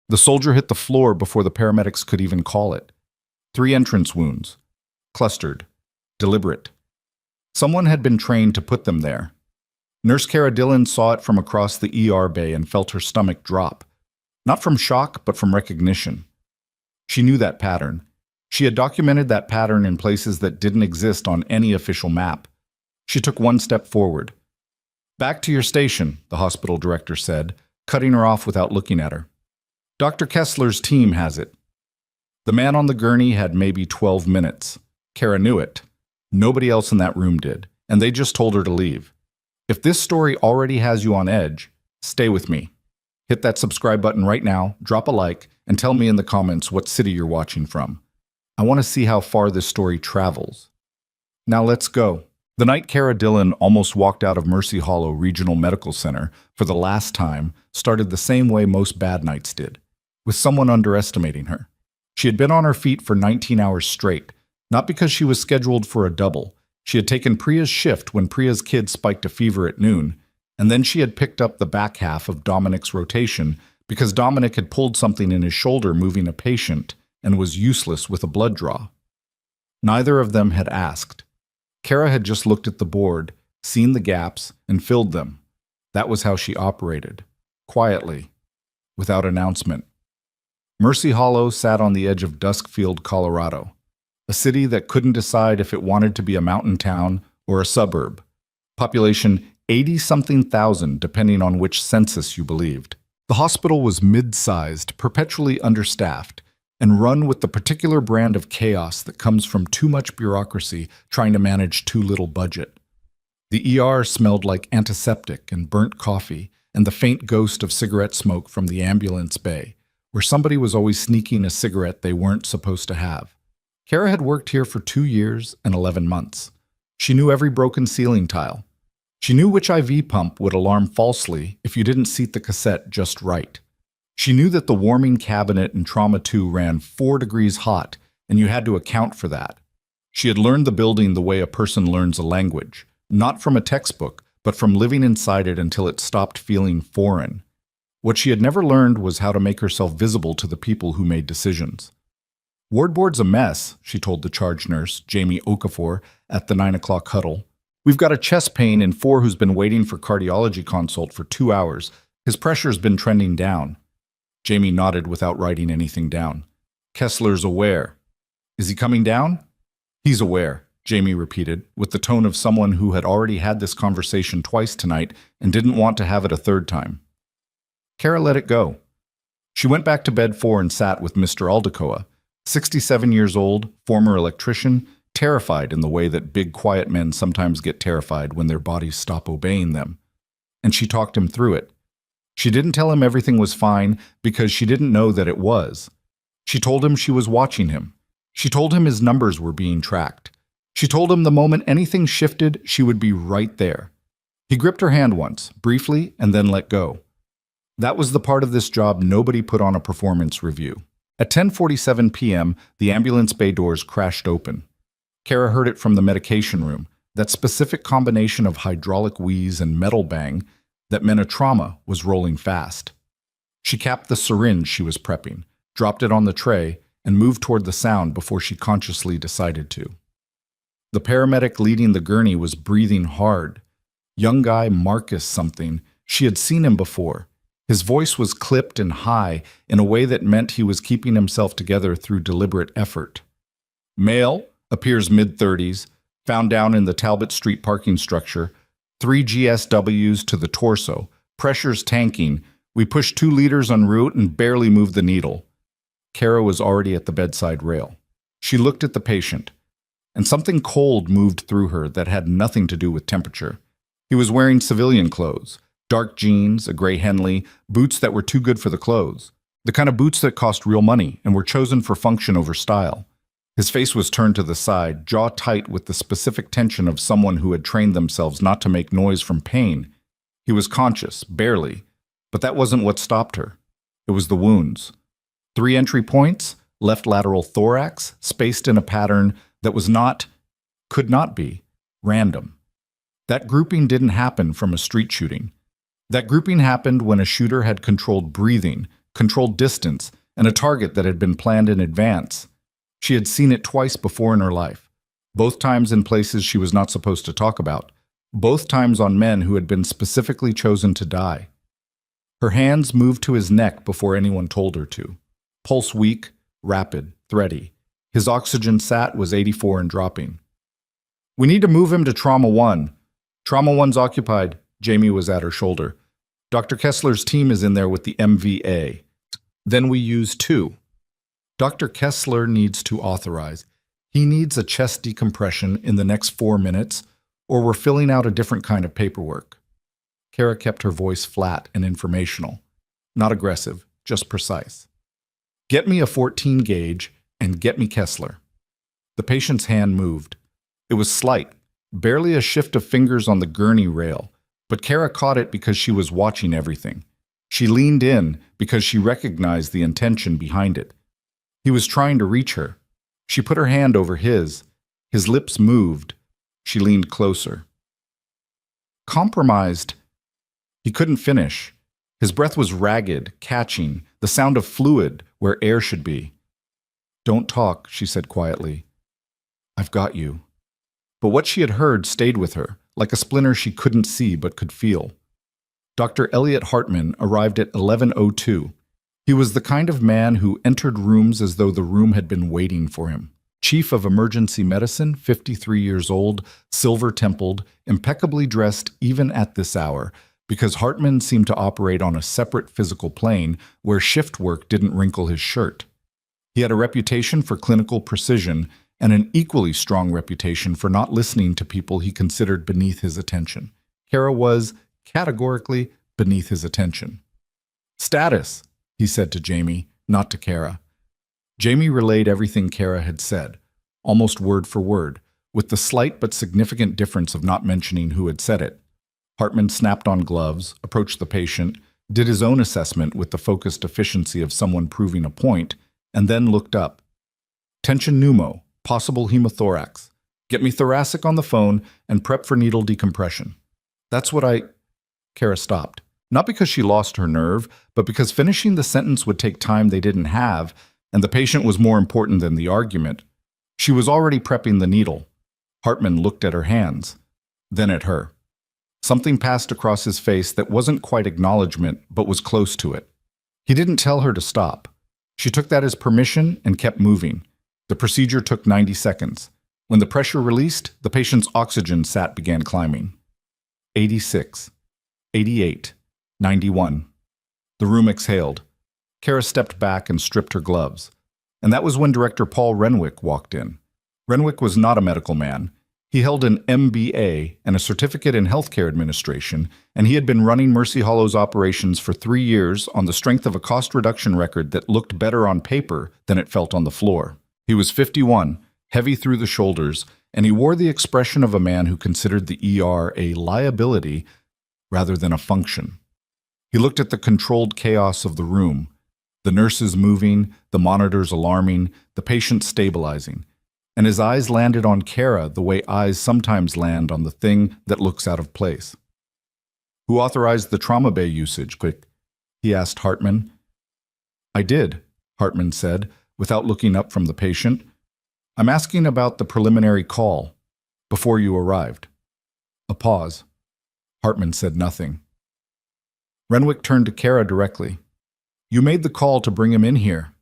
The soldier hit the floor before the paramedics could even call it. 3 entrance wounds. Clustered. Deliberate. Someone had been trained to put them there. Nurse Cara Dillon saw it from across the ER bay and felt her stomach drop. Not from shock, but from recognition. She knew that pattern. She had documented that pattern in places that didn't exist on any official map. She took one step forward. "Back to your station," the hospital director said, cutting her off without looking at her. "Dr. Kessler's team has it." The man on the gurney had maybe 12 minutes. Cara knew it. Nobody else in that room did, and they just told her to leave. If this story already has you on edge, stay with me. Hit that subscribe button right now, drop a like, and tell me in the comments what city you're watching from. I want to see how far this story travels. Now let's go. The night Cara Dillon almost walked out of Mercy Hollow Regional Medical Center for the last time started the same way most bad nights did, with someone underestimating her. She had been on her feet for 19 hours straight, not because she was scheduled for a double. She had taken Priya's shift when Priya's kid spiked a fever at noon, and then she had picked up the back half of Dominic's rotation because Dominic had pulled something in his shoulder moving a patient and was useless with a blood draw. Neither of them had asked. Cara had just looked at the board, seen the gaps, and filled them. That was how she operated, quietly, without announcement. Mercy Hollow sat on the edge of Duskfield, Colorado, a city that couldn't decide if it wanted to be a mountain town or a suburb. Population 80-something thousand, depending on which census you believed. The hospital was mid-sized, perpetually understaffed, and run with the particular brand of chaos that comes from too much bureaucracy trying to manage too little budget. The ER smelled like antiseptic and burnt coffee and the faint ghost of cigarette smoke from the ambulance bay, where somebody was always sneaking a cigarette they weren't supposed to have. Cara had worked here for 2 years and 11 months. She knew every broken ceiling tile. She knew which IV pump would alarm falsely if you didn't seat the cassette just right. She knew that the warming cabinet in Trauma 2 ran 4 degrees hot, and you had to account for that. She had learned the building the way a person learns a language, not from a textbook, but from living inside it until it stopped feeling foreign. What she had never learned was how to make herself visible to the people who made decisions. "Wardboard's a mess," she told the charge nurse, Jamie Okafor, at the 9 o'clock huddle. "We've got a chest pain in 4 who's been waiting for cardiology consult for 2 hours. His pressure's been trending down." Jamie nodded without writing anything down. "Kessler's aware." "Is he coming down?" "He's aware," Jamie repeated, with the tone of someone who had already had this conversation twice tonight and didn't want to have it a third time. Cara let it go. She went back to bed 4 and sat with Mr. Aldecoa, 67 years old, former electrician, terrified in the way that big, quiet men sometimes get terrified when their bodies stop obeying them. And she talked him through it. She didn't tell him everything was fine because she didn't know that it was. She told him she was watching him. She told him his numbers were being tracked. She told him the moment anything shifted, she would be right there. He gripped her hand once, briefly, and then let go. That was the part of this job nobody put on a performance review. At 10:47 p.m., the ambulance bay doors crashed open. Cara heard it from the medication room, that specific combination of hydraulic wheeze and metal bang that meant a trauma was rolling fast. She capped the syringe she was prepping, dropped it on the tray, and moved toward the sound before she consciously decided to. The paramedic leading the gurney was breathing hard. Young guy Marcus something. She had seen him before. His voice was clipped and high in a way that meant he was keeping himself together through deliberate effort. Male, appears mid-30s, found down in the Talbot Street parking structure, 3 GSWs to the torso, pressures tanking. We pushed 2 liters en route and barely moved the needle. Cara was already at the bedside rail. She looked at the patient, and something cold moved through her that had nothing to do with temperature. He was wearing civilian clothes, dark jeans, a gray Henley, boots that were too good for the clothes, the kind of boots that cost real money and were chosen for function over style. His face was turned to the side, jaw tight with the specific tension of someone who had trained themselves not to make noise from pain. He was conscious, barely, but that wasn't what stopped her. It was the wounds. 3 entry points, left lateral thorax, spaced in a pattern that was not, could not be, random. That grouping didn't happen from a street shooting. That grouping happened when a shooter had controlled breathing, controlled distance, and a target that had been planned in advance. She had seen it twice before in her life, both times in places she was not supposed to talk about, both times on men who had been specifically chosen to die. Her hands moved to his neck before anyone told her to. Pulse weak, rapid, thready. His oxygen sat was 84 and dropping. "We need to move him to Trauma 1. Trauma 1's occupied." Jamie was at her shoulder. "Dr. Kessler's team is in there with the MVA. Then we use 2. Dr. Kessler needs to authorize. He needs a chest decompression in the next 4 minutes, or we're filling out a different kind of paperwork." Kara kept her voice flat and informational. Not aggressive, just precise. "Get me a 14 gauge and get me Kessler." The patient's hand moved. It was slight, barely a shift of fingers on the gurney rail, but Kara caught it because she was watching everything. She leaned in because she recognized the intention behind it. He was trying to reach her. She put her hand over his. His lips moved. She leaned closer. "Compromised." He couldn't finish. His breath was ragged, catching, the sound of fluid where air should be. "Don't talk," she said quietly. "I've got you." But what she had heard stayed with her, like a splinter she couldn't see but could feel. Dr. Elliot Hartman arrived at 11:02. He was the kind of man who entered rooms as though the room had been waiting for him. Chief of Emergency Medicine, 53 years old, silver-templed, impeccably dressed even at this hour, because Hartman seemed to operate on a separate physical plane where shift work didn't wrinkle his shirt. He had a reputation for clinical precision and an equally strong reputation for not listening to people he considered beneath his attention. Kara was, categorically, beneath his attention. "Status," he said to Jamie, not to Kara. Jamie relayed everything Kara had said, almost word for word, with the slight but significant difference of not mentioning who had said it. Hartman snapped on gloves, approached the patient, did his own assessment with the focused efficiency of someone proving a point, and then looked up. "Tension pneumo, possible hemothorax. Get me thoracic on the phone and prep for needle decompression." "That's what I—" Kara stopped. Not because she lost her nerve, but because finishing the sentence would take time they didn't have, and the patient was more important than the argument. She was already prepping the needle. Hartman looked at her hands, then at her. Something passed across his face that wasn't quite acknowledgement, but was close to it. He didn't tell her to stop. She took that as permission and kept moving. The procedure took 90 seconds. When the pressure released, the patient's oxygen sat began climbing. 86, 88, 91. The room exhaled. Kara stepped back and stripped her gloves. And that was when Director Paul Renwick walked in. Renwick was not a medical man. He held an MBA and a certificate in healthcare administration, and he had been running Mercy Hollow's operations for 3 years on the strength of a cost reduction record that looked better on paper than it felt on the floor. He was 51, heavy through the shoulders, and he wore the expression of a man who considered the ER a liability rather than a function. He looked at the controlled chaos of the room, the nurses moving, the monitors alarming, the patient stabilizing, and his eyes landed on Kara the way eyes sometimes land on the thing that looks out of place. "Who authorized the trauma bay usage, quick?" he asked Hartman. "I did," Hartman said, without looking up from the patient. "I'm asking about the preliminary call, before you arrived." A pause. Hartman said nothing. Renwick turned to Kara directly. "You made the call to bring him in here."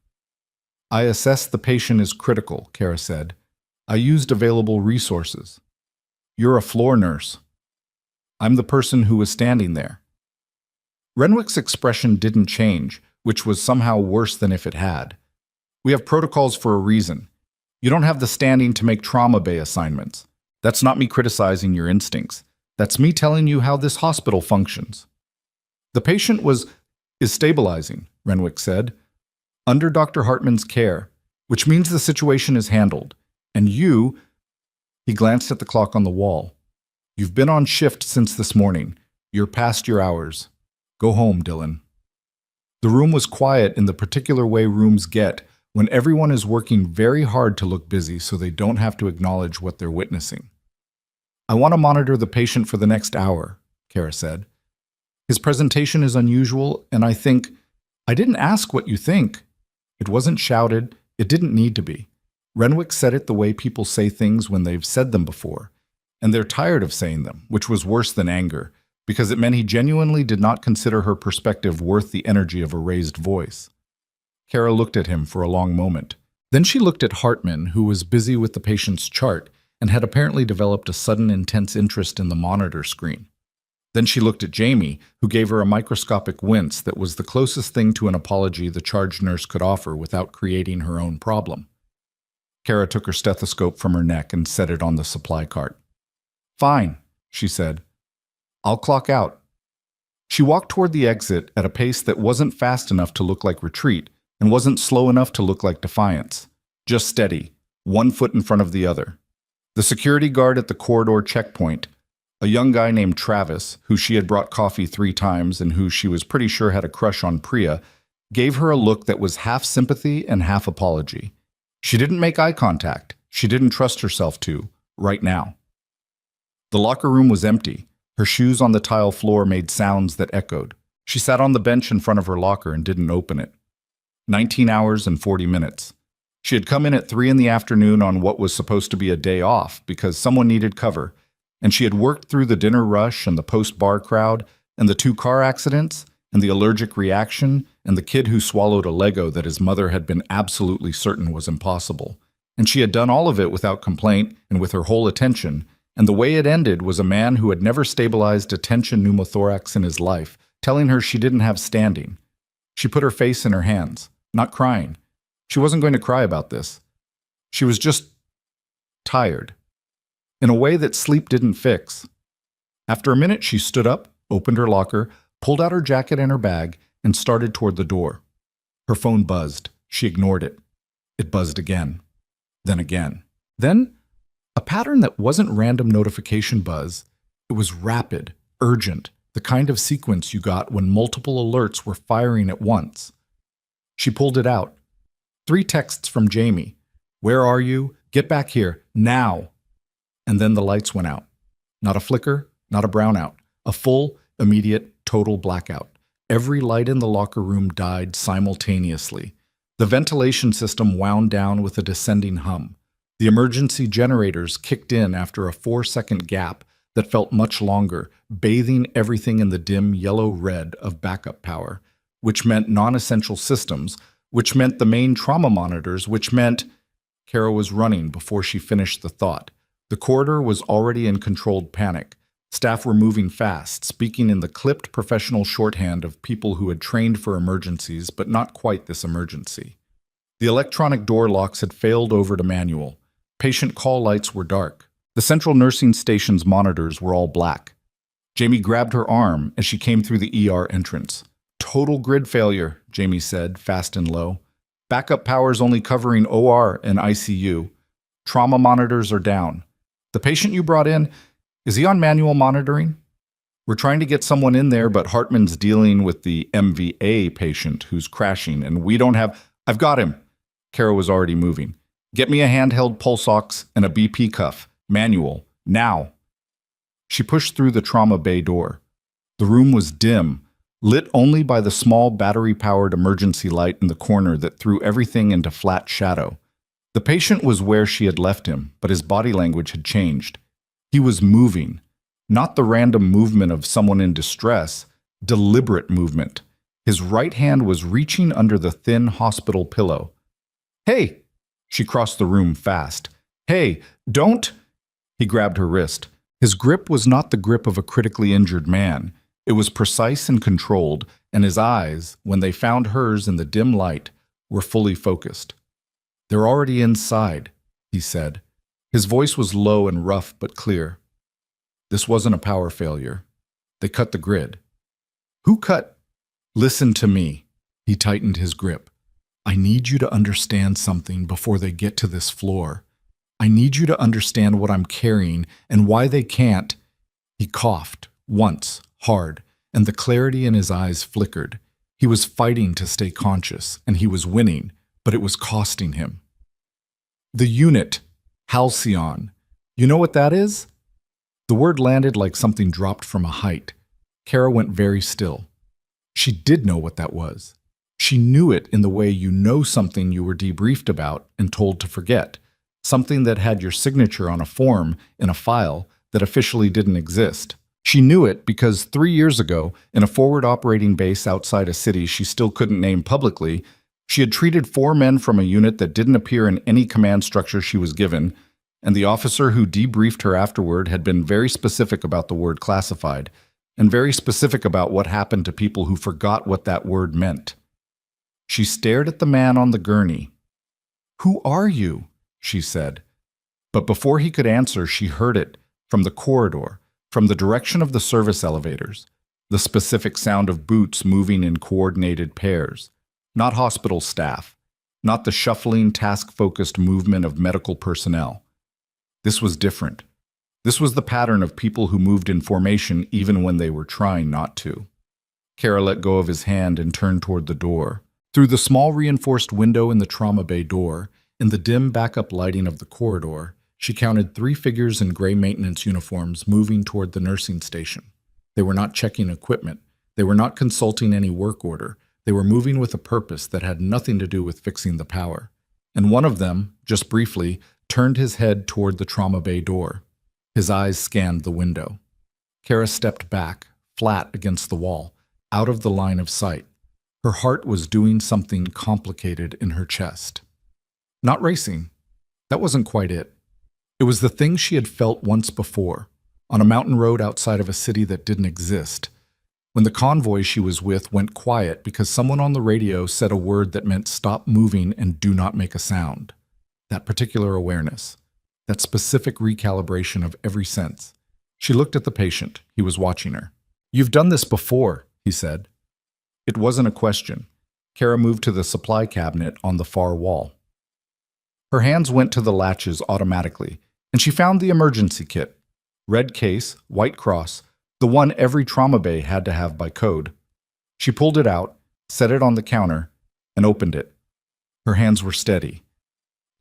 "I assessed the patient is critical," Kara said. "I used available resources." "You're a floor nurse." "I'm the person who was standing there." Renwick's expression didn't change, which was somehow worse than if it had. "We have protocols for a reason. You don't have the standing to make trauma bay assignments. That's not me criticizing your instincts. That's me telling you how this hospital functions." "The patient is stabilizing," Renwick said, "under Dr. Hartman's care, which means the situation is handled. And you—" he glanced at the clock on the wall. "You've been on shift since this morning. You're past your hours. Go home, Dylan." The room was quiet in the particular way rooms get when everyone is working very hard to look busy so they don't have to acknowledge what they're witnessing. "I want to monitor the patient for the next hour," Kara said. "His presentation is unusual, and I think—" I didn't ask what you think. It wasn't shouted. It didn't need to be. Renwick said it the way people say things when they've said them before, and they're tired of saying them, which was worse than anger, because it meant he genuinely did not consider her perspective worth the energy of a raised voice. Kara looked at him for a long moment. Then she looked at Hartman, who was busy with the patient's chart and had apparently developed a sudden intense interest in the monitor screen. Then she looked at Jamie, who gave her a microscopic wince that was the closest thing to an apology the charge nurse could offer without creating her own problem. Kara took her stethoscope from her neck and set it on the supply cart. "Fine," she said. "I'll clock out." She walked toward the exit at a pace that wasn't fast enough to look like retreat and wasn't slow enough to look like defiance. Just steady, one foot in front of the other. The security guard at the corridor checkpoint, a young guy named Travis, who she had brought coffee 3 times and who she was pretty sure had a crush on Priya, gave her a look that was half sympathy and half apology. She didn't make eye contact. She didn't trust herself to, right now. The locker room was empty. Her shoes on the tile floor made sounds that echoed. She sat on the bench in front of her locker and didn't open it. 19 hours and 40 minutes. She had come in at 3 in the afternoon on what was supposed to be a day off because someone needed cover, and she had worked through the dinner rush and the post-bar crowd and the 2 car accidents and the allergic reaction and the kid who swallowed a Lego that his mother had been absolutely certain was impossible. And she had done all of it without complaint and with her whole attention, and the way it ended was a man who had never stabilized a tension pneumothorax in his life, telling her she didn't have standing. She put her face in her hands, not crying. She wasn't going to cry about this. She was just tired, in a way that sleep didn't fix. After a minute, she stood up, opened her locker, pulled out her jacket and her bag, and started toward the door. Her phone buzzed. She ignored it. It buzzed again. Then again. Then, a pattern that wasn't random notification buzz. It was rapid, urgent, the kind of sequence you got when multiple alerts were firing at once. She pulled it out. 3 texts from Jamie. "Where are you? Get back here, now." And then the lights went out. Not a flicker, not a brownout. A full, immediate, total blackout. Every light in the locker room died simultaneously. The ventilation system wound down with a descending hum. The emergency generators kicked in after a 4-second gap that felt much longer, bathing everything in the dim yellow-red of backup power, which meant non-essential systems, which meant the main trauma monitors, which meant... Kara was running before she finished the thought. The corridor was already in controlled panic. Staff were moving fast, speaking in the clipped professional shorthand of people who had trained for emergencies, but not quite this emergency. The electronic door locks had failed over to manual. Patient call lights were dark. The central nursing station's monitors were all black. Jamie grabbed her arm as she came through the ER entrance. "Total grid failure," Jamie said, fast and low. "Backup power's only covering OR and ICU. Trauma monitors are down. The patient you brought in, is he on manual monitoring? We're trying to get someone in there, but Hartman's dealing with the MVA patient who's crashing, and we don't have... I've got him." Kara was already moving. "Get me a handheld pulse ox and a BP cuff. Manual. Now." She pushed through the trauma bay door. The room was dim, lit only by the small battery-powered emergency light in the corner that threw everything into flat shadow. The patient was where she had left him, but his body language had changed. He was moving. Not the random movement of someone in distress, deliberate movement. His right hand was reaching under the thin hospital pillow. "Hey!" She crossed the room fast. "Hey, don't..." He grabbed her wrist. His grip was not the grip of a critically injured man. It was precise and controlled, and his eyes, when they found hers in the dim light, were fully focused. "They're already inside," he said. His voice was low and rough but clear. This wasn't a power failure. They cut the grid. "Who cut..." "Listen to me." He tightened his grip. "I need you to understand something before they get to this floor. I need you to understand what I'm carrying and why they can't..." He coughed, once, hard, and the clarity in his eyes flickered. He was fighting to stay conscious, and he was winning, but it was costing him. "The unit, Halcyon. You know what that is?" The word landed like something dropped from a height. Kara went very still. She did know what that was. She knew it in the way you know something you were debriefed about and told to forget, something that had your signature on a form in a file that officially didn't exist. She knew it because 3 years ago, in a forward operating base outside a city she still couldn't name publicly, she had treated 4 men from a unit that didn't appear in any command structure she was given, and the officer who debriefed her afterward had been very specific about the word classified, and very specific about what happened to people who forgot what that word meant. She stared at the man on the gurney. "Who are you?" she said. But before he could answer, she heard it, from the corridor, from the direction of the service elevators, the specific sound of boots moving in coordinated pairs. Not hospital staff, not the shuffling, task-focused movement of medical personnel. This was different. This was the pattern of people who moved in formation even when they were trying not to. Kara let go of his hand and turned toward the door. Through the small reinforced window in the trauma bay door, in the dim backup lighting of the corridor, she counted 3 figures in gray maintenance uniforms moving toward the nursing station. They were not checking equipment. They were not consulting any work order. They were moving with a purpose that had nothing to do with fixing the power. And one of them, just briefly, turned his head toward the trauma bay door. His eyes scanned the window. Kara stepped back, flat against the wall, out of the line of sight. Her heart was doing something complicated in her chest. Not racing. That wasn't quite it. It was the thing she had felt once before, on a mountain road outside of a city that didn't exist, when the convoy she was with went quiet because someone on the radio said a word that meant stop moving and do not make a sound. That particular awareness, that specific recalibration of every sense. She looked at the patient. He was watching her. "You've done this before," he said. It wasn't a question. Kara moved to the supply cabinet on the far wall. Her hands went to the latches automatically, and she found the emergency kit. Red case, white cross, the one every trauma bay had to have by code. She pulled it out, set it on the counter, and opened it. Her hands were steady.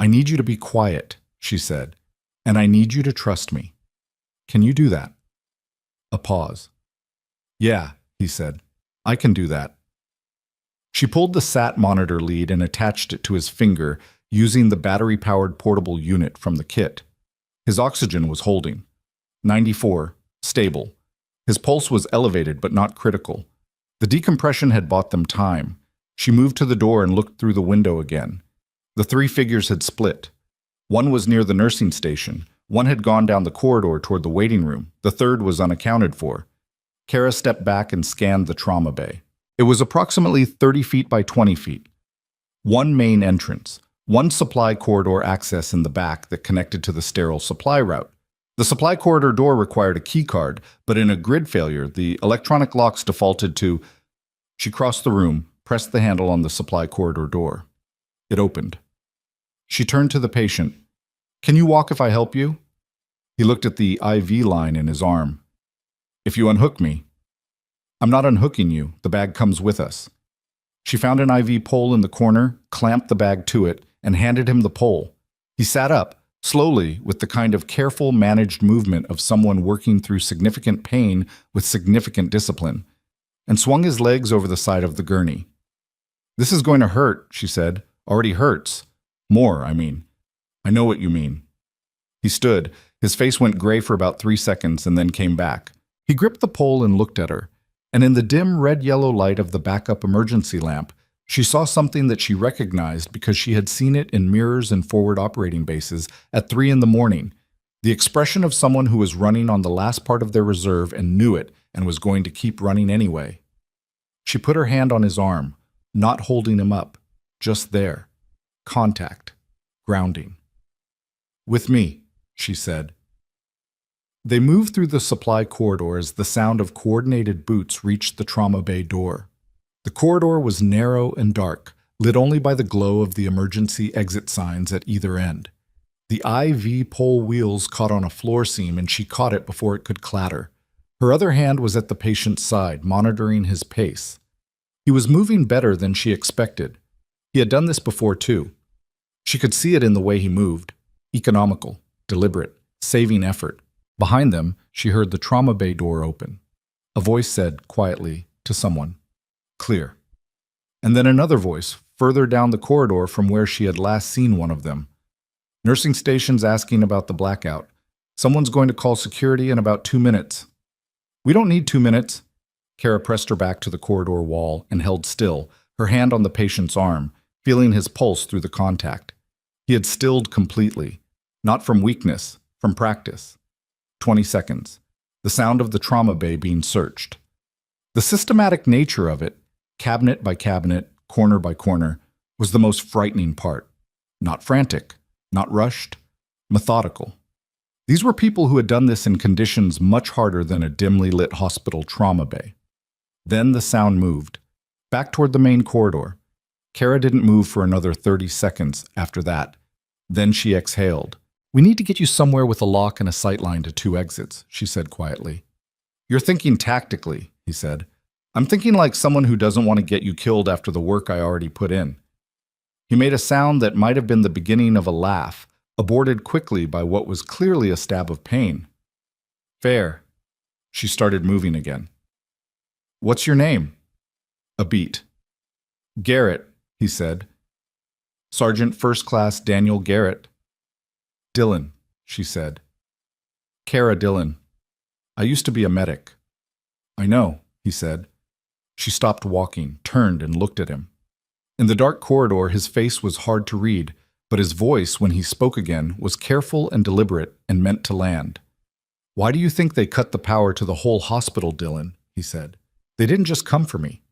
"I need you to be quiet," she said, "and I need you to trust me. Can you do that?" A pause. "Yeah," he said, "I can do that." She pulled the SAT monitor lead and attached it to his finger using the battery-powered portable unit from the kit. His oxygen was holding. 94, stable. His pulse was elevated but not critical. The decompression had bought them time. She moved to the door and looked through the window again. The 3 figures had split. One was near the nursing station. One had gone down the corridor toward the waiting room. The third was unaccounted for. Kara stepped back and scanned the trauma bay. It was approximately 30 feet by 20 feet. One main entrance. One supply corridor access in the back that connected to the sterile supply route. The supply corridor door required a key card, but in a grid failure, the electronic locks defaulted to... She crossed the room, pressed the handle on the supply corridor door. It opened. She turned to the patient. "Can you walk if I help you?" He looked at the IV line in his arm. "If you unhook me." "I'm not unhooking you. The bag comes with us." She found an IV pole in the corner, clamped the bag to it, and handed him the pole. He sat up, slowly, with the kind of careful, managed movement of someone working through significant pain with significant discipline, and swung his legs over the side of the gurney. "This is going to hurt," she said. "Already hurts. More, I mean. I know what you mean." He stood. His face went gray for about 3 seconds and then came back. He gripped the pole and looked at her, and in the dim red-yellow light of the backup emergency lamp, she saw something that she recognized because she had seen it in mirrors in forward operating bases at 3 in the morning. The expression of someone who was running on the last part of their reserve and knew it and was going to keep running anyway. She put her hand on his arm, not holding him up, just there. Contact. Grounding. "With me," she said. They moved through the supply corridor as the sound of coordinated boots reached the trauma bay door. The corridor was narrow and dark, lit only by the glow of the emergency exit signs at either end. The IV pole wheels caught on a floor seam and she caught it before it could clatter. Her other hand was at the patient's side, monitoring his pace. He was moving better than she expected. He had done this before too. She could see it in the way he moved. Economical, deliberate, saving effort. Behind them, she heard the trauma bay door open. A voice said, quietly, to someone, "Clear." And then another voice, further down the corridor from where she had last seen one of them. Nursing station's asking about the blackout. Someone's going to call security in about 2 minutes. We don't need 2 minutes. Kara pressed her back to the corridor wall and held still, her hand on the patient's arm, feeling his pulse through the contact. He had stilled completely, not from weakness, from practice. 20 seconds. The sound of the trauma bay being searched. The systematic nature of it, cabinet by cabinet, corner by corner, was the most frightening part. Not frantic, not rushed, methodical. These were people who had done this in conditions much harder than a dimly lit hospital trauma bay. Then the sound moved, back toward the main corridor. Kara didn't move for another 30 seconds after that. Then she exhaled. "We need to get you somewhere with a lock and a sightline to 2 exits," she said quietly. "You're thinking tactically," he said. "I'm thinking like someone who doesn't want to get you killed after the work I already put in." He made a sound that might have been the beginning of a laugh, aborted quickly by what was clearly a stab of pain. "Fair." She started moving again. "What's your name?" A beat. "Garrett," he said. "Sergeant First Class Daniel Garrett." "Dillon," she said. "Kara Dillon. I used to be a medic." "I know," he said. She stopped walking, turned, and looked at him. In the dark corridor, his face was hard to read, but his voice, when he spoke again, was careful and deliberate and meant to land. "Why do you think they cut the power to the whole hospital, Dillon?" he said. "They didn't just come for me."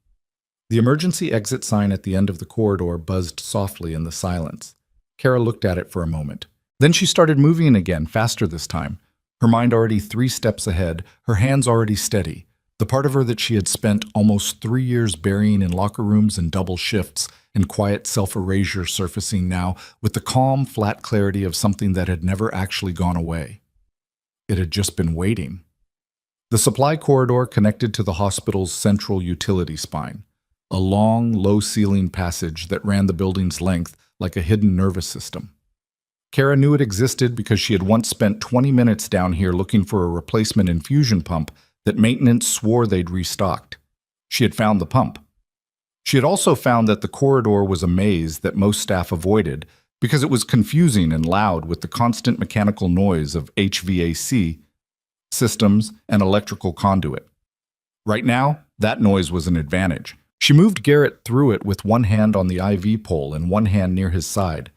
The emergency exit sign at the end of the corridor buzzed softly in the silence. Kara looked at it for a moment. Then she started moving again, faster this time, her mind already 3 steps ahead, her hands already steady. The part of her that she had spent almost 3 years burying in locker rooms and double shifts and quiet self-erasure surfacing now with the calm, flat clarity of something that had never actually gone away. It had just been waiting. The supply corridor connected to the hospital's central utility spine, a long, low-ceiling passage that ran the building's length like a hidden nervous system. Kara knew it existed because she had once spent 20 minutes down here looking for a replacement infusion pump that maintenance swore they'd restocked. She had found the pump. She had also found that the corridor was a maze that most staff avoided because it was confusing and loud with the constant mechanical noise of HVAC systems and electrical conduit. Right now, that noise was an advantage. She moved Garrett through it with one hand on the IV pole and one hand near his side,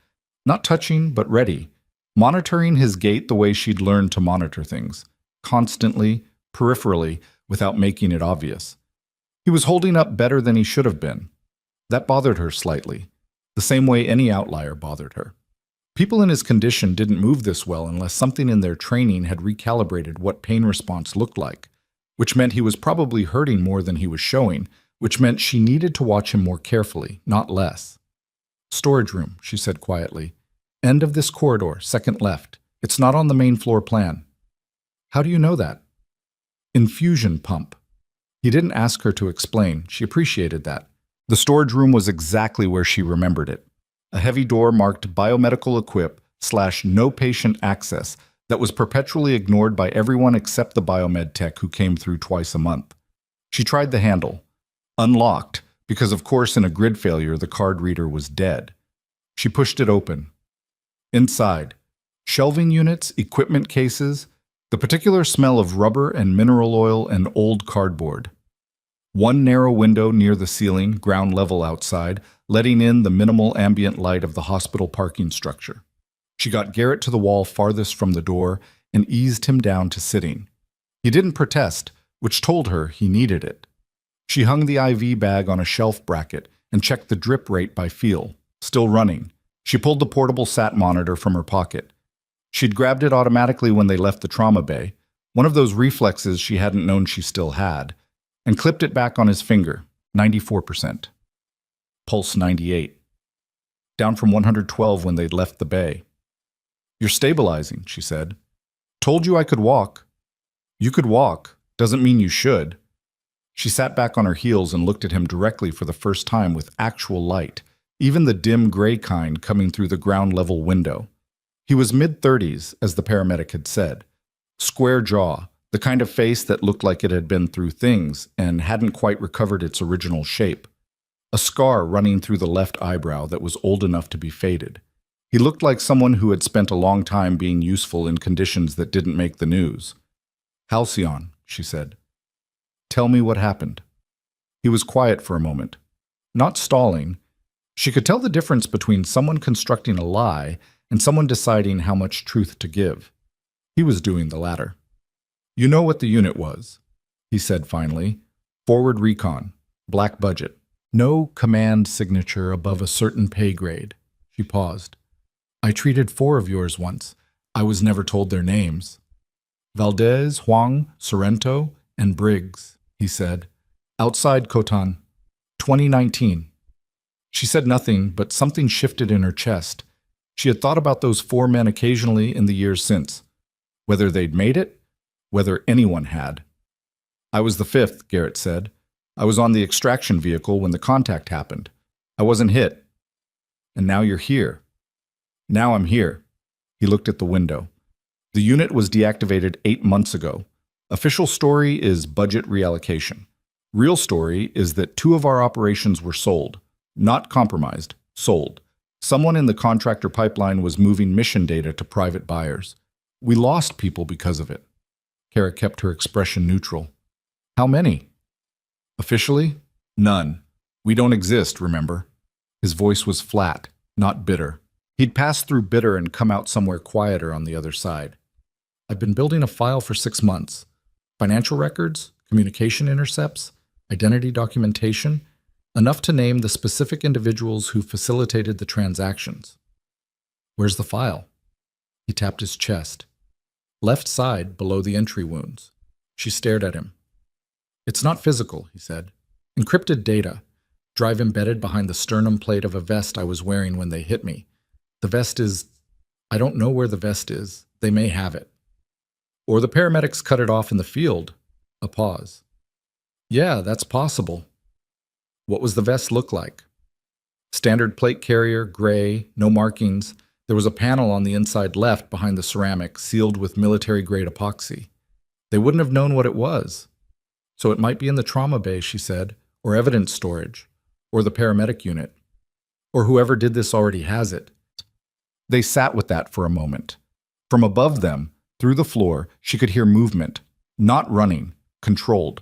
not touching but ready, monitoring his gait the way she'd learned to monitor things, constantly, peripherally, without making it obvious. He was holding up better than he should have been. That bothered her slightly, the same way any outlier bothered her. People in his condition didn't move this well unless something in their training had recalibrated what pain response looked like, which meant he was probably hurting more than he was showing, which meant she needed to watch him more carefully, not less. "Storage room," she said quietly. "End of this corridor, second left. It's not on the main floor plan." "How do you know that?" "Infusion pump." He didn't ask her to explain. She appreciated that. The storage room was exactly where she remembered it. A heavy door marked biomedical equip/no patient access that was perpetually ignored by everyone except the biomed tech who came through twice a month. She tried the handle. Unlocked, because of course in a grid failure the card reader was dead. She pushed it open. Inside, shelving units, equipment cases, the particular smell of rubber and mineral oil and old cardboard. One narrow window near the ceiling, ground level outside, letting in the minimal ambient light of the hospital parking structure. She got Garrett to the wall farthest from the door and eased him down to sitting. He didn't protest, which told her he needed it. She hung the IV bag on a shelf bracket and checked the drip rate by feel, still running. She pulled the portable SAT monitor from her pocket. She'd grabbed it automatically when they left the trauma bay, one of those reflexes she hadn't known she still had, and clipped it back on his finger, 94%. Pulse 98. Down from 112 when they'd left the bay. "You're stabilizing," she said. "Told you I could walk." "You could walk. Doesn't mean you should." She sat back on her heels and looked at him directly for the first time with actual light, even the dim gray kind coming through the ground-level window. He was mid-30s, as the paramedic had said. Square jaw, the kind of face that looked like it had been through things and hadn't quite recovered its original shape. a scar running through the left eyebrow that was old enough to be faded. He looked like someone who had spent a long time being useful in conditions that didn't make the news. "Halcyon," she said. "Tell me what happened." He was quiet for a moment, not stalling. She could tell the difference between someone constructing a lie and someone deciding how much truth to give. He was doing the latter. "You know what the unit was," he said finally. "Forward recon, black budget. No command signature above a certain pay grade." She paused. "I treated 4 of yours once. I was never told their names." "Valdez, Huang, Sorrento, and Briggs," he said. "Outside Cotan, 2019. She said nothing, but something shifted in her chest. She had thought about those 4 men occasionally in the years since. Whether they'd made it, whether anyone had. "I was the 5th, Garrett said. "I was on the extraction vehicle when the contact happened. I wasn't hit. And now you're here." "Now I'm here." He looked at the window. "The unit was deactivated 8 months ago. Official story is budget reallocation. Real story is that 2 of our operations were sold. Not compromised, sold. Someone in the contractor pipeline was moving mission data to private buyers. We lost people because of it." Kara kept her expression neutral. "How many?" "Officially, none. We don't exist, remember?" His voice was flat, not bitter. He'd passed through bitter and come out somewhere quieter on the other side. "I've been building a file for 6 months. Financial records, communication intercepts, identity documentation, enough to name the specific individuals who facilitated the transactions." "Where's the file?" He tapped his chest. "Left side, below the entry wounds." She stared at him. "It's not physical," he said. "Encrypted data. Drive embedded behind the sternum plate of a vest I was wearing when they hit me. The vest is... I don't know where the vest is. They may have it. Or the paramedics cut it off in the field." A pause. "Yeah, that's possible." "What was the vest look like?" "Standard plate carrier, gray, no markings. There was a panel on the inside left behind the ceramic, sealed with military-grade epoxy. They wouldn't have known what it was. So it might be in the trauma bay," she said, "or evidence storage, or the paramedic unit. Or whoever did this already has it." They sat with that for a moment. From above them, through the floor, she could hear movement. Not running, controlled.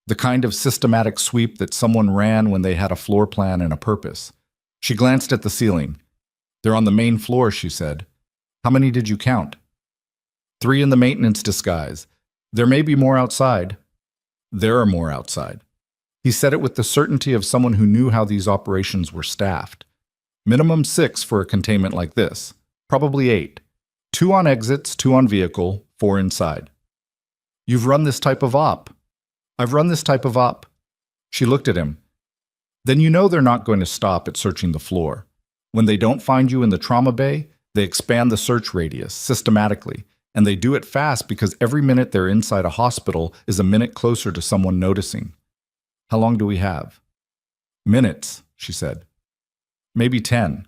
The kind of systematic sweep that someone ran when they had a floor plan and a purpose. She glanced at the ceiling. "They're on the main floor," she said. "How many did you count?" 3 in the maintenance disguise. There may be more outside." "There are more outside." He said it with the certainty of someone who knew how these operations were staffed. "Minimum 6 for a containment like this. Probably 8. 2 on exits, 2 on vehicle, 4 inside." "You've run this type of op." "I've run this type of op." She looked at him. "Then you know they're not going to stop at searching the floor. When they don't find you in the trauma bay, they expand the search radius systematically, and they do it fast because every minute they're inside a hospital is a minute closer to someone noticing." "How long do we have?" "Minutes," she said. "Maybe 10.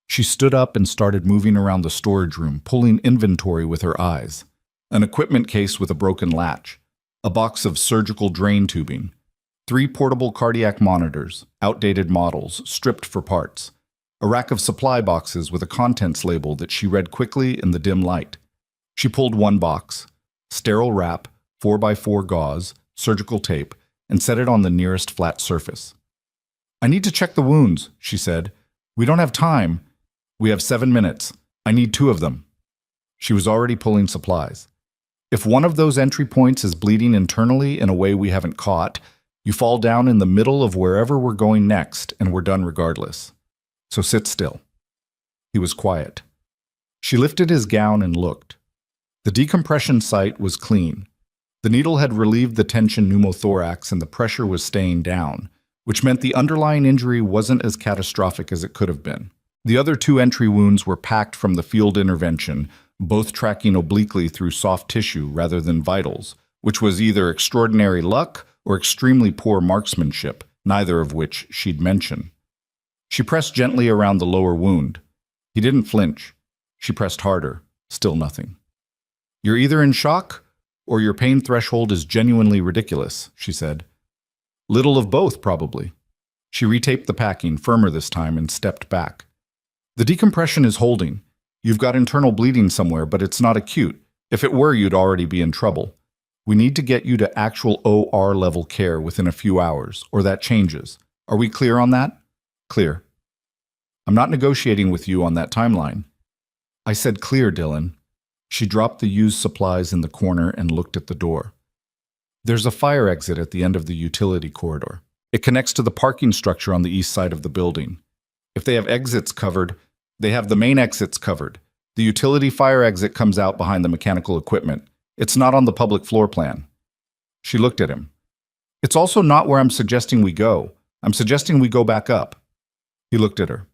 She stood up and started moving around the storage room, pulling inventory with her eyes. An equipment case with a broken latch. A box of surgical drain tubing. 3 portable cardiac monitors, outdated models, stripped for parts. A rack of supply boxes with a contents label that she read quickly in the dim light. She pulled one box. Sterile wrap, 4x4 gauze, surgical tape, and set it on the nearest flat surface. "I need to check the wounds," she said. "We don't have time. We have 7 minutes. I need 2 of them." She was already pulling supplies. "If one of those entry points is bleeding internally in a way we haven't caught, you fall down in the middle of wherever we're going next, and we're done regardless. So sit still." He was quiet. She lifted his gown and looked. The decompression site was clean. The needle had relieved the tension pneumothorax and the pressure was staying down, which meant the underlying injury wasn't as catastrophic as it could have been. The other 2 entry wounds were packed from the field intervention, both tracking obliquely through soft tissue rather than vitals, which was either extraordinary luck or extremely poor marksmanship, neither of which she'd mention. She pressed gently around the lower wound. He didn't flinch. She pressed harder. Still nothing. "You're either in shock or your pain threshold is genuinely ridiculous," she said. "Little of both, probably." She retaped the packing, firmer this time, and stepped back. The decompression is holding. You've got internal bleeding somewhere, but it's not acute. If it were, you'd already be in trouble. We need to get you to actual OR level care within a few hours, or that changes. Are we clear on that? Clear. I'm not negotiating with you on that timeline. I said clear, Dylan. She dropped the used supplies in the corner and looked at the door. There's a fire exit at the end of the utility corridor. It connects to the parking structure on the east side of the building. If they have exits covered, they have the main exits covered. The utility fire exit comes out behind the mechanical equipment. It's not on the public floor plan. She looked at him. It's also not where I'm suggesting we go. I'm suggesting we go back up. He looked at her.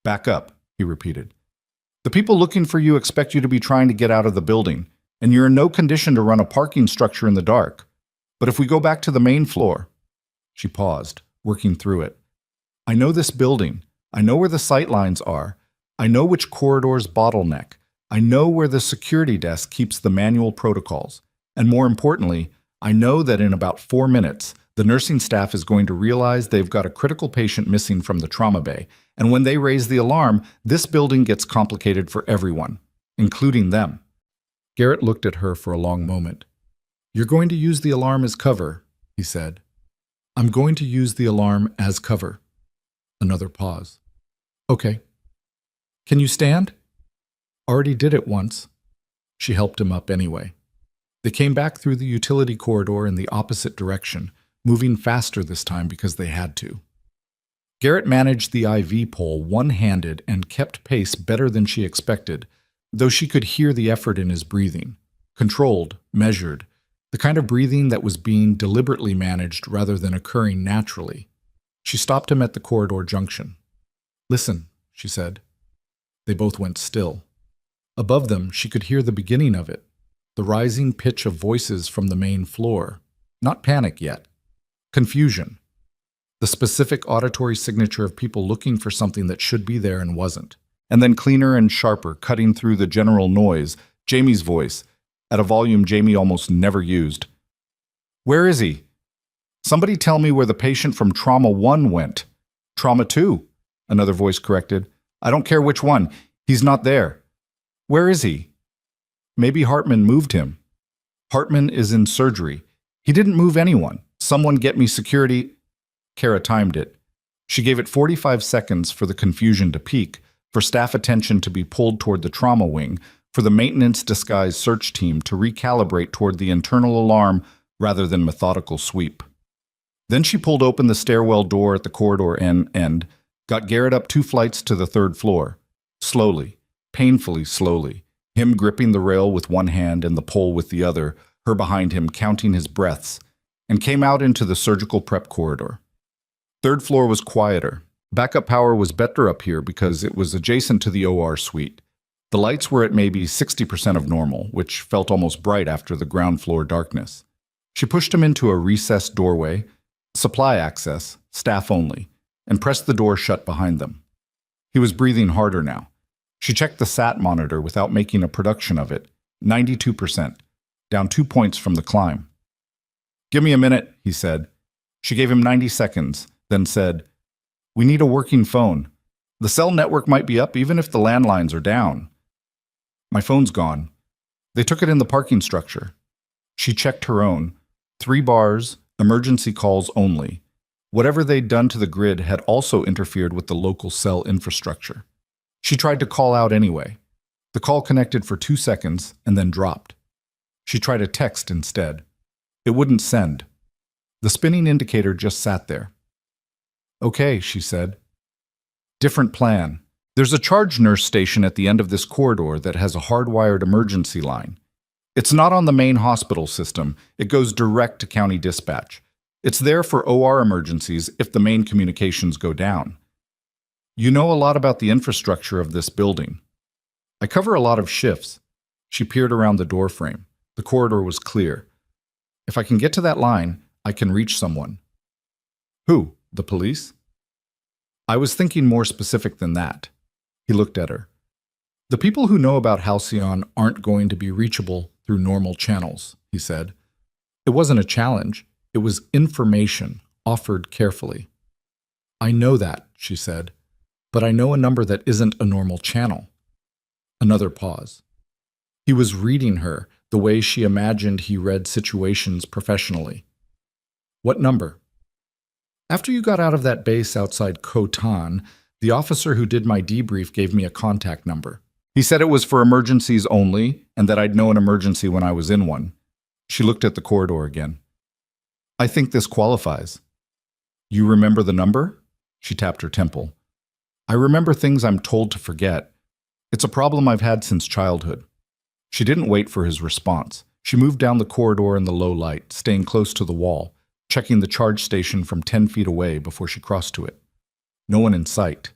Back up, he repeated. The people looking for you expect you to be trying to get out of the building, and you're in no condition to run a parking structure in the dark. But if we go back to the main floor... She paused, working through it. I know this building. I know where the sight lines are. I know which corridors bottleneck. I know where the security desk keeps the manual protocols. And more importantly, I know that in about 4 minutes, the nursing staff is going to realize they've got a critical patient missing from the trauma bay. And when they raise the alarm, this building gets complicated for everyone, including them. Garrett looked at her for a long moment. You're going to use the alarm as cover, he said. I'm going to use the alarm as cover. Another pause. Okay. Can you stand? Already did it once. She helped him up anyway. They came back through the utility corridor in the opposite direction, moving faster this time because they had to. Garrett managed the IV pole one-handed and kept pace better than she expected, though she could hear the effort in his breathing. Controlled, measured, the kind of breathing that was being deliberately managed rather than occurring naturally. She stopped him at the corridor junction. Listen, she said. They both went still. Above them, she could hear the beginning of it, the rising pitch of voices from the main floor. Not panic yet. Confusion. The specific auditory signature of people looking for something that should be there and wasn't. And then cleaner and sharper, cutting through the general noise, Jamie's voice, at a volume Jamie almost never used. Where is he? Somebody tell me where the patient from Trauma 1 went. Trauma 2, another voice corrected. I don't care which one. He's not there. Where is he? Maybe Hartman moved him. Hartman is in surgery. He didn't move anyone. Someone get me security. Kara timed it. She gave it 45 seconds for the confusion to peak, for staff attention to be pulled toward the trauma wing, for the maintenance disguise search team to recalibrate toward the internal alarm rather than methodical sweep. Then she pulled open the stairwell door at the corridor end, got Garrett up 2 flights to the 3rd floor. Slowly, painfully slowly, him gripping the rail with one hand and the pole with the other, her behind him counting his breaths, and came out into the surgical prep corridor. 3rd floor was quieter. Backup power was better up here because it was adjacent to the OR suite. The lights were at maybe 60% of normal, which felt almost bright after the ground floor darkness. She pushed him into a recessed doorway, supply access, staff only, and pressed the door shut behind them. He was breathing harder now. She checked the SAT monitor without making a production of it. 92%, down 2 points from the climb. Give me a minute, he said. She gave him 90 seconds, then said, We need a working phone. The cell network might be up even if the landlines are down. My phone's gone. They took it in the parking structure. She checked her own. 3 bars, emergency calls only. Whatever they'd done to the grid had also interfered with the local cell infrastructure. She tried to call out anyway. The call connected for 2 seconds and then dropped. She tried a text instead. It wouldn't send. The spinning indicator just sat there. Okay, she said. Different plan. There's a charge nurse station at the end of this corridor that has a hardwired emergency line. It's not on the main hospital system. It goes direct to county dispatch. It's there for OR emergencies if the main communications go down. You know a lot about the infrastructure of this building. I cover a lot of shifts. She peered around the doorframe. The corridor was clear. If I can get to that line, I can reach someone. Who? The police? I was thinking more specific than that. He looked at her. The people who know about Halcyon aren't going to be reachable through normal channels, he said. It wasn't a challenge. It was information, offered carefully. I know that, she said, but I know a number that isn't a normal channel. Another pause. He was reading her the way she imagined he read situations professionally. What number? After you got out of that base outside Khotan, the officer who did my debrief gave me a contact number. He said it was for emergencies only, and that I'd know an emergency when I was in one. She looked at the corridor again. I think this qualifies. You remember the number? She tapped her temple. I remember things I'm told to forget. It's a problem I've had since childhood. She didn't wait for his response. She moved down the corridor in the low light, staying close to the wall, checking the charge station from 10 feet away before she crossed to it. No one in sight.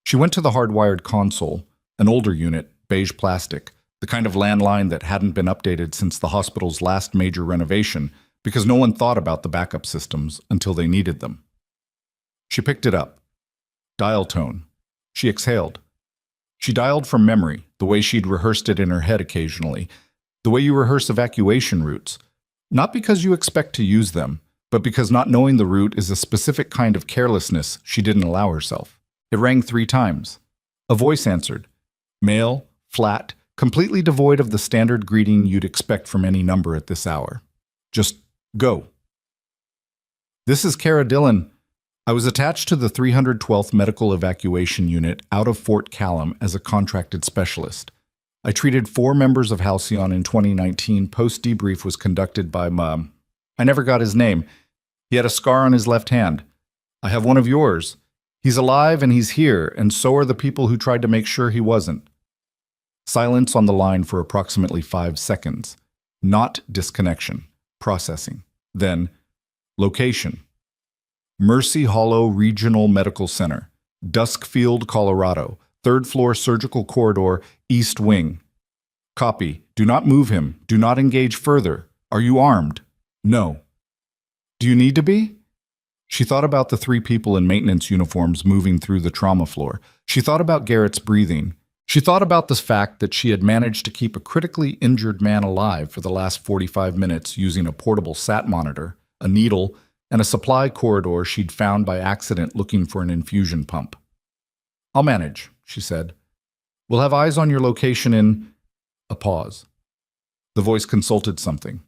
She went to the hardwired console, an older unit, beige plastic, the kind of landline that hadn't been updated since the hospital's last major renovation because no one thought about the backup systems until they needed them. She picked it up. Dial tone. She exhaled. She dialed from memory, the way she'd rehearsed it in her head occasionally, the way you rehearse evacuation routes, not because you expect to use them, but because not knowing the route is a specific kind of carelessness she didn't allow herself. It rang 3 times. A voice answered. Male, flat, completely devoid of the standard greeting you'd expect from any number at this hour. Just go. This is Cara Dillon. I was attached to the 312th Medical Evacuation Unit out of Fort Callum as a contracted specialist. I treated 4 members of Halcyon in 2019. Post-debrief was conducted by I never got his name. He had a scar on his left hand. I have one of yours. He's alive and he's here, and so are the people who tried to make sure he wasn't. Silence on the line for approximately 5 seconds. Not disconnection. Processing. Then, location. Mercy Hollow Regional Medical Center, Duskfield, Colorado, 3rd floor surgical corridor, east wing. Copy. Do not move him. Do not engage further. Are you armed? No. Do you need to be? She thought about the 3 people in maintenance uniforms moving through the trauma floor. She thought about Garrett's breathing. She thought about the fact that she had managed to keep a critically injured man alive for the last 45 minutes using a portable sat monitor, a needle, and a supply corridor she'd found by accident looking for an infusion pump. I'll manage, she said. We'll have eyes on your location in... A pause. The voice consulted something.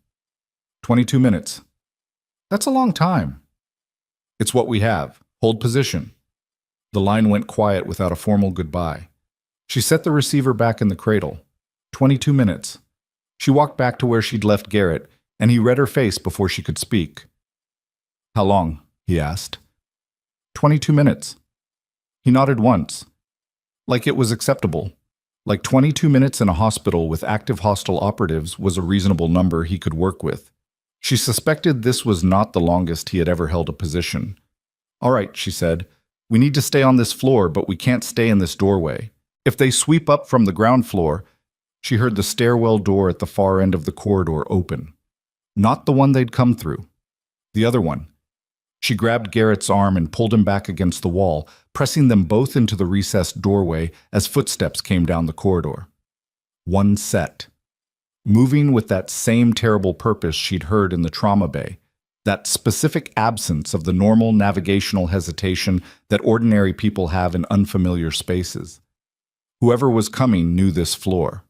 22 minutes. That's a long time. It's what we have. Hold position. The line went quiet without a formal goodbye. She set the receiver back in the cradle. 22 minutes. She walked back to where she'd left Garrett, and he read her face before she could speak. How long? He asked. 22 minutes. He nodded once. Like it was acceptable. Like 22 minutes in a hospital with active hostile operatives was a reasonable number he could work with. She suspected this was not the longest he had ever held a position. All right, she said. We need to stay on this floor, but we can't stay in this doorway. If they sweep up from the ground floor... She heard the stairwell door at the far end of the corridor open. Not the one they'd come through. The other one. She grabbed Garrett's arm and pulled him back against the wall, pressing them both into the recessed doorway as footsteps came down the corridor. One set. Moving with that same terrible purpose she'd heard in the trauma bay, that specific absence of the normal navigational hesitation that ordinary people have in unfamiliar spaces. Whoever was coming knew this floor,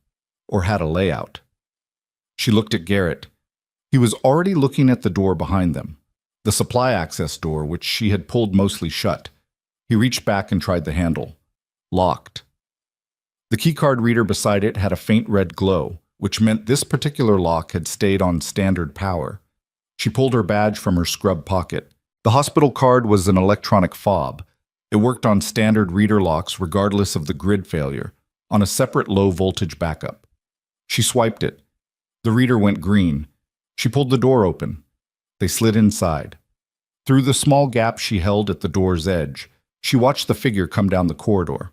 or had a layout. She looked at Garrett. He was already looking at the door behind them. The supply access door, which she had pulled mostly shut. He reached back and tried the handle. Locked. The keycard reader beside it had a faint red glow, which meant this particular lock had stayed on standard power. She pulled her badge from her scrub pocket. The hospital card was an electronic fob. It worked on standard reader locks regardless of the grid failure, on a separate low-voltage backup. She swiped it. The reader went green. She pulled the door open. They slid inside. Through the small gap she held at the door's edge, she watched the figure come down the corridor.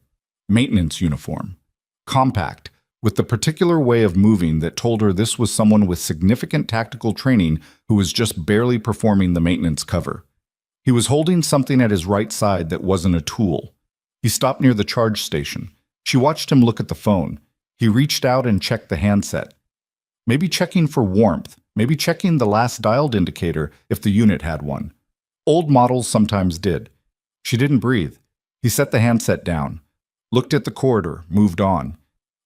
Maintenance uniform. Compact, with the particular way of moving that told her this was someone with significant tactical training who was just barely performing the maintenance cover. He was holding something at his right side that wasn't a tool. He stopped near the charge station. She watched him look at the phone. He reached out and checked the handset. Maybe checking for warmth. Maybe checking the last dialed indicator if the unit had one. Old models sometimes did. She didn't breathe. He set the handset down, looked at the corridor, moved on.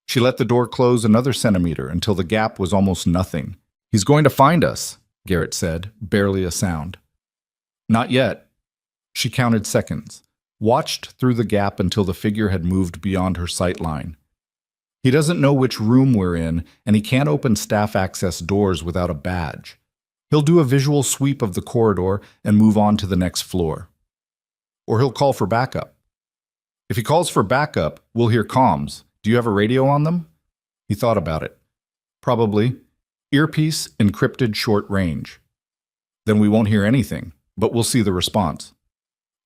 She let the door close another centimeter until the gap was almost nothing. "He's going to find us," Garrett said, barely a sound. "Not yet." She counted seconds, watched through the gap until the figure had moved beyond her sight line. "He doesn't know which room we're in, and he can't open staff access doors without a badge. He'll do a visual sweep of the corridor and move on to the next floor. Or he'll call for backup. If he calls for backup, we'll hear comms. Do you have a radio on them?" He thought about it. "Probably. Earpiece, encrypted short range. Then we won't hear anything, but we'll see the response."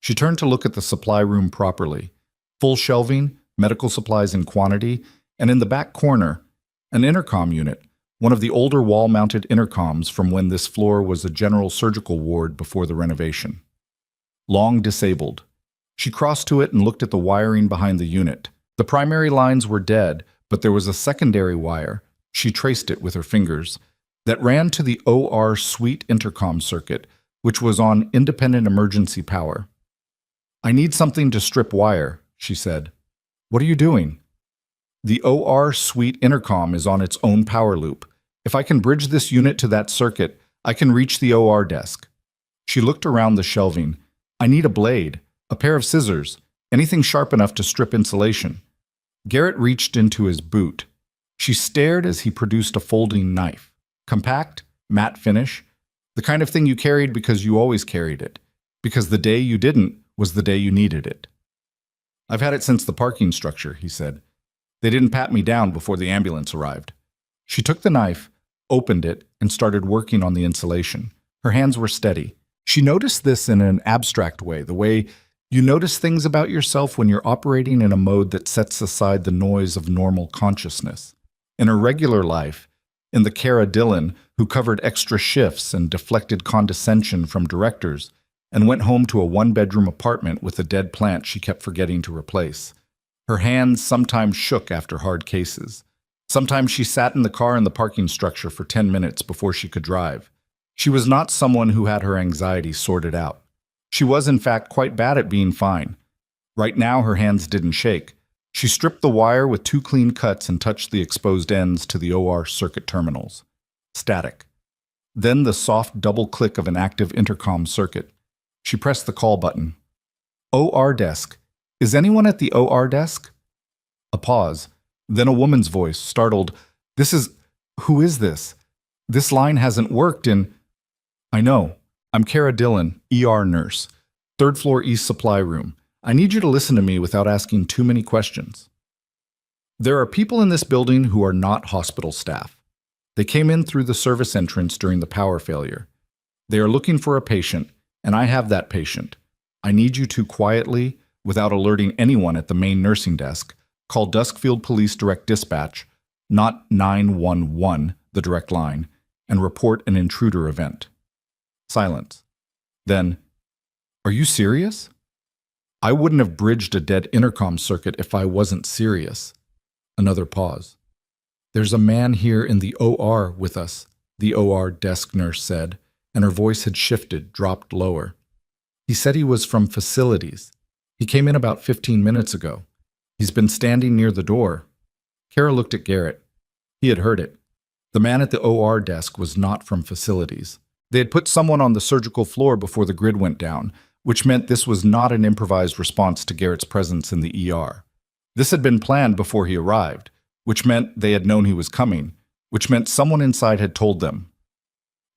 She turned to look at the supply room properly. Full shelving, medical supplies in quantity, and in the back corner, an intercom unit, one of the older wall-mounted intercoms from when this floor was a general surgical ward before the renovation. Long disabled. She crossed to it and looked at the wiring behind the unit. The primary lines were dead, but there was a secondary wire, she traced it with her fingers, that ran to the OR suite intercom circuit, which was on independent emergency power. "I need something to strip wire," she said. "What are you doing?" "The OR suite intercom is on its own power loop. If I can bridge this unit to that circuit, I can reach the OR desk." She looked around the shelving. "I need a blade, a pair of scissors, anything sharp enough to strip insulation." Garrett reached into his boot. She stared as he produced a folding knife. Compact, matte finish, the kind of thing you carried because you always carried it, because the day you didn't was the day you needed it. "I've had it since the parking structure," he said. "They didn't pat me down before the ambulance arrived." She took the knife, opened it, and started working on the insulation. Her hands were steady. She noticed this in an abstract way, the way you notice things about yourself when you're operating in a mode that sets aside the noise of normal consciousness. In her regular life, in the Cara Dillon who covered extra shifts and deflected condescension from directors and went home to a one-bedroom apartment with a dead plant she kept forgetting to replace. Her hands sometimes shook after hard cases. Sometimes she sat in the car in the parking structure for 10 minutes before she could drive. She was not someone who had her anxiety sorted out. She was, in fact, quite bad at being fine. Right now, her hands didn't shake. She stripped the wire with 2 clean cuts and touched the exposed ends to the OR circuit terminals. Static. Then the soft double click of an active intercom circuit. She pressed the call button. "OR desk. Is anyone at the OR desk?" A pause. Then a woman's voice, startled. Who is this? This line hasn't worked in..." "I know. I'm Cara Dillon, ER nurse. 3rd floor East Supply Room. I need you to listen to me without asking too many questions. There are people in this building who are not hospital staff. They came in through the service entrance during the power failure. They are looking for a patient, and I have that patient. I need you to quietly, without alerting anyone at the main nursing desk, call Duskfield Police Direct Dispatch, not 911, the direct line, and report an intruder event." Silence. Then, "Are you serious?" "I wouldn't have bridged a dead intercom circuit if I wasn't serious." Another pause. "There's a man here in the OR with us," the OR desk nurse said, and her voice had shifted, dropped lower. "He said he was from facilities. He came in about 15 minutes ago. He's been standing near the door." Cara looked at Garrett. He had heard it. The man at the OR desk was not from facilities. They had put someone on the surgical floor before the grid went down, which meant this was not an improvised response to Garrett's presence in the ER. This had been planned before he arrived, which meant they had known he was coming, which meant someone inside had told them.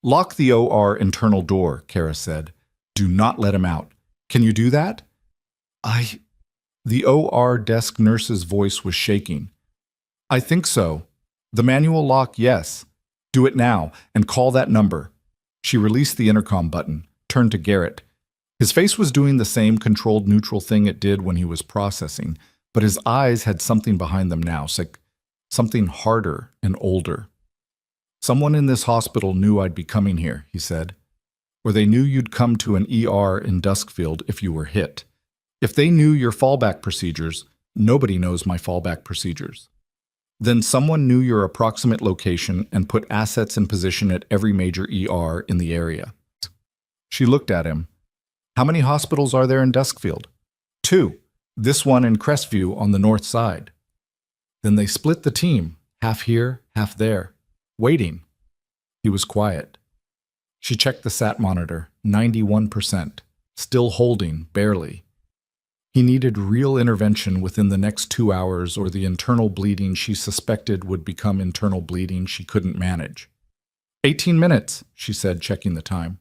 "Lock the OR internal door," Cara said. "Do not let him out. Can you do that?" The OR desk nurse's voice was shaking. "I think so. The manual lock, yes. Do it now, and call that number." She released the intercom button, turned to Garrett. His face was doing the same controlled neutral thing it did when he was processing, but his eyes had something behind them now, something harder and older. "Someone in this hospital knew I'd be coming here," he said. "Or they knew you'd come to an ER in Duskfield if you were hit. If they knew your fallback procedures, nobody knows my fallback procedures. Then someone knew your approximate location and put assets in position at every major ER in the area." She looked at him. How many hospitals are there in Duskfield? 2. This one in Crestview on the north side. Then they split the team, half here, half there, waiting. He was quiet. She checked the sat monitor, 91%, still holding, barely. He needed real intervention within the next 2 hours, or the internal bleeding she suspected would become internal bleeding she couldn't manage. 18 minutes, she said, checking the time.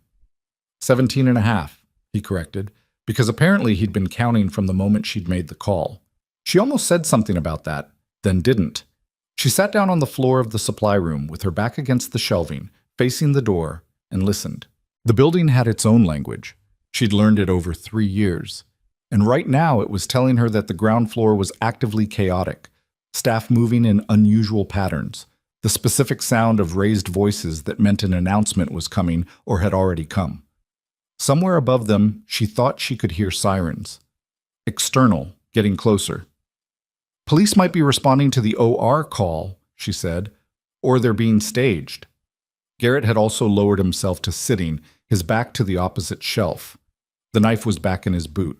17 and a half, he corrected, because apparently he'd been counting from the moment she'd made the call. She almost said something about that, then didn't. She sat down on the floor of the supply room with her back against the shelving, facing the door, and listened. The building had its own language. She'd learned it over 3 years. And right now it was telling her that the ground floor was actively chaotic, staff moving in unusual patterns, the specific sound of raised voices that meant an announcement was coming or had already come. Somewhere above them, she thought she could hear sirens. External, getting closer. Police might be responding to the OR call, she said, or they're being staged. Garrett had also lowered himself to sitting, his back to the opposite shelf. The knife was back in his boot.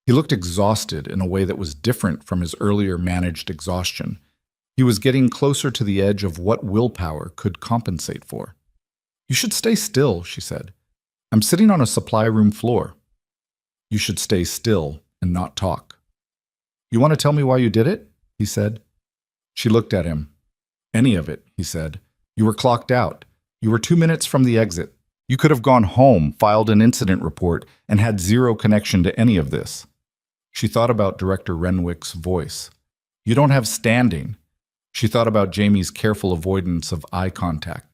He looked exhausted in a way that was different from his earlier managed exhaustion. He was getting closer to the edge of what willpower could compensate for. "You should stay still," she said. "I'm sitting on a supply room floor." "You should stay still and not talk." "You want to tell me why you did it?" he said. She looked at him. "Any of it," he said. "You were clocked out. You were 2 minutes from the exit. You could have gone home, filed an incident report, and had zero connection to any of this." She thought about Director Renwick's voice. "You don't have standing." She thought about Jamie's careful avoidance of eye contact.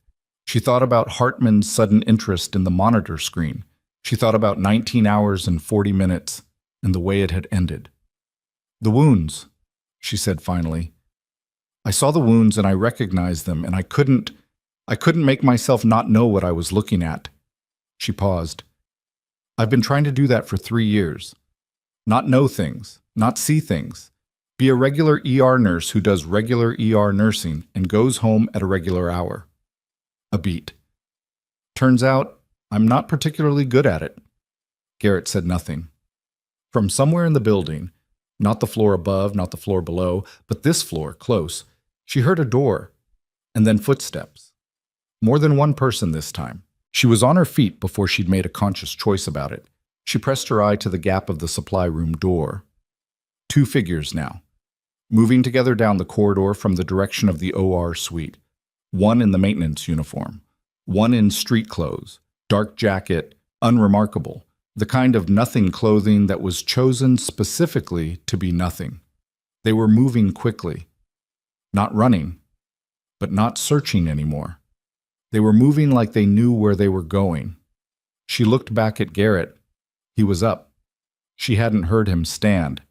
She thought about Hartman's sudden interest in the monitor screen. She thought about 19 hours and 40 minutes and the way it had ended. "The wounds," she said finally. "I saw the wounds and I recognized them, and I couldn't make myself not know what I was looking at." She paused. "I've been trying to do that for 3 years. Not know things, not see things. Be a regular ER nurse who does regular ER nursing and goes home at a regular hour." A beat. "Turns out, I'm not particularly good at it." Garrett said nothing. From somewhere in the building, not the floor above, not the floor below, but this floor, close, she heard a door, and then footsteps. More than one person this time. She was on her feet before she'd made a conscious choice about it. She pressed her eye to the gap of the supply room door. 2 figures now, moving together down the corridor from the direction of the OR suite. One in the maintenance uniform, one in street clothes, dark jacket, unremarkable, the kind of nothing clothing that was chosen specifically to be nothing. They were moving quickly, not running, but not searching anymore. They were moving like they knew where they were going. She looked back at Garrett. He was up. She hadn't heard him stand.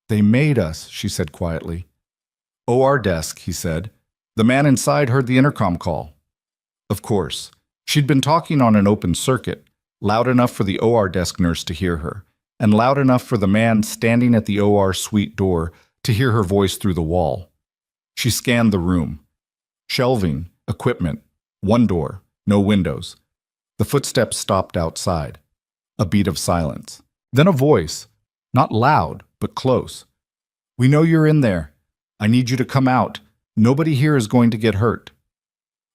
"They made us," she said quietly. "OR desk," he said. The man inside heard the intercom call. Of course. She'd been talking on an open circuit, loud enough for the OR desk nurse to hear her, and loud enough for the man standing at the OR suite door to hear her voice through the wall. She scanned the room. Shelving, equipment, one door, no windows. The footsteps stopped outside. A beat of silence. Then a voice, not loud, but close. "We know you're in there. I need you to come out. Nobody here is going to get hurt."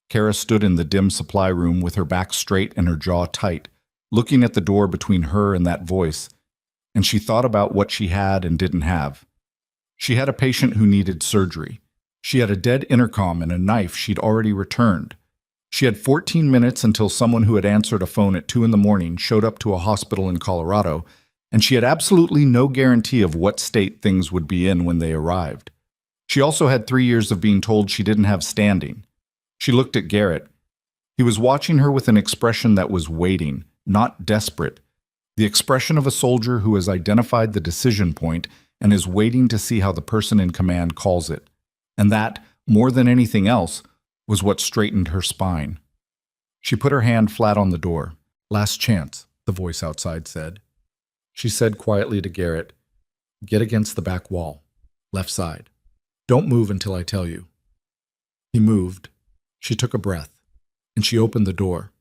Kara stood in the dim supply room with her back straight and her jaw tight, looking at the door between her and that voice, and she thought about what she had and didn't have. She had a patient who needed surgery. She had a dead intercom and a knife she'd already returned. She had 14 minutes until someone who had answered a phone at 2 in the morning showed up to a hospital in Colorado, and she had absolutely no guarantee of what state things would be in when they arrived. She also had 3 years of being told she didn't have standing. She looked at Garrett. He was watching her with an expression that was waiting, not desperate. The expression of a soldier who has identified the decision point and is waiting to see how the person in command calls it. And that, more than anything else, was what straightened her spine. She put her hand flat on the door. "Last chance," the voice outside said. She said quietly to Garrett, "Get against the back wall, left side. Don't move until I tell you." He moved. She took a breath, and she opened the door.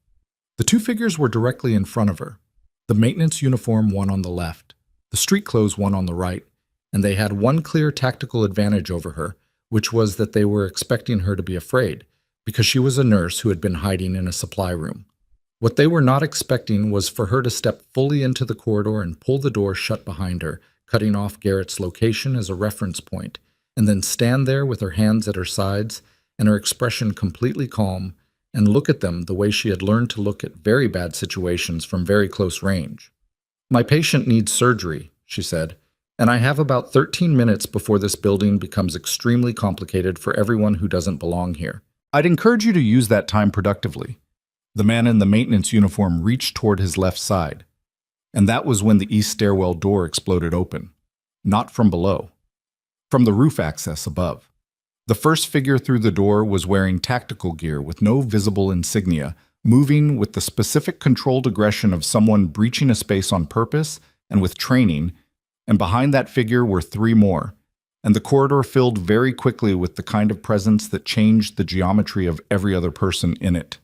The 2 figures were directly in front of her. The maintenance uniform one on the left, the street clothes one on the right, and they had one clear tactical advantage over her, which was that they were expecting her to be afraid, because she was a nurse who had been hiding in a supply room. What they were not expecting was for her to step fully into the corridor and pull the door shut behind her, cutting off Garrett's location as a reference point, and then stand there with her hands at her sides and her expression completely calm, and look at them the way she had learned to look at very bad situations from very close range. "My patient needs surgery," she said, "and I have about 13 minutes before this building becomes extremely complicated for everyone who doesn't belong here. I'd encourage you to use that time productively." The man in the maintenance uniform reached toward his left side, and that was when the east stairwell door exploded open. Not from below, from the roof access above. The first figure through the door was wearing tactical gear with no visible insignia, moving with the specific controlled aggression of someone breaching a space on purpose and with training, and behind that figure were three more, and the corridor filled very quickly with the kind of presence that changed the geometry of every other person in it.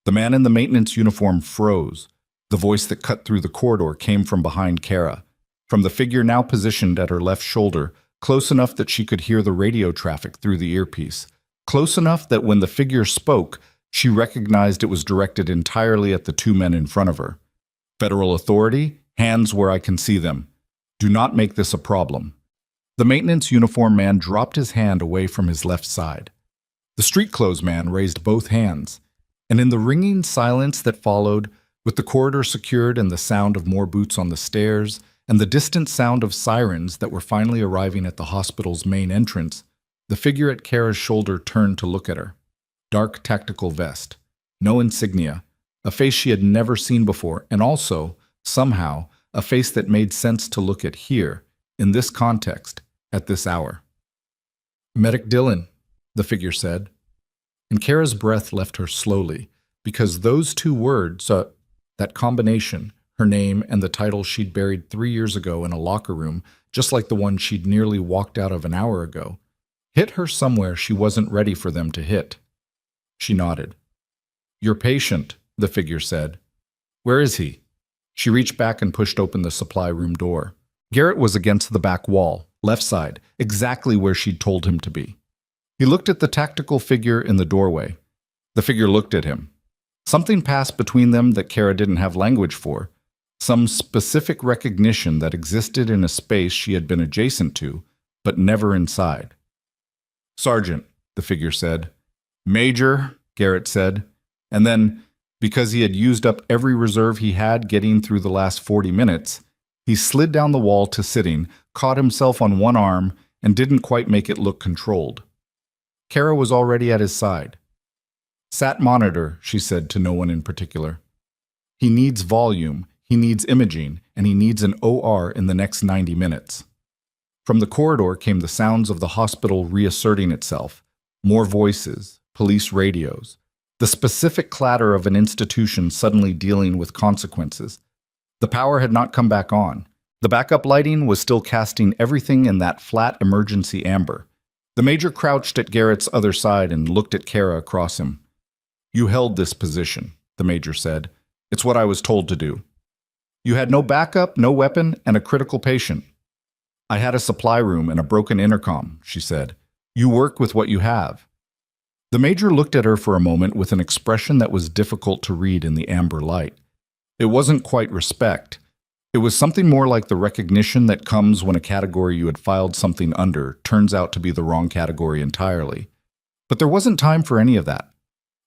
The man in the maintenance uniform froze. The voice that cut through the corridor came from behind Kara, from the figure now positioned at her left shoulder, close enough that she could hear the radio traffic through the earpiece, close enough that when the figure spoke, she recognized it was directed entirely at the two men in front of her. "Federal authority, hands where I can see them. Do not make this a problem." The maintenance uniform man dropped his hand away from his left side. The street clothes man raised both hands, and in the ringing silence that followed, with the corridor secured and the sound of more boots on the stairs, and the distant sound of sirens that were finally arriving at the hospital's main entrance, the figure at Kara's shoulder turned to look at her. Dark tactical vest, no insignia, a face she had never seen before, and also, somehow, a face that made sense to look at here, in this context, at this hour. "Medic Dillon," the figure said, and Kara's breath left her slowly, because those two words, that combination, her name and the title she'd buried 3 years ago in a locker room, just like the one she'd nearly walked out of an hour ago, hit her somewhere she wasn't ready for them to hit. She nodded. "Your patient," the figure said. "Where is he?" She reached back and pushed open the supply room door. Garrett was against the back wall, left side, exactly where she'd told him to be. He looked at the tactical figure in the doorway. The figure looked at him. Something passed between them that Kara didn't have language for. Some specific recognition that existed in a space she had been adjacent to, but never inside. "Sergeant," the figure said. "Major," Garrett said, and then, because he had used up every reserve he had getting through the last 40 minutes, he slid down the wall to sitting, caught himself on one arm, and didn't quite make it look controlled. Kara was already at his side. "Sat monitor," she said to no one in particular. "He needs volume. He needs imaging, and he needs an OR in the next 90 minutes. From the corridor came the sounds of the hospital reasserting itself, more voices, police radios, the specific clatter of an institution suddenly dealing with consequences. The power had not come back on. The backup lighting was still casting everything in that flat emergency amber. The major crouched at Garrett's other side and looked at Kara across him. "You held this position," the major said. "It's what I was told to do. You had no backup, no weapon, and a critical patient." "I had a supply room and a broken intercom," she said. "You work with what you have." The major looked at her for a moment with an expression that was difficult to read in the amber light. It wasn't quite respect. It was something more like the recognition that comes when a category you had filed something under turns out to be the wrong category entirely. But there wasn't time for any of that.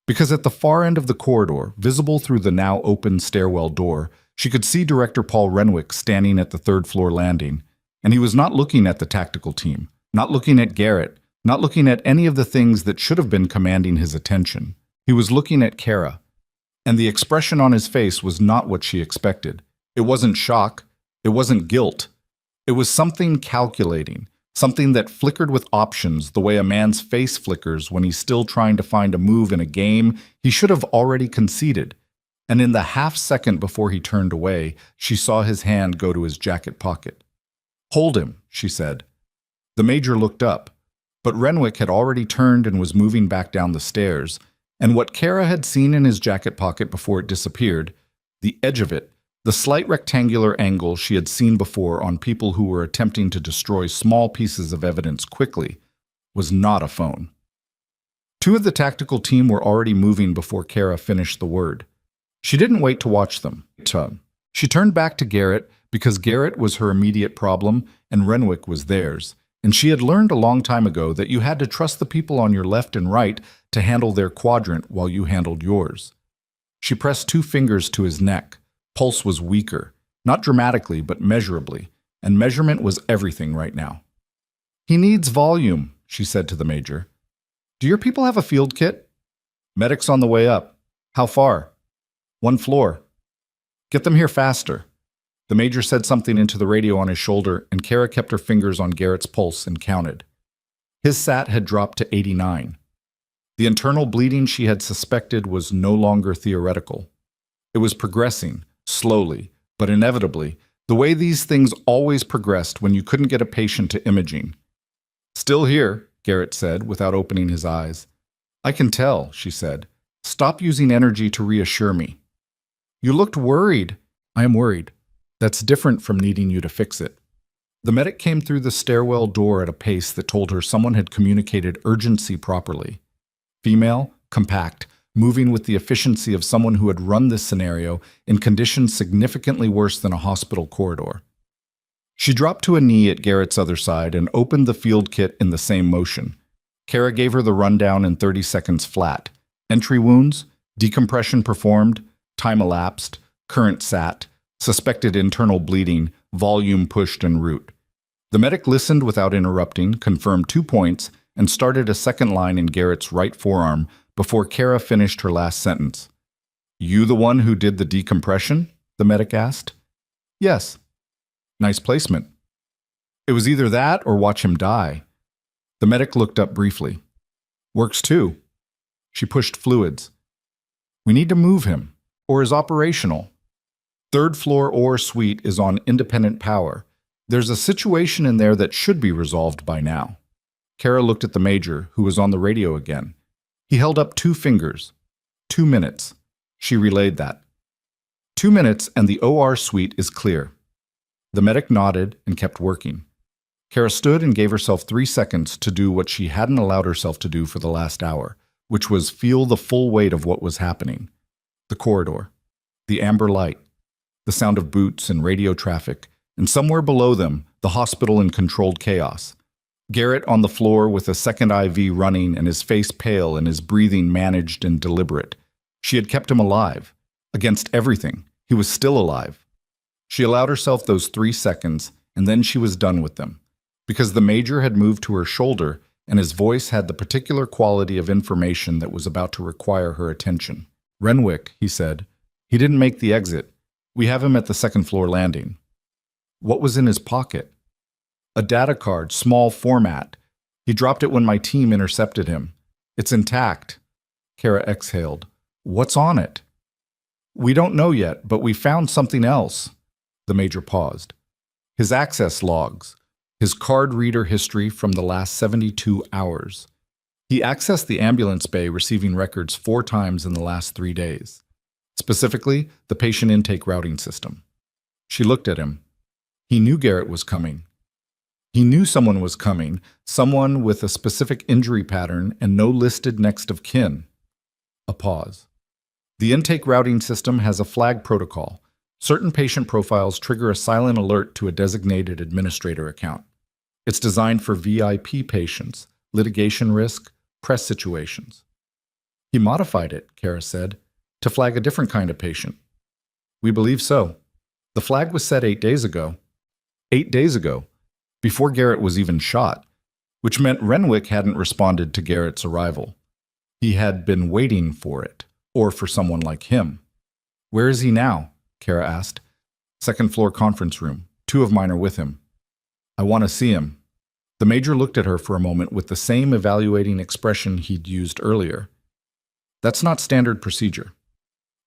Because at the far end of the corridor, visible through the now open stairwell door, she could see Director Paul Renwick standing at the third-floor landing, and he was not looking at the tactical team, not looking at Garrett, not looking at any of the things that should have been commanding his attention. He was looking at Kara, and the expression on his face was not what she expected. It wasn't shock. It wasn't guilt. It was something calculating, something that flickered with options the way a man's face flickers when he's still trying to find a move in a game he should have already conceded. And in the half-second before he turned away, she saw his hand go to his jacket pocket. "Hold him," she said. The major looked up, but Renwick had already turned and was moving back down the stairs, and what Kara had seen in his jacket pocket before it disappeared, the edge of it, The slight rectangular angle she had seen before on people who were attempting to destroy small pieces of evidence quickly was not a phone. Two of the tactical team were already moving before Kara finished the word. She didn't wait to watch them. She turned back to Garrett because Garrett was her immediate problem and Renwick was theirs, and she had learned a long time ago that you had to trust the people on your left and right to handle their quadrant while you handled yours. She pressed 2 fingers to his neck. Pulse was weaker, not dramatically but measurably, and measurement was everything right now. "He needs volume," she said to the major. "Do your people have a field kit?" "Medic's on the way up." "How far?" "1 floor." "Get them here faster." The major said something into the radio on his shoulder, and Kara kept her fingers on Garrett's pulse and counted. His SAT had dropped to 89. The internal bleeding she had suspected was no longer theoretical. It was progressing, slowly, but inevitably, the way these things always progressed when you couldn't get a patient to imaging. "Still here," Garrett said, without opening his eyes. "I can tell," she said. "Stop using energy to reassure me." "You looked worried." "I am worried. That's different from needing you to fix it." The medic came through the stairwell door at a pace that told her someone had communicated urgency properly. Female, compact, moving with the efficiency of someone who had run this scenario in conditions significantly worse than a hospital corridor. She dropped to a knee at Garrett's other side and opened the field kit in the same motion. Kara gave her the rundown in 30 seconds flat. Entry wounds, decompression performed, time elapsed, current SAT, suspected internal bleeding, volume pushed en route. The medic listened without interrupting, confirmed 2 points, and started a second line in Garrett's right forearm before Kara finished her last sentence. "You the one who did the decompression?" the medic asked. "Yes." "Nice placement." "It was either that or watch him die." The medic looked up briefly. "Works too." She pushed fluids. "We need to move him, or is operational." 3rd floor OR suite is on independent power. There's a situation in there that should be resolved by now. Kara looked at the major, who was on the radio again. He held up 2 fingers. 2 minutes. She relayed that. 2 minutes and the OR suite is clear. The medic nodded and kept working. Kara stood and gave herself 3 seconds to do what she hadn't allowed herself to do for the last hour, which was feel the full weight of what was happening. The corridor. The amber light. The sound of boots and radio traffic, and somewhere below them, the hospital in controlled chaos. Garrett on the floor with a second IV running and his face pale and his breathing managed and deliberate. She had kept him alive. Against everything, he was still alive. She allowed herself those 3 seconds, and then she was done with them, because the major had moved to her shoulder and his voice had the particular quality of information that was about to require her attention. "Renwick," he said. "He didn't make the exit. We have him at the 2nd floor landing." "What was in his pocket?" "A data card, small format. He dropped it when my team intercepted him. It's intact." Kara exhaled. "What's on it?" "We don't know yet, but we found something else." The major paused. "His access logs. His card reader history from the last 72 hours. He accessed the ambulance bay receiving records 4 times in the last 3 days. Specifically, the patient intake routing system." She looked at him. He knew Garrett was coming. He knew someone was coming, someone with a specific injury pattern and no listed next of kin. A pause. "The intake routing system has a flag protocol. Certain patient profiles trigger a silent alert to a designated administrator account. It's designed for VIP patients, litigation risk, press situations." "He modified it," Kara said, "to flag a different kind of patient." "We believe so. The flag was set 8 days ago." 8 days ago, before Garrett was even shot, which meant Renwick hadn't responded to Garrett's arrival. He had been waiting for it, or for someone like him. "Where is he now?" Kara asked. "2nd floor conference room. 2 of mine are with him." "I want to see him." The major looked at her for a moment with the same evaluating expression he'd used earlier. "That's not standard procedure."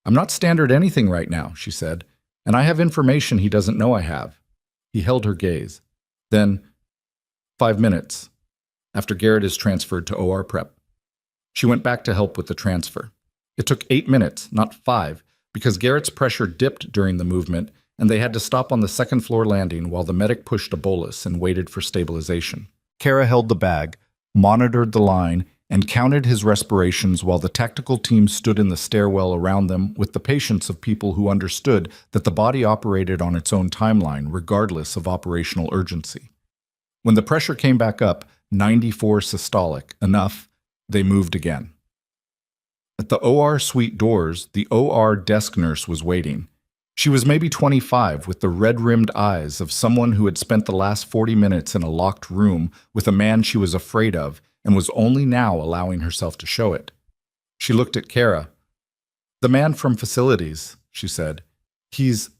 "I'm not standard anything right now," she said, "and I have information he doesn't know I have." He held her gaze. Then, 5 minutes, after Garrett is transferred to OR prep. She went back to help with the transfer. It took 8 minutes, not 5, because Garrett's pressure dipped during the movement, and they had to stop on the second-floor landing while the medic pushed a bolus and waited for stabilization. Kara held the bag, monitored the line, and counted his respirations while the tactical team stood in the stairwell around them with the patience of people who understood that the body operated on its own timeline regardless of operational urgency. When the pressure came back up, 94 systolic, enough, they moved again. At the OR suite doors, the OR desk nurse was waiting. She was maybe 25, with the red-rimmed eyes of someone who had spent the last 40 minutes in a locked room with a man she was afraid of and was only now allowing herself to show it. She looked at Kara. "The man from facilities," she said. "He's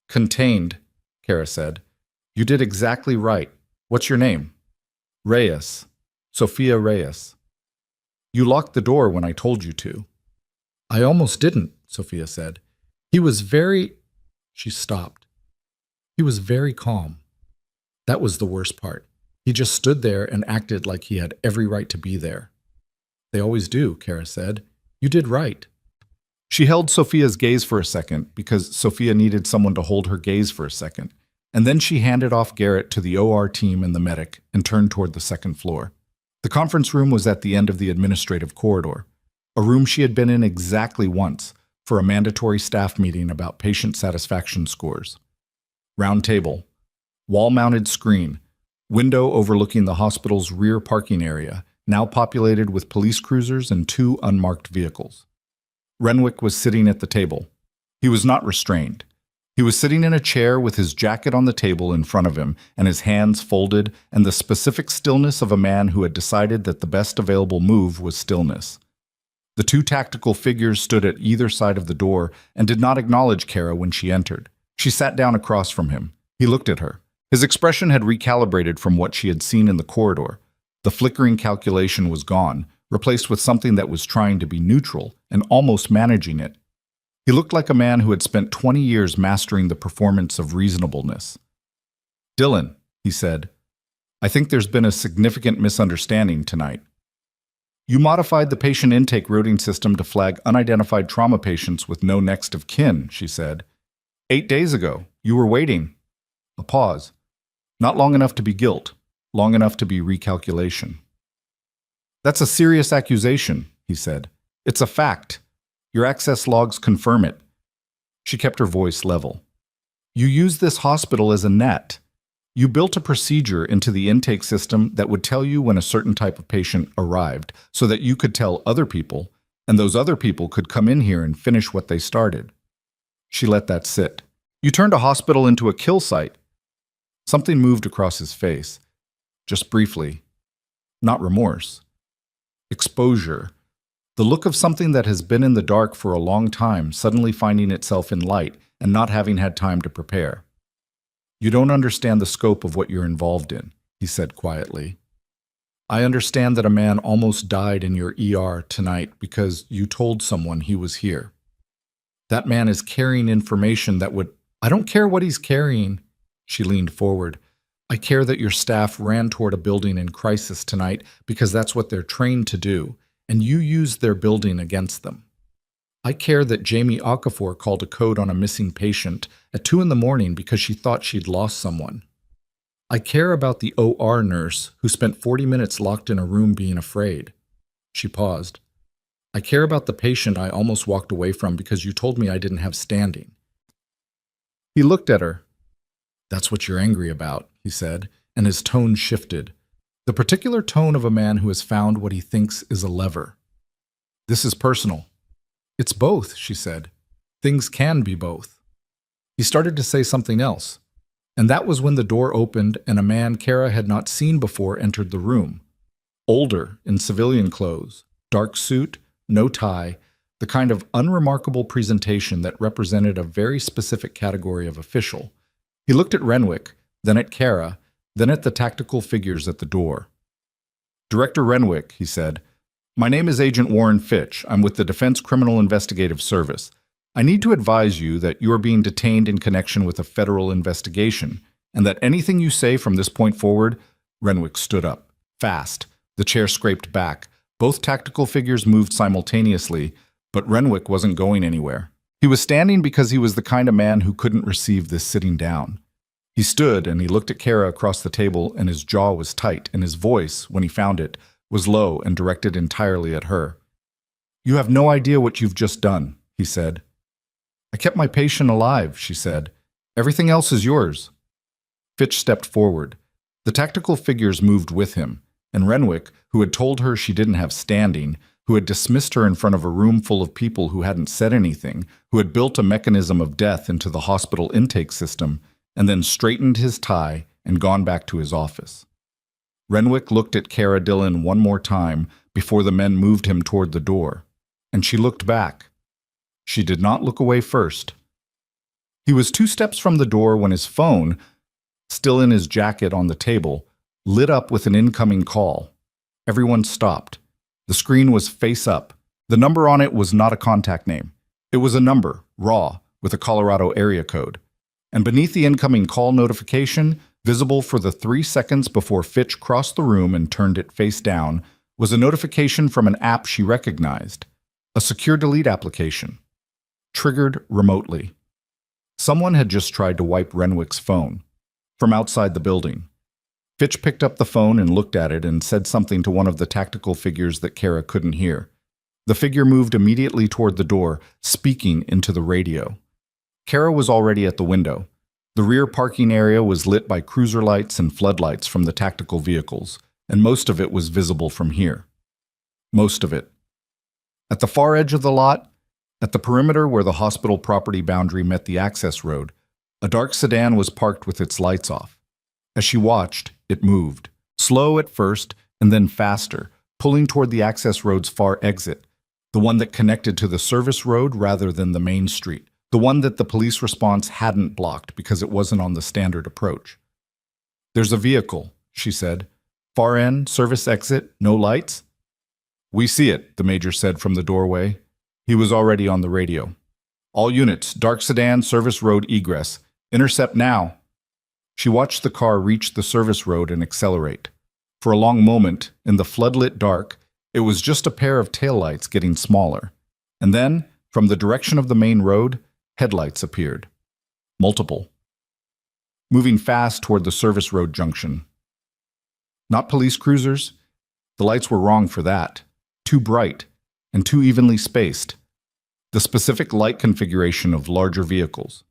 contained," Kara said. "You did exactly right. What's your name?" "Reyes. Sophia Reyes." "You locked the door when I told you to." "I almost didn't," Sophia said. "He was very—" She stopped. "He was very calm. That was the worst part. He just stood there and acted like he had every right to be there." "They always do," Kara said. "You did right." She held Sophia's gaze for a second because Sophia needed someone to hold her gaze for a second, and then she handed off Garrett to the OR team and the medic and turned toward the second floor. The conference room was at the end of the administrative corridor, a room she had been in exactly once for a mandatory staff meeting about patient satisfaction scores. Round table, wall-mounted screen, window overlooking the hospital's rear parking area, now populated with police cruisers and 2 unmarked vehicles. Renwick was sitting at the table. He was not restrained. He was sitting in a chair with his jacket on the table in front of him and his hands folded and the specific stillness of a man who had decided that the best available move was stillness. The 2 tactical figures stood at either side of the door and did not acknowledge Kara when she entered. She sat down across from him. He looked at her. His expression had recalibrated from what she had seen in the corridor. The flickering calculation was gone, replaced with something that was trying to be neutral and almost managing it. He looked like a man who had spent 20 years mastering the performance of reasonableness. "Dylan," he said, "I think there's been a significant misunderstanding tonight. You modified the patient intake routing system to flag unidentified trauma patients with no next of kin," she said. 8 days ago, you were waiting." A pause. "Not long enough to be guilt, long enough to be recalculation." "That's a serious accusation," he said. "It's a fact. Your access logs confirm it." She kept her voice level. "You used this hospital as a net. You built a procedure into the intake system that would tell you when a certain type of patient arrived so that you could tell other people, and those other people could come in here and finish what they started." She let that sit. "You turned a hospital into a kill site." Something moved across his face. Just briefly. Not remorse. Exposure. The look of something that has been in the dark for a long time suddenly finding itself in light and not having had time to prepare. "You don't understand the scope of what you're involved in," he said quietly. "I understand that a man almost died in your ER tonight because you told someone he was here. That man is carrying information that would—" "I don't care what he's carrying." She leaned forward. "I care that your staff ran toward a building in crisis tonight because that's what they're trained to do, and you used their building against them. I care that Jamie Okafor called a code on a missing patient at 2 a.m. because she thought she'd lost someone. I care about the OR nurse who spent 40 minutes locked in a room being afraid." She paused. "I care about the patient I almost walked away from because you told me I didn't have standing." He looked at her. "That's what you're angry about," he said, and his tone shifted. The particular tone of a man who has found what he thinks is a lever. "This is personal." "It's both," she said. "Things can be both." He started to say something else, and that was when the door opened and a man Kara had not seen before entered the room. Older, in civilian clothes, dark suit, no tie, the kind of unremarkable presentation that represented a very specific category of official. He looked at Renwick, then at Kara, then at the tactical figures at the door. "Director Renwick," he said, "my name is Agent Warren Fitch. I'm with the Defense Criminal Investigative Service. I need to advise you that you are being detained in connection with a federal investigation, and that anything you say from this point forward—" Renwick stood up. Fast. The chair scraped back. Both tactical figures moved simultaneously, but Renwick wasn't going anywhere. He was standing because he was the kind of man who couldn't receive this sitting down. He stood and he looked at Kara across the table, and his jaw was tight, and his voice, when he found it, was low and directed entirely at her. "You have no idea what you've just done," he said. "I kept my patient alive," she said. "Everything else is yours." Fitch stepped forward. The tactical figures moved with him, and Renwick, who had told her she didn't have standing, who had dismissed her in front of a room full of people who hadn't said anything, who had built a mechanism of death into the hospital intake system, and then straightened his tie and gone back to his office. Renwick looked at Kara Dillon one more time before the men moved him toward the door, and she looked back. She did not look away first. He was 2 steps from the door when his phone, still in his jacket on the table, lit up with an incoming call. Everyone stopped. The screen was face up. The number on it was not a contact name. It was a number, raw, with a Colorado area code. And beneath the incoming call notification, visible for the 3 seconds before Fitch crossed the room and turned it face down, was a notification from an app she recognized, a secure delete application, triggered remotely. Someone had just tried to wipe Renwick's phone from outside the building. Fitch picked up the phone and looked at it and said something to one of the tactical figures that Kara couldn't hear. The figure moved immediately toward the door, speaking into the radio. Kara was already at the window. The rear parking area was lit by cruiser lights and floodlights from the tactical vehicles, and most of it was visible from here. Most of it. At the far edge of the lot, at the perimeter where the hospital property boundary met the access road, a dark sedan was parked with its lights off. As she watched, it moved, slow at first and then faster, pulling toward the access road's far exit, the one that connected to the service road rather than the main street, the one that the police response hadn't blocked because it wasn't on the standard approach. "There's a vehicle," she said. "Far end, service exit, no lights?" "We see it," the major said from the doorway. He was already on the radio. "All units, dark sedan, service road egress. Intercept now." She watched the car reach the service road and accelerate. For a long moment, in the floodlit dark, it was just a pair of taillights getting smaller. And then, from the direction of the main road, headlights appeared. Multiple. Moving fast toward the service road junction. Not police cruisers. The lights were wrong for that. Too bright, and too evenly spaced. The specific light configuration of larger vehicles.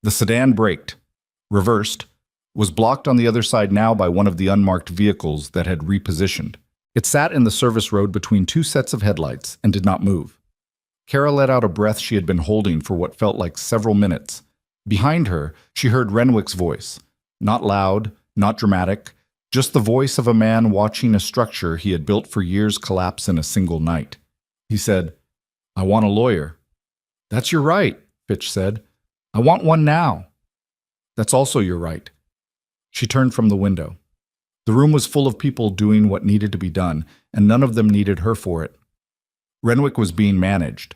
The sedan braked, reversed, was blocked on the other side now by one of the unmarked vehicles that had repositioned. It sat in the service road between 2 sets of headlights and did not move. Kara let out a breath she had been holding for what felt like several minutes. Behind her, she heard Renwick's voice. Not loud, not dramatic, just the voice of a man watching a structure he had built for years collapse in a single night. He said, "I want a lawyer." "That's your right," Fitch said. "I want one now." "That's also your right." She turned from the window. The room was full of people doing what needed to be done, and none of them needed her for it. Renwick was being managed.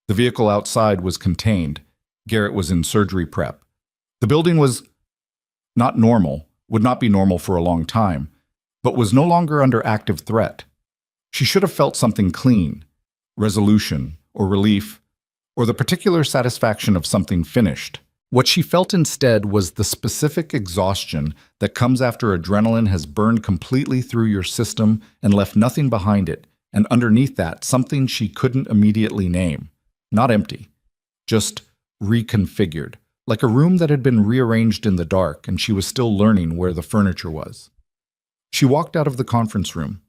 The vehicle outside was contained. Garrett was in surgery prep. The building was not normal, would not be normal for a long time, but was no longer under active threat. She should have felt something clean, resolution, or relief, or the particular satisfaction of something finished. What she felt instead was the specific exhaustion that comes after adrenaline has burned completely through your system and left nothing behind it, and underneath that, something she couldn't immediately name. Not empty, just reconfigured, like a room that had been rearranged in the dark and she was still learning where the furniture was. She walked out of the conference room.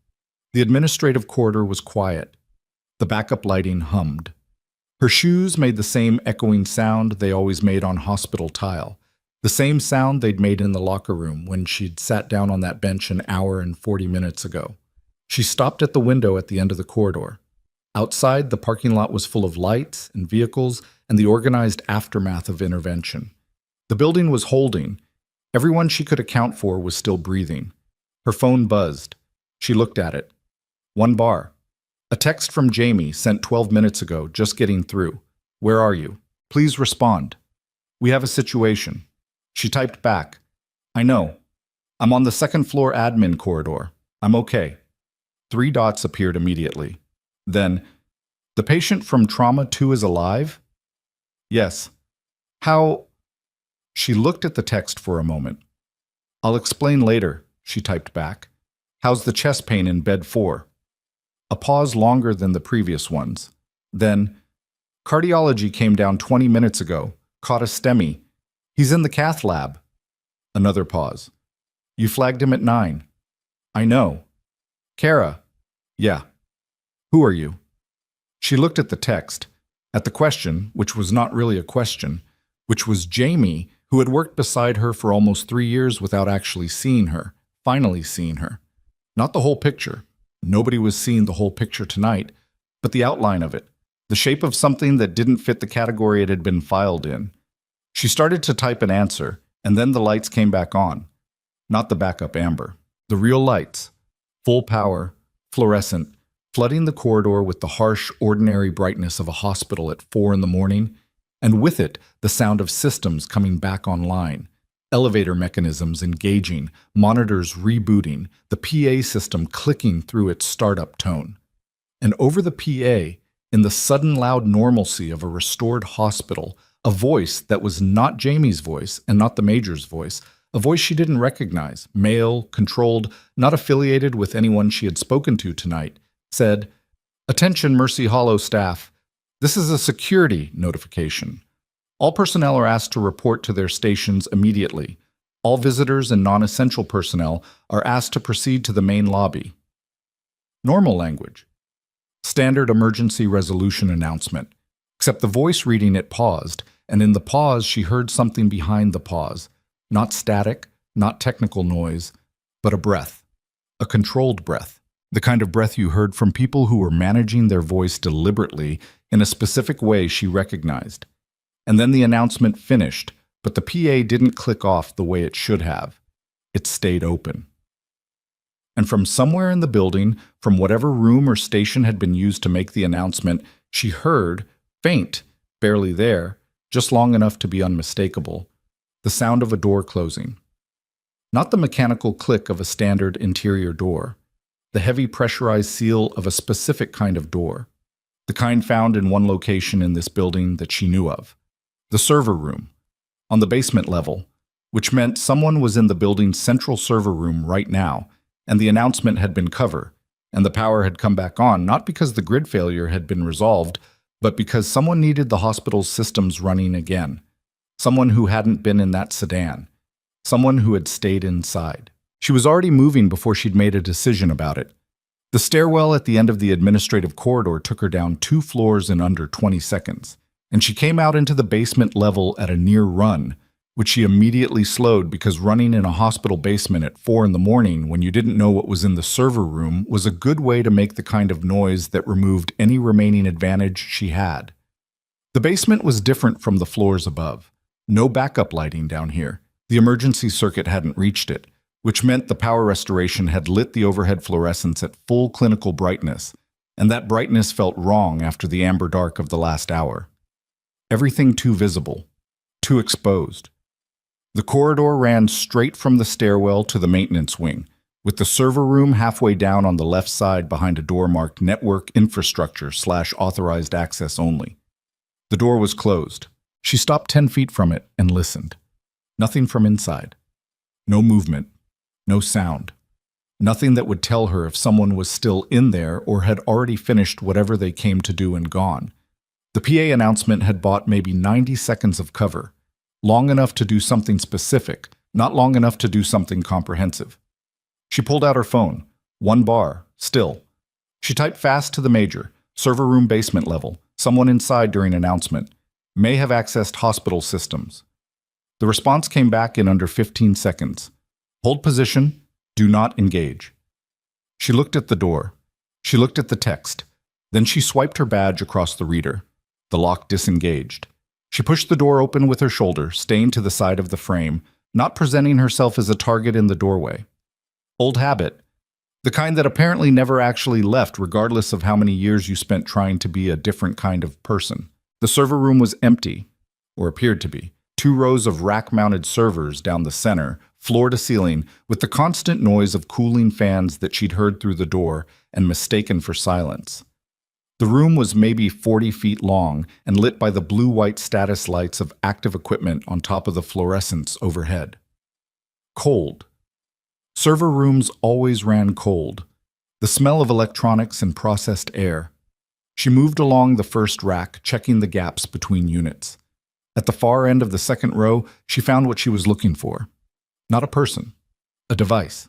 The administrative corridor was quiet. The backup lighting hummed. Her shoes made the same echoing sound they always made on hospital tile, the same sound they'd made in the locker room when she'd sat down on that bench an hour and 40 minutes ago. She stopped at the window at the end of the corridor. Outside, the parking lot was full of lights and vehicles and the organized aftermath of intervention. The building was holding. Everyone she could account for was still breathing. Her phone buzzed. She looked at it. 1 bar. A text from Jamie sent 12 minutes ago, just getting through. "Where are you? Please respond. We have a situation." She typed back. "I know. I'm on the 2nd floor admin corridor. I'm okay." 3 dots appeared immediately. Then, "The patient from trauma 2 is alive?" Yes. How? She looked at the text for a moment. I'll explain later, she typed back. How's the chest pain in bed 4? A pause longer than the previous ones. Then, cardiology came down 20 minutes ago, caught a STEMI. He's in the cath lab. Another pause. You flagged him at 9. I know. Kara. Yeah. Who are you? She looked at the text, at the question, which was not really a question, which was Jamie, who had worked beside her for almost 3 years without actually seeing her, finally seeing her. Not the whole picture. Nobody was seeing the whole picture tonight, but the outline of it, the shape of something that didn't fit the category it had been filed in. She started to type an answer, and then the lights came back on. Not the backup amber. The real lights. Full power, fluorescent, flooding the corridor with the harsh, ordinary brightness of a hospital at 4 in the morning, and with it, the sound of systems coming back online. Elevator mechanisms engaging, monitors rebooting, the PA system clicking through its startup tone. And over the PA, in the sudden loud normalcy of a restored hospital, a voice that was not Jamie's voice and not the major's voice, a voice she didn't recognize, male, controlled, not affiliated with anyone she had spoken to tonight, said, "Attention Mercy Hollow staff. This is a security notification. All personnel are asked to report to their stations immediately. All visitors and non-essential personnel are asked to proceed to the main lobby." Normal language. Standard emergency resolution announcement. Except the voice reading it paused, and in the pause she heard something behind the pause. Not static, not technical noise, but a breath. A controlled breath. The kind of breath you heard from people who were managing their voice deliberately in a specific way she recognized. And then the announcement finished, but the PA didn't click off the way it should have. It stayed open. And from somewhere in the building, from whatever room or station had been used to make the announcement, she heard, faint, barely there, just long enough to be unmistakable, the sound of a door closing. Not the mechanical click of a standard interior door, the heavy pressurized seal of a specific kind of door, the kind found in one location in this building that she knew of. The server room, on the basement level, which meant someone was in the building's central server room right now, and the announcement had been covered, and the power had come back on not because the grid failure had been resolved, but because someone needed the hospital's systems running again. Someone who hadn't been in that sedan. Someone who had stayed inside. She was already moving before she'd made a decision about it. The stairwell at the end of the administrative corridor took her down 2 floors in under 20 seconds, and she came out into the basement level at a near run, which she immediately slowed because running in a hospital basement at 4 in the morning when you didn't know what was in the server room was a good way to make the kind of noise that removed any remaining advantage she had. The basement was different from the floors above. No backup lighting down here. The emergency circuit hadn't reached it, which meant the power restoration had lit the overhead fluorescence at full clinical brightness, and that brightness felt wrong after the amber dark of the last hour. Everything too visible, too exposed. The corridor ran straight from the stairwell to the maintenance wing, with the server room halfway down on the left side behind a door marked Network Infrastructure / Authorized Access Only. The door was closed. She stopped 10 feet from it and listened. Nothing from inside. No movement. No sound. Nothing that would tell her if someone was still in there or had already finished whatever they came to do and gone. The PA announcement had bought maybe 90 seconds of cover. Long enough to do something specific, not long enough to do something comprehensive. She pulled out her phone. 1 bar, still. She typed fast to the major, server room basement level, someone inside during announcement. May have accessed hospital systems. The response came back in under 15 seconds. Hold position, do not engage. She looked at the door. She looked at the text. Then she swiped her badge across the reader. The lock disengaged. She pushed the door open with her shoulder, staying to the side of the frame, not presenting herself as a target in the doorway. Old habit. The kind that apparently never actually left regardless of how many years you spent trying to be a different kind of person. The server room was empty, or appeared to be. 2 rows of rack-mounted servers down the center, floor to ceiling, with the constant noise of cooling fans that she'd heard through the door and mistaken for silence. The room was maybe 40 feet long and lit by the blue-white status lights of active equipment on top of the fluorescents overhead. Cold. Server rooms always ran cold. The smell of electronics and processed air. She moved along the first rack, checking the gaps between units. At the far end of the second row, she found what she was looking for. Not a person. A device.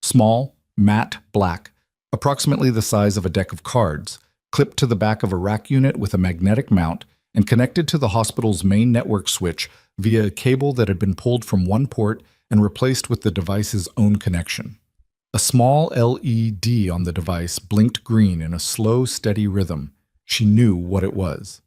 Small, matte black, approximately the size of a deck of cards, clipped to the back of a rack unit with a magnetic mount and connected to the hospital's main network switch via a cable that had been pulled from one port and replaced with the device's own connection. A small LED on the device blinked green in a slow, steady rhythm. She knew what it was.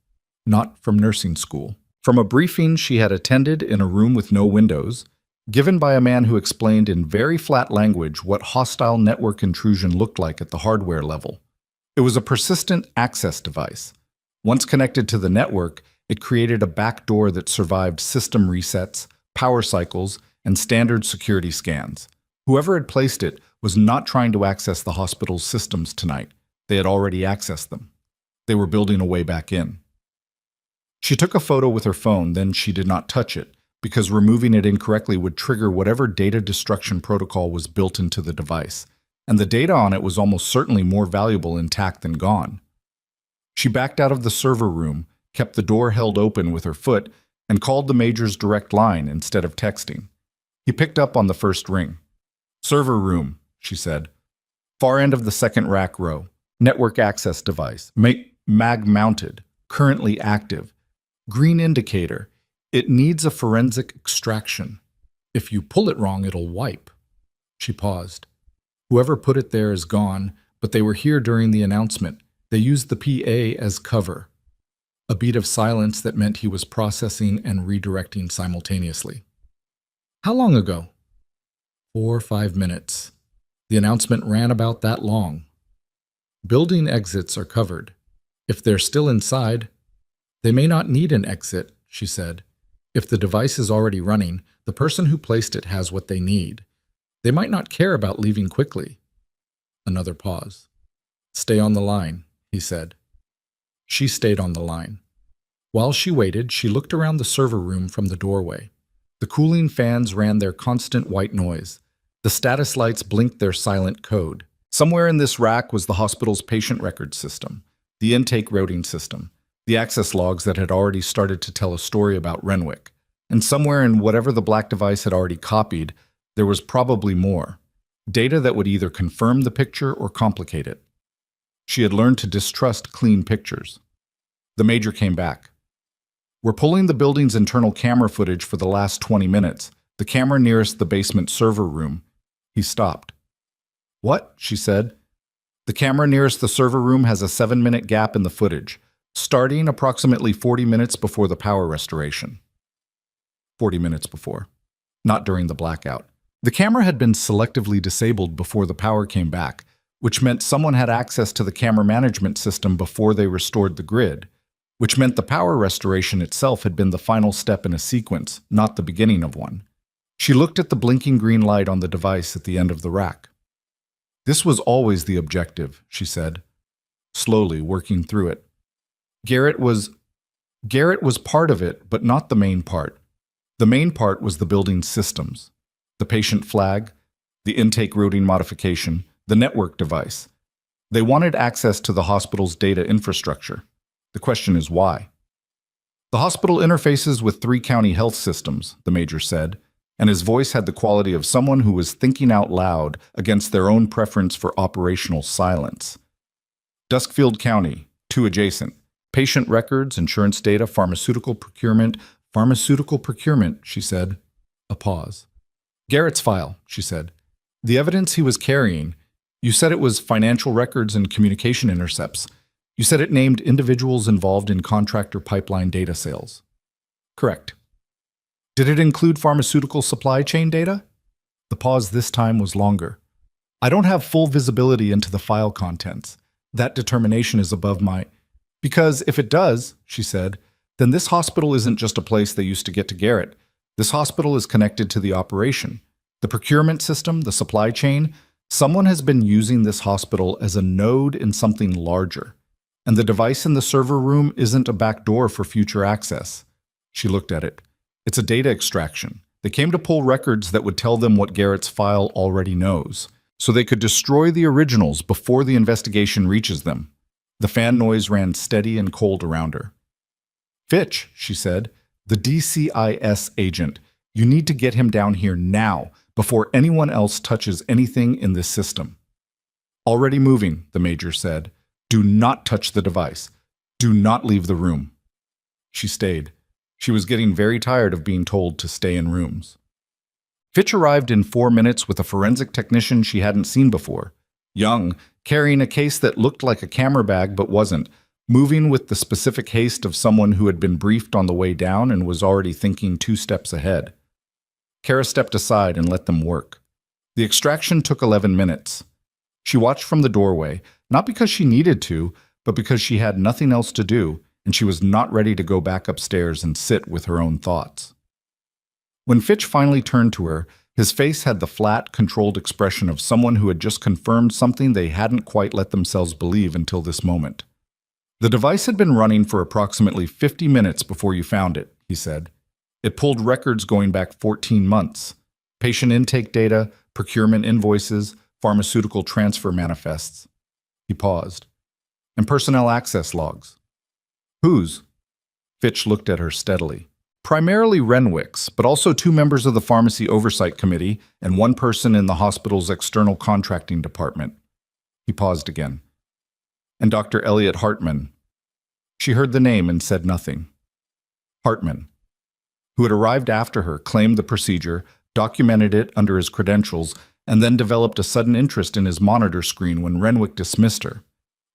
Not from nursing school. From a briefing she had attended in a room with no windows, given by a man who explained in very flat language what hostile network intrusion looked like at the hardware level. It was a persistent access device. Once connected to the network, it created a backdoor that survived system resets, power cycles, and standard security scans. Whoever had placed it was not trying to access the hospital's systems tonight. They had already accessed them. They were building a way back in. She took a photo with her phone, then she did not touch it, because removing it incorrectly would trigger whatever data destruction protocol was built into the device, and the data on it was almost certainly more valuable intact than gone. She backed out of the server room, kept the door held open with her foot, and called the major's direct line instead of texting. He picked up on the first ring. "Server room," she said. "Far end of the second rack row. Network access device. Mag-mounted. Currently active. Green indicator. It needs a forensic extraction. If you pull it wrong, it'll wipe." She paused. Whoever put it there is gone, but they were here during the announcement. They used the PA as cover. A beat of silence that meant he was processing and redirecting simultaneously. "How long ago?" 4 or 5 minutes. The announcement ran about that long. "Building exits are covered. If they're still inside, they may not need an exit," she said. "If the device is already running, the person who placed it has what they need. They might not care about leaving quickly." Another pause. "Stay on the line," he said. She stayed on the line. While she waited, she looked around the server room from the doorway. The cooling fans ran their constant white noise. The status lights blinked their silent code. Somewhere in this rack was the hospital's patient record system, the intake routing system, the access logs that had already started to tell a story about Renwick. And somewhere in whatever the black device had already copied, there was probably more. Data that would either confirm the picture or complicate it. She had learned to distrust clean pictures. The major came back. "We're pulling the building's internal camera footage for the last 20 minutes. The camera nearest the basement server room." He stopped. "What?" she said. "The camera nearest the server room has a 7-minute gap in the footage, starting approximately 40 minutes before the power restoration." 40 minutes before. Not during the blackout. The camera had been selectively disabled before the power came back, which meant someone had access to the camera management system before they restored the grid, which meant the power restoration itself had been the final step in a sequence, not the beginning of one. She looked at the blinking green light on the device at the end of the rack. "This was always the objective," she said, slowly working through it. Garrett was part of it, but not the main part. The main part was the building's systems. The patient flag, the intake routing modification, the network device. They wanted access to the hospital's data infrastructure. The question is why? "The hospital interfaces with 3 county health systems," the major said, and his voice had the quality of someone who was thinking out loud against their own preference for operational silence. "Duskfield County, 2 adjacent. Patient records, insurance data, pharmaceutical procurement," she said. A pause. "Garrett's file," she said. "The evidence he was carrying, you said it was financial records and communication intercepts. You said it named individuals involved in contractor pipeline data sales." "Correct." "Did it include pharmaceutical supply chain data?" The pause this time was longer. "I don't have full visibility into the file contents. That determination is above my—" "Because if it does," she said, "then this hospital isn't just a place they used to get to Garrett. This hospital is connected to the operation, the procurement system, the supply chain. Someone has been using this hospital as a node in something larger. And the device in the server room isn't a backdoor for future access. She looked at it. It's a data extraction. They came to pull records that would tell them what Garrett's file already knows, so they could destroy the originals before the investigation reaches them. The fan noise ran steady and cold around her. "Fitch," she said, "the DCIS agent. You need to get him down here now, before anyone else touches anything in this system." "Already moving," the major said. "Do not touch the device. Do not leave the room." She stayed. She was getting very tired of being told to stay in rooms. Fitch arrived in 4 minutes with a forensic technician she hadn't seen before. Young, carrying a case that looked like a camera bag but wasn't, moving with the specific haste of someone who had been briefed on the way down and was already thinking 2 steps ahead. Kara stepped aside and let them work. The extraction took 11 minutes. She watched from the doorway, not because she needed to, but because she had nothing else to do, and she was not ready to go back upstairs and sit with her own thoughts. When Fitch finally turned to her, his face had the flat, controlled expression of someone who had just confirmed something they hadn't quite let themselves believe until this moment. "The device had been running for approximately 50 minutes before you found it," he said. "It pulled records going back 14 months. Patient intake data, procurement invoices, pharmaceutical transfer manifests." He paused. "And personnel access logs." "Whose?" Fitch looked at her steadily. "Primarily Renwick's, but also 2 members of the Pharmacy Oversight Committee and 1 person in the hospital's external contracting department." He paused again. "And Dr. Elliot Hartman." She heard the name and said nothing. Hartman, who had arrived after her, claimed the procedure, documented it under his credentials, and then developed a sudden interest in his monitor screen when Renwick dismissed her.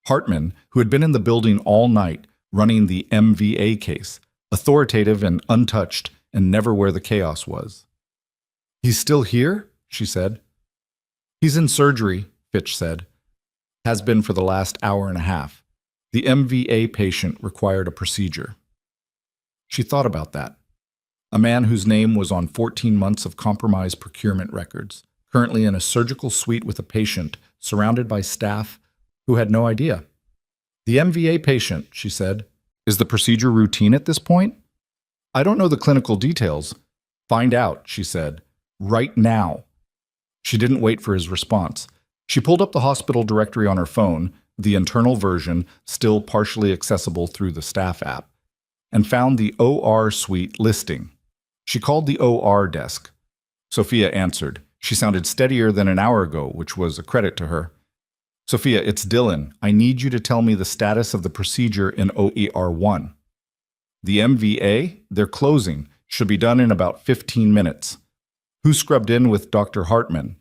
Hartman, who had been in the building all night, running the MVA case, authoritative and untouched, and never where the chaos was. "He's still here?" she said. "He's in surgery," Fitch said. "Has been for the last hour and a half. The MVA patient required a procedure." She thought about that. A man whose name was on 14 months of compromised procurement records, currently in a surgical suite with a patient, surrounded by staff who had no idea. "The MVA patient," she said. "Is the procedure routine at this point?" "I don't know the clinical details." "Find out," she said. "Right now." She didn't wait for his response. She pulled up the hospital directory on her phone, the internal version, still partially accessible through the staff app, and found the OR suite listing. She called the OR desk. Sophia answered. She sounded steadier than an hour ago, which was a credit to her. "Sophia, it's Dylan. I need you to tell me the status of the procedure in OER1. "The MVA? They're closing. Should be done in about 15 minutes. "Who scrubbed in with Dr. Hartman?"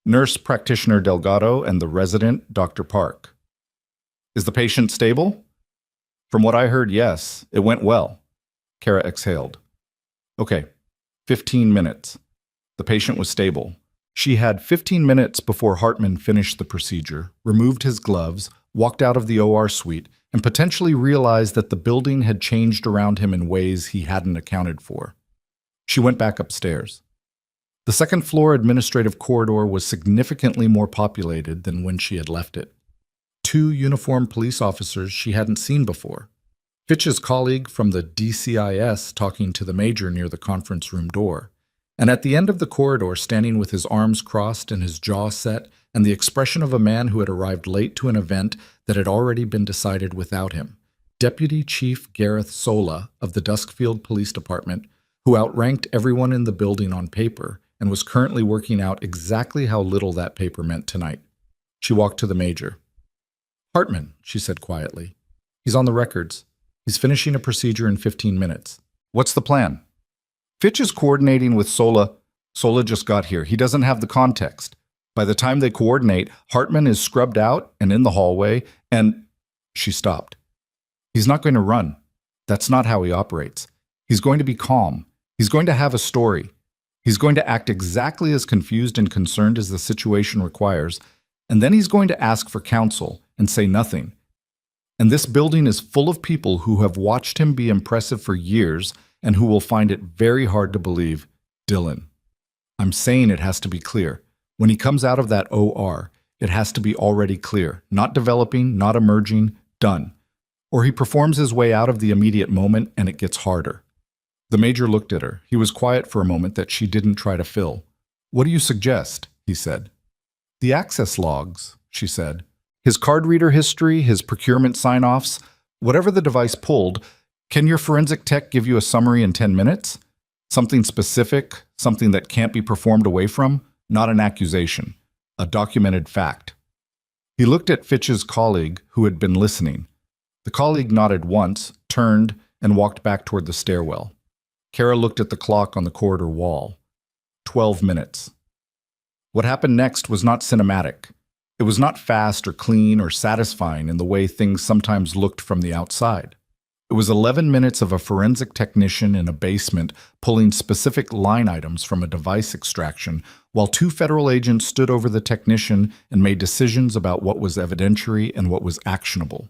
Nurse practitioner Delgado and the resident, Dr. Park." "Is the patient stable?" "From what I heard, yes. It went well." Kara exhaled. "Okay, 15 minutes. The patient was stable." She had 15 minutes before Hartman finished the procedure, removed his gloves, walked out of the OR suite, and potentially realized that the building had changed around him in ways he hadn't accounted for. She went back upstairs. The second-floor administrative corridor was significantly more populated than when she had left it. 2 uniformed police officers she hadn't seen before. Fitch's colleague from the DCIS talking to the major near the conference room door. And at the end of the corridor, standing with his arms crossed and his jaw set, and the expression of a man who had arrived late to an event that had already been decided without him, Deputy Chief Gareth Sola of the Duskfield Police Department, who outranked everyone in the building on paper and was currently working out exactly how little that paper meant tonight. She walked to the major. "Hartman," she said quietly. "He's on the records. He's finishing a procedure in 15 minutes. What's the plan?" "Fitch is coordinating with Sola. Sola just got here. He doesn't have the context. By the time they coordinate, Hartman is scrubbed out and in the hallway, and—" She stopped. "He's not going to run. That's not how he operates. He's going to be calm. He's going to have a story. He's going to act exactly as confused and concerned as the situation requires, and then he's going to ask for counsel and say nothing. And this building is full of people who have watched him be impressive for years and who will find it very hard to believe, Dylan. I'm saying it has to be clear. When he comes out of that OR, It has to be already clear, not developing, not emerging, done. Or he performs his way out of the immediate moment and it gets harder. The major looked at her. He was quiet for a moment that she didn't try to fill. "What do you suggest?" he said. "The access logs," she said. "His card reader history, his procurement sign-offs, whatever the device pulled. Can your forensic tech give you a summary in 10 minutes? Something specific, something that can't be performed away from, not an accusation, a documented fact." He looked at Fitch's colleague, who had been listening. The colleague nodded once, turned, and walked back toward the stairwell. Kara looked at the clock on the corridor wall. 12 minutes. What happened next was not cinematic. It was not fast or clean or satisfying in the way things sometimes looked from the outside. It was 11 minutes of a forensic technician in a basement pulling specific line items from a device extraction, while two federal agents stood over the technician and made decisions about what was evidentiary and what was actionable.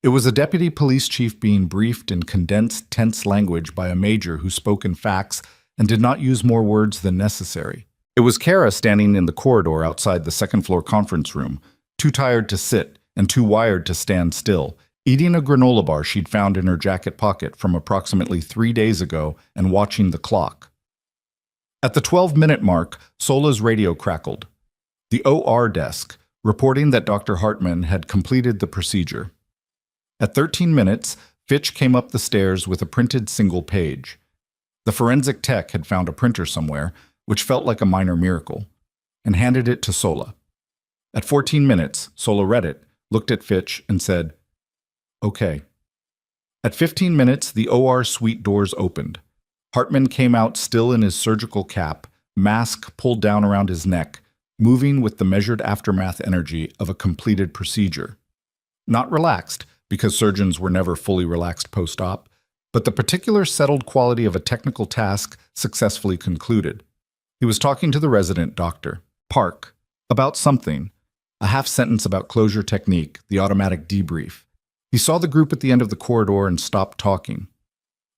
It was a deputy police chief being briefed in condensed, tense language by a major who spoke in facts and did not use more words than necessary. It was Kara standing in the corridor outside the second-floor conference room, too tired to sit and too wired to stand still, eating a granola bar she'd found in her jacket pocket from approximately 3 days ago and watching the clock. At the 12-minute mark, Sola's radio crackled. The OR desk, reporting that Dr. Hartman had completed the procedure. At 13 minutes, Fitch came up the stairs with a printed single page. The forensic tech had found a printer somewhere, which felt like a minor miracle, and handed it to Sola. At 14 minutes, Sola read it, looked at Fitch, and said, "Okay." At 15 minutes, the OR suite doors opened. Hartman came out still in his surgical cap, mask pulled down around his neck, moving with the measured aftermath energy of a completed procedure. Not relaxed, because surgeons were never fully relaxed post-op, but the particular settled quality of a technical task successfully concluded. He was talking to the resident doctor, Park, about something, a half-sentence about closure technique, the automatic debrief. He saw the group at the end of the corridor and stopped talking.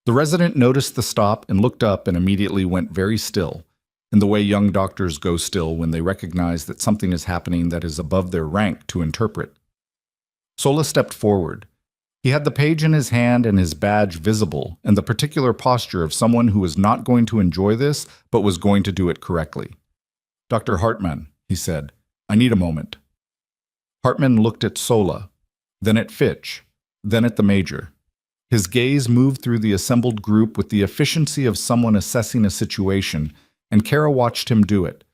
The resident noticed the stop and looked up and immediately went very still, in the way young doctors go still when they recognize that something is happening that is above their rank to interpret. Sola stepped forward. He had the page in his hand and his badge visible, and the particular posture of someone who was not going to enjoy this, but was going to do it correctly. "Dr. Hartman," he said, "I need a moment." Hartman looked at Sola, then at Fitch, then at the major. His gaze moved through the assembled group with the efficiency of someone assessing a situation, and Kara watched him do it,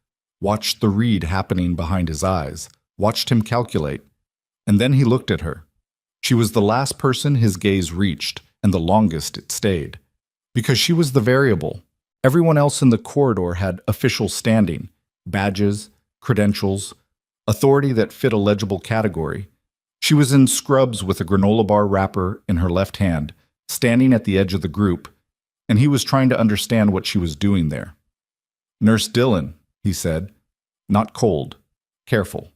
watched the read happening behind his eyes, watched him calculate, and then he looked at her. She was the last person his gaze reached, and the longest it stayed. Because she was the variable. Everyone else in the corridor had official standing, badges, credentials, authority that fit a legible category. She was in scrubs with a granola bar wrapper in her left hand, standing at the edge of the group, and he was trying to understand what she was doing there. "Nurse Dillon," he said, not cold, careful.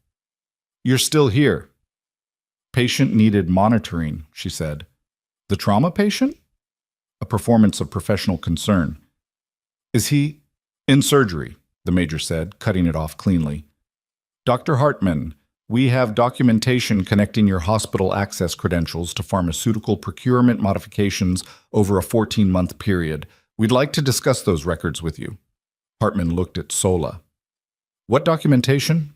"You're still here." "Patient needed monitoring," she said. "The trauma patient?" A performance of professional concern. "Is he in surgery?" the major said, cutting it off cleanly. "Dr. Hartman, we have documentation connecting your hospital access credentials to pharmaceutical procurement modifications over a 14-month period. We'd like to discuss those records with you." Hartman looked at Sola. "What documentation?"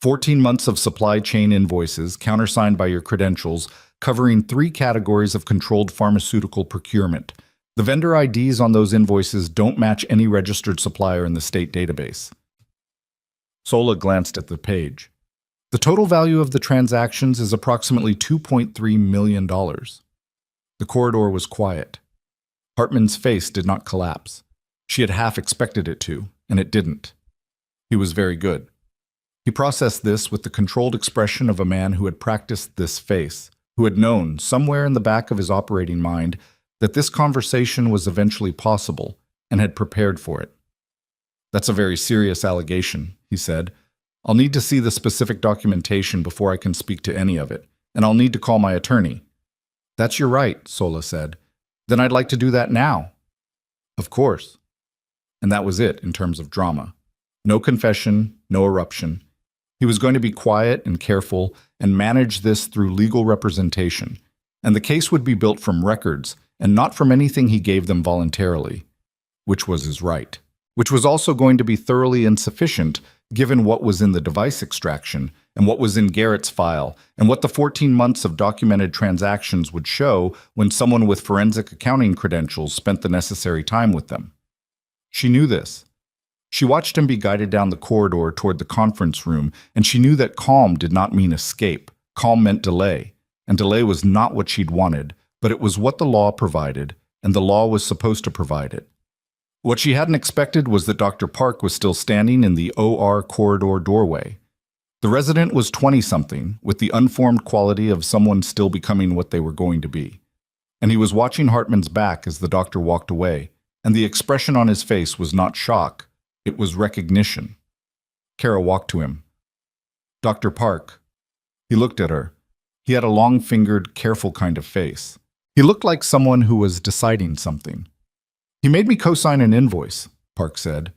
14 months of supply chain invoices, countersigned by your credentials, covering 3 categories of controlled pharmaceutical procurement. The vendor IDs on those invoices don't match any registered supplier in the state database. Sola glanced at the page. The total value of the transactions is approximately $2.3 million. The corridor was quiet. Hartman's face did not collapse. She had half expected it to, and it didn't. He was very good. He processed this with the controlled expression of a man who had practiced this face, who had known, somewhere in the back of his operating mind, that this conversation was eventually possible, and had prepared for it. "That's a very serious allegation," he said. "I'll need to see the specific documentation before I can speak to any of it, and I'll need to call my attorney." "That's your right," Sola said. "Then I'd like to do that now." "Of course." And that was it in terms of drama. No confession, no eruption. He was going to be quiet and careful and manage this through legal representation, and the case would be built from records and not from anything he gave them voluntarily, which was his right, which was also going to be thoroughly insufficient given what was in the device extraction and what was in Garrett's file and what the 14 months of documented transactions would show when someone with forensic accounting credentials spent the necessary time with them. She knew this. She watched him be guided down the corridor toward the conference room, and she knew that calm did not mean escape. Calm meant delay, and delay was not what she'd wanted, but it was what the law provided, and the law was supposed to provide it. What she hadn't expected was that Dr. Park was still standing in the OR corridor doorway. The resident was 20-something, with the unformed quality of someone still becoming what they were going to be. And he was watching Hartman's back as the doctor walked away, and the expression on his face was not shock, it was recognition. Kara walked to him. "Dr. Park." He looked at her. He had a long-fingered, careful kind of face. He looked like someone who was deciding something. "He made me co-sign an invoice," Park said.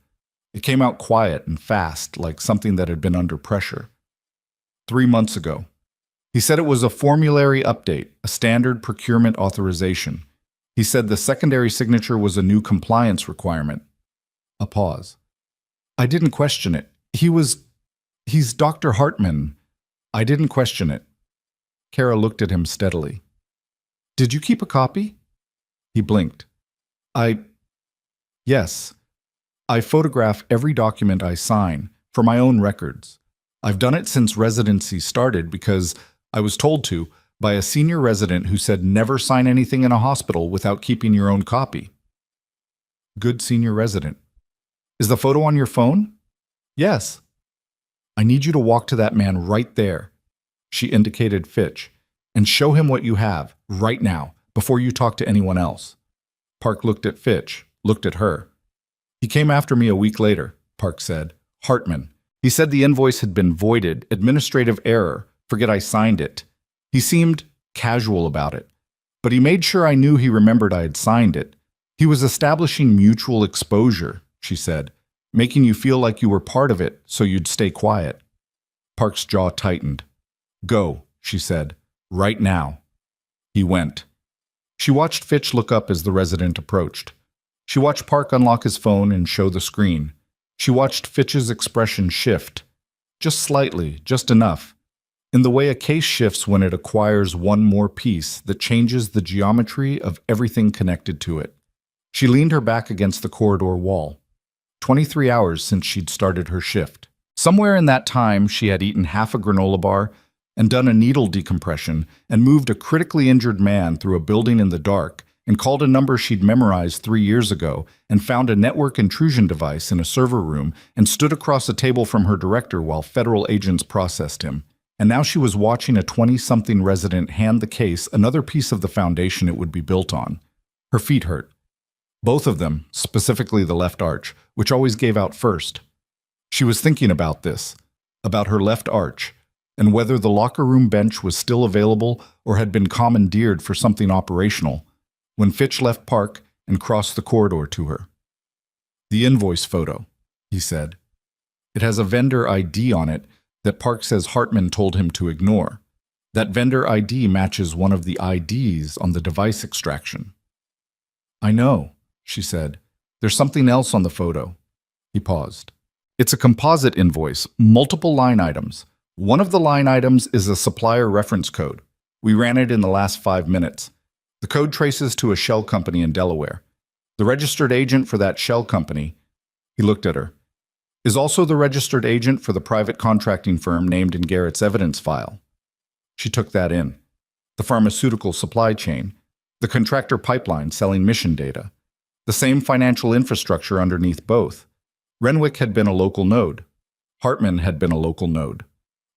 It came out quiet and fast, like something that had been under pressure. 3 months ago. He said it was a formulary update, a standard procurement authorization. He said the secondary signature was a new compliance requirement. A pause. "I didn't question it. He's Dr. Hartman. I didn't question it." Kara looked at him steadily. "Did you keep a copy?" He blinked. Yes. I photograph every document I sign, for my own records. I've done it since residency started because I was told to by a senior resident who said never sign anything in a hospital without keeping your own copy." Good senior resident. "Is the photo on your phone?" "Yes." "I need you to walk to that man right there." She indicated Fitch. "And show him what you have, right now, before you talk to anyone else." Park looked at Fitch, looked at her. "He came after me a week later," Park said. "Hartman. He said the invoice had been voided, administrative error, forget I signed it. He seemed casual about it, but he made sure I knew he remembered I had signed it. He was establishing mutual exposure," she said, "making you feel like you were part of it so you'd stay quiet." Park's jaw tightened. "Go," she said, "right now." He went. She watched Fitch look up as the resident approached. She watched Park unlock his phone and show the screen. She watched Fitch's expression shift. Just slightly, just enough. In the way a case shifts when it acquires one more piece that changes the geometry of everything connected to it. She leaned her back against the corridor wall. 23 hours since she'd started her shift. Somewhere in that time, she had eaten half a granola bar and done a needle decompression and moved a critically injured man through a building in the dark and called a number she'd memorized 3 years ago and found a network intrusion device in a server room and stood across a table from her director while federal agents processed him. And now she was watching a 20-something resident hand the case another piece of the foundation it would be built on. Her feet hurt. Both of them, specifically the left arch, which always gave out first. She was thinking about this, about her left arch, and whether the locker room bench was still available or had been commandeered for something operational, when Fitch left Park and crossed the corridor to her. "The invoice photo," he said. "It has a vendor ID on it that Park says Hartman told him to ignore. That vendor ID matches one of the IDs on the device extraction." "I know," she said. "There's something else on the photo." He paused. "It's a composite invoice, multiple line items. One of the line items is a supplier reference code. We ran it in the last 5 minutes. The code traces to a shell company in Delaware. The registered agent for that shell company," he looked at her, "is also the registered agent for the private contracting firm named in Garrett's evidence file." She took that in. The pharmaceutical supply chain, the contractor pipeline selling mission data, the same financial infrastructure underneath both. Renwick had been a local node. Hartman had been a local node.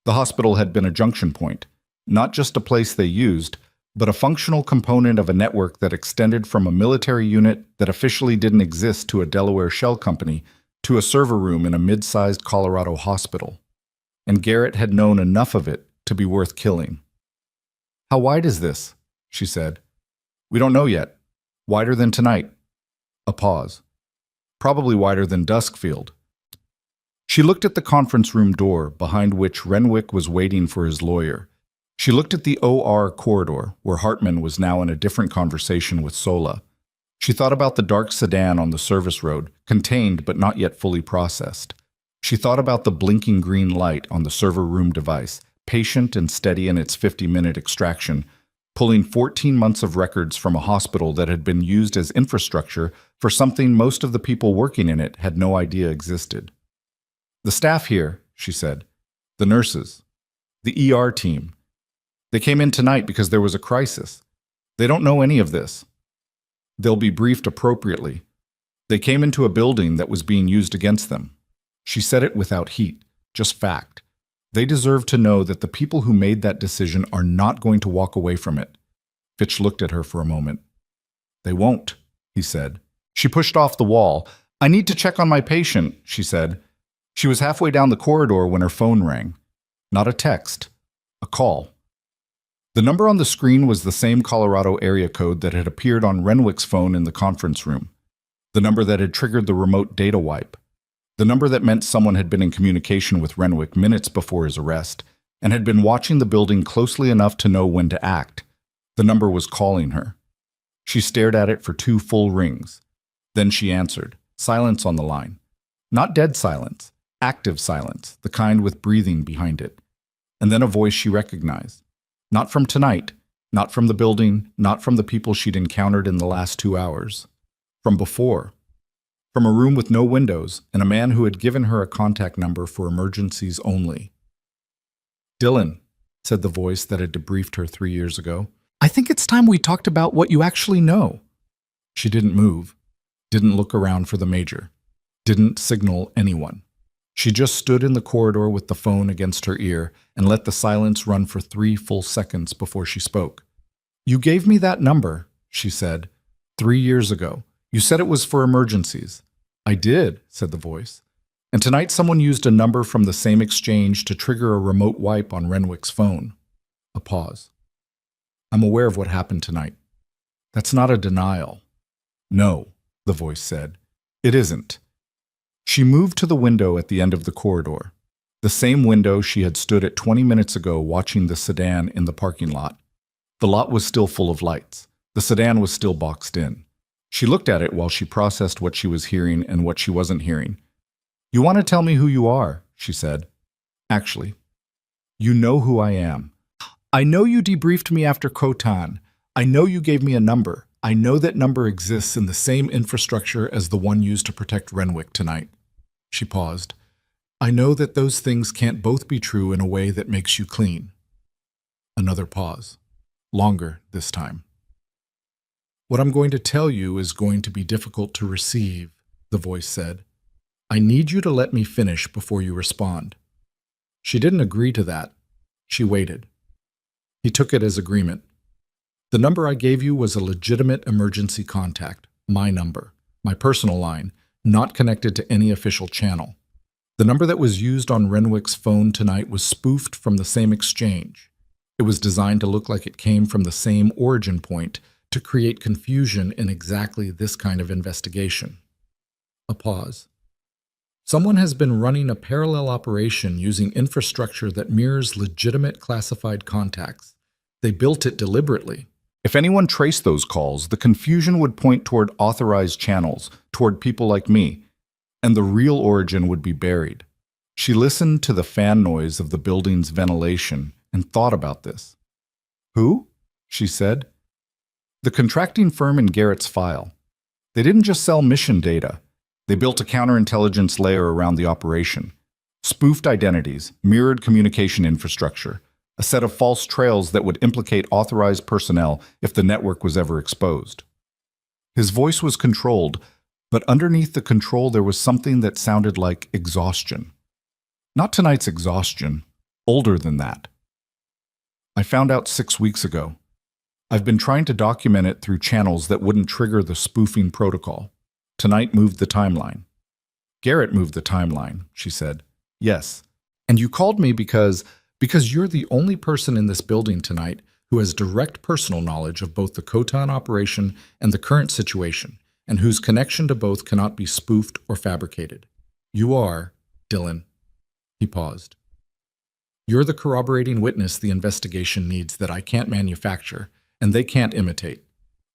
The hospital had been a junction point, not just a place they used, but a functional component of a network that extended from a military unit that officially didn't exist to a Delaware shell company to a server room in a mid-sized Colorado hospital. And Garrett had known enough of it to be worth killing. "How wide is this?" she said. "We don't know yet. Wider than tonight." A pause. "Probably wider than Duskfield." She looked at the conference room door, behind which Renwick was waiting for his lawyer. She looked at the OR corridor, where Hartman was now in a different conversation with Sola. She thought about the dark sedan on the service road, contained but not yet fully processed. She thought about the blinking green light on the server room device, patient and steady in its 50-minute extraction, pulling 14 months of records from a hospital that had been used as infrastructure for something most of the people working in it had no idea existed. "The staff here," she said. "The nurses. The ER team. They came in tonight because there was a crisis. They don't know any of this. They'll be briefed appropriately. They came into a building that was being used against them." She said it without heat, just fact. They deserve to know that the people who made that decision are not going to walk away from it. Fitch looked at her for a moment. "They won't," he said. She pushed off the wall. "I need to check on my patient," she said. She was halfway down the corridor when her phone rang. Not a text, a call. The number on the screen was the same Colorado area code that had appeared on Renwick's phone in the conference room. The number that had triggered the remote data wipe. The number that meant someone had been in communication with Renwick minutes before his arrest and had been watching the building closely enough to know when to act. The number was calling her. She stared at it for 2 full rings. Then she answered. Silence on the line. Not dead silence, active silence, the kind with breathing behind it. And then a voice she recognized. Not from tonight, not from the building, not from the people she'd encountered in the last 2 hours. From before. From a room with no windows and a man who had given her a contact number for emergencies only. "Dylan," said the voice that had debriefed her 3 years ago, "I think it's time we talked about what you actually know." She didn't move, didn't look around for the major, didn't signal anyone. She just stood in the corridor with the phone against her ear and let the silence run for 3 full seconds before she spoke. "You gave me that number," she said, 3 years ago. "You said it was for emergencies." "I did," said the voice. "And tonight someone used a number from the same exchange to trigger a remote wipe on Renwick's phone." A pause. "I'm aware of what happened tonight." "That's not a denial." "No," the voice said. "It isn't." She moved to the window at the end of the corridor, the same window she had stood at 20 minutes ago watching the sedan in the parking lot. The lot was still full of lights. The sedan was still boxed in. She looked at it while she processed what she was hearing and what she wasn't hearing. "You want to tell me who you are," she said. "Actually, you know who I am. I know you debriefed me after Khotan. I know you gave me a number. I know that number exists in the same infrastructure as the one used to protect Renwick tonight." She paused. "I know that those things can't both be true in a way that makes you clean." Another pause. Longer this time. "What I'm going to tell you is going to be difficult to receive," the voice said. "I need you to let me finish before you respond." She didn't agree to that. She waited. He took it as agreement. "The number I gave you was a legitimate emergency contact, my number, my personal line, not connected to any official channel. The number that was used on Renwick's phone tonight was spoofed from the same exchange. It was designed to look like it came from the same origin point to create confusion in exactly this kind of investigation." A pause. "Someone has been running a parallel operation using infrastructure that mirrors legitimate classified contacts. They built it deliberately. If anyone traced those calls, the confusion would point toward authorized channels, toward people like me, and the real origin would be buried." She listened to the fan noise of the building's ventilation and thought about this. "Who?" she said. "The contracting firm in Garrett's file. They didn't just sell mission data. They built a counterintelligence layer around the operation. Spoofed identities, mirrored communication infrastructure, a set of false trails that would implicate authorized personnel if the network was ever exposed." His voice was controlled, but underneath the control there was something that sounded like exhaustion. Not tonight's exhaustion, older than that. "I found out 6 weeks ago. I've been trying to document it through channels that wouldn't trigger the spoofing protocol. Tonight moved the timeline." "Garrett moved the timeline," she said. "Yes. And you called me because you're the only person in this building tonight who has direct personal knowledge of both the Khotan operation and the current situation, and whose connection to both cannot be spoofed or fabricated. You are Dylan. He paused. You're the corroborating witness the investigation needs that I can't manufacture, and they can't imitate.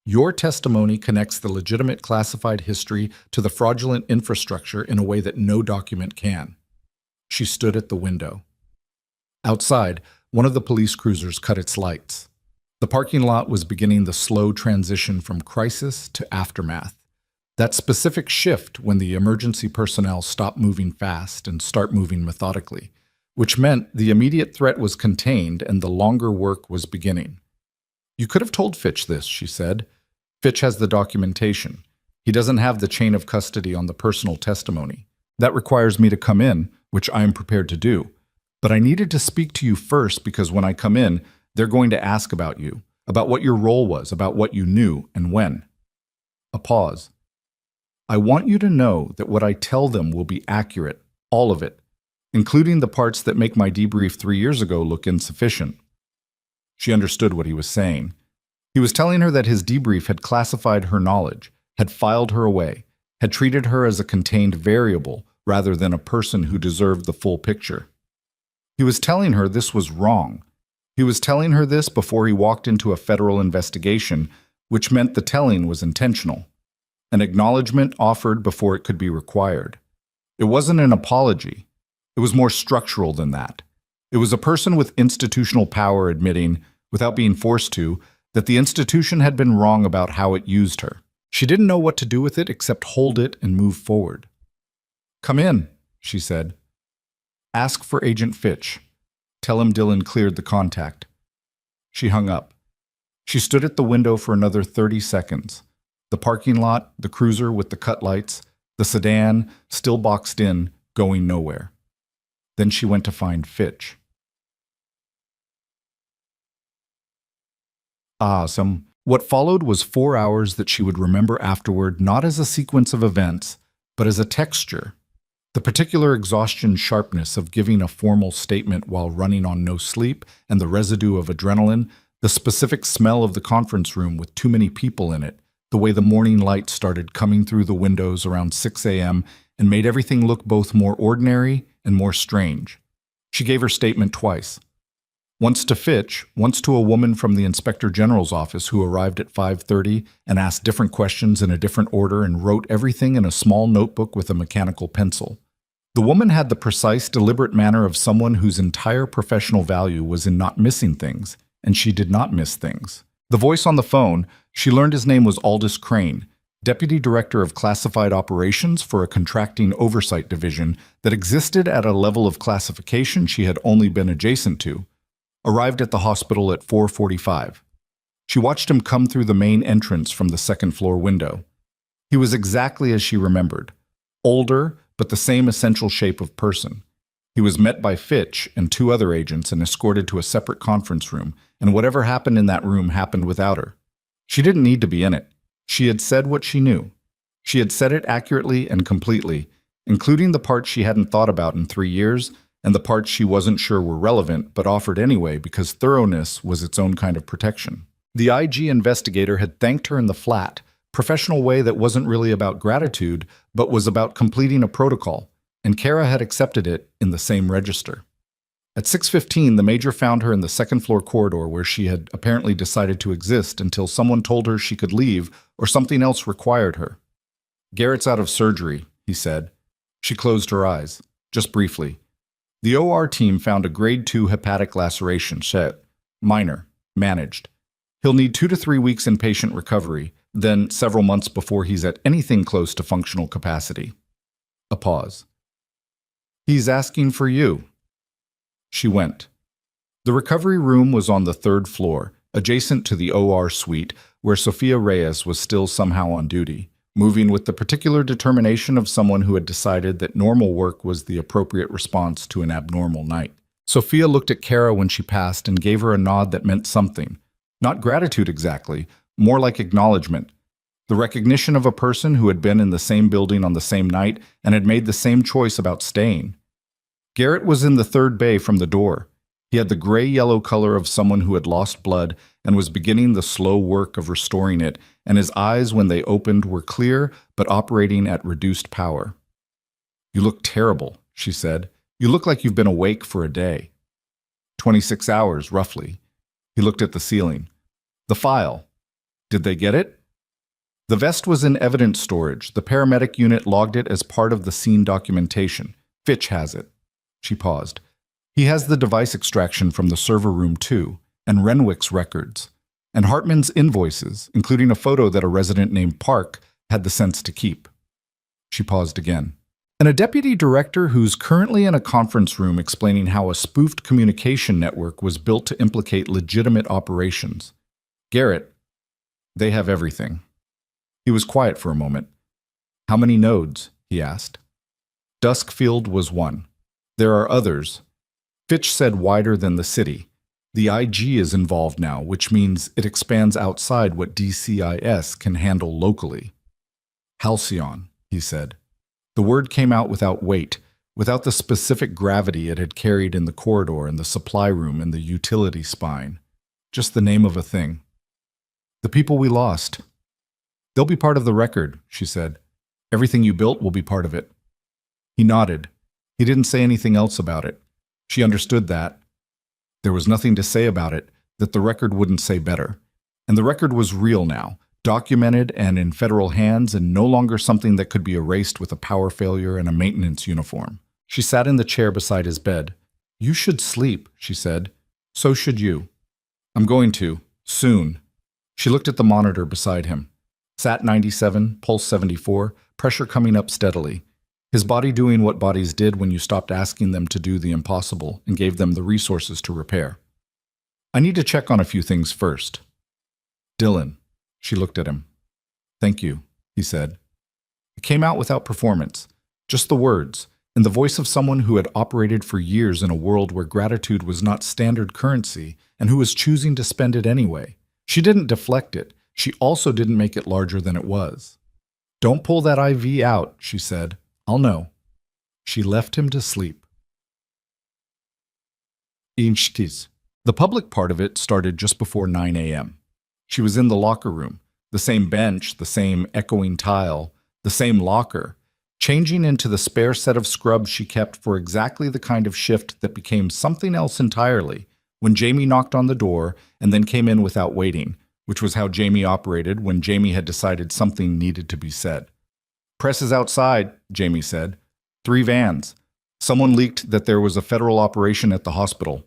Your testimony connects the legitimate classified history to the fraudulent infrastructure in a way that no document can. She stood at the window. Outside, one of the police cruisers cut its lights. The parking lot was beginning the slow transition from crisis to aftermath. That specific shift when the emergency personnel stop moving fast and start moving methodically, which meant the immediate threat was contained and the longer work was beginning. You could have told Fitch this, she said. Fitch has the documentation. He doesn't have the chain of custody on the personal testimony. That requires me to come in, which I am prepared to do. But I needed to speak to you first because when I come in, they're going to ask about you, about what your role was, about what you knew and when. A pause. I want you to know that what I tell them will be accurate, all of it, including the parts that make my debrief 3 years ago look insufficient. She understood what he was saying. He was telling her that his debrief had classified her knowledge, had filed her away, had treated her as a contained variable rather than a person who deserved the full picture. He was telling her this was wrong. He was telling her this before he walked into a federal investigation, which meant the telling was intentional. An acknowledgement offered before it could be required. It wasn't an apology. It was more structural than that. It was a person with institutional power admitting, without being forced to, that the institution had been wrong about how it used her. She didn't know what to do with it except hold it and move forward. Come in, she said. Ask for Agent Fitch. Tell him Dylan cleared the contact. She hung up. She stood at the window for another 30 seconds. The parking lot, the cruiser with the cut lights, the sedan, still boxed in, going nowhere. Then she went to find Fitch. What followed was 4 hours that she would remember afterward not as a sequence of events, but as a texture. The particular exhaustion sharpness of giving a formal statement while running on no sleep and the residue of adrenaline, the specific smell of the conference room with too many people in it, the way the morning light started coming through the windows around 6 a.m. and made everything look both more ordinary and more strange. She gave her statement twice. Once to Fitch, once to a woman from the Inspector General's office who arrived at 5:30 and asked different questions in a different order and wrote everything in a small notebook with a mechanical pencil. The woman had the precise, deliberate manner of someone whose entire professional value was in not missing things, and she did not miss things. The voice on the phone, she learned his name was Aldous Crane, Deputy Director of Classified Operations for a contracting oversight division that existed at a level of classification she had only been adjacent to, arrived at the hospital at 4:45. She watched him come through the main entrance from the second-floor window. He was exactly as she remembered, older, but the same essential shape of person. He was met by Fitch and 2 other agents and escorted to a separate conference room, and whatever happened in that room happened without her. She didn't need to be in it. She had said what she knew. She had said it accurately and completely, including the parts she hadn't thought about in 3 years, and the parts she wasn't sure were relevant but offered anyway because thoroughness was its own kind of protection. The IG investigator had thanked her in the flat, professional way that wasn't really about gratitude, but was about completing a protocol, and Kara had accepted it in the same register. At 6:15, the major found her in the second-floor corridor where she had apparently decided to exist until someone told her she could leave or something else required her. "Garrett's out of surgery," he said. She closed her eyes, just briefly. The OR team found a grade 2 hepatic laceration, minor, managed. He'll need 2 to 3 weeks in patient recovery, then several months before he's at anything close to functional capacity. A pause. "He's asking for you." She went. The recovery room was on the 3rd floor, adjacent to the OR suite, where Sophia Reyes was still somehow on duty, moving with the particular determination of someone who had decided that normal work was the appropriate response to an abnormal night. Sophia looked at Kara when she passed and gave her a nod that meant something. Not gratitude exactly, more like acknowledgement. The recognition of a person who had been in the same building on the same night and had made the same choice about staying. Garrett was in the 3rd bay from the door. He had the gray-yellow color of someone who had lost blood and was beginning the slow work of restoring it, and his eyes, when they opened, were clear but operating at reduced power. "You look terrible," she said. You look like you've been awake for a day. 26 hours, roughly. He looked at the ceiling. The file. Did they get it? The vest was in evidence storage. The paramedic unit logged it as part of the scene documentation. Fitch has it. She paused. He has the device extraction from the server room too, and Renwick's records. And Hartman's invoices, including a photo that a resident named Park had the sense to keep. She paused again. And a deputy director who's currently in a conference room explaining how a spoofed communication network was built to implicate legitimate operations. Garrett, they have everything. He was quiet for a moment. How many nodes? He asked. Duskfield was one. There are others. Fitch said wider than the city. The IG is involved now, which means it expands outside what DCIS can handle locally. Halcyon, he said. The word came out without weight, without the specific gravity it had carried in the corridor and the supply room and the utility spine. Just the name of a thing. The people we lost. They'll be part of the record, she said. Everything you built will be part of it. He nodded. He didn't say anything else about it. She understood that. There was nothing to say about it that the record wouldn't say better. And the record was real now, documented and in federal hands, and no longer something that could be erased with a power failure and a maintenance uniform. She sat in the chair beside his bed. You should sleep, she said. So should you. I'm going to. Soon. She looked at the monitor beside him. Sat 97, pulse 74, pressure coming up steadily. His body doing what bodies did when you stopped asking them to do the impossible and gave them the resources to repair. I need to check on a few things first. Dylan. She looked at him. Thank you, he said. It came out without performance, just the words, in the voice of someone who had operated for years in a world where gratitude was not standard currency and who was choosing to spend it anyway. She didn't deflect it. She also didn't make it larger than it was. Don't pull that IV out, she said. I'll know. She left him to sleep. Inchtis. The public part of it started just before 9 a.m. She was in the locker room, the same bench, the same echoing tile, the same locker, changing into the spare set of scrubs she kept for exactly the kind of shift that became something else entirely when Jamie knocked on the door and then came in without waiting, which was how Jamie operated when Jamie had decided something needed to be said. Press is outside, Jamie said. 3 vans. Someone leaked that there was a federal operation at the hospital.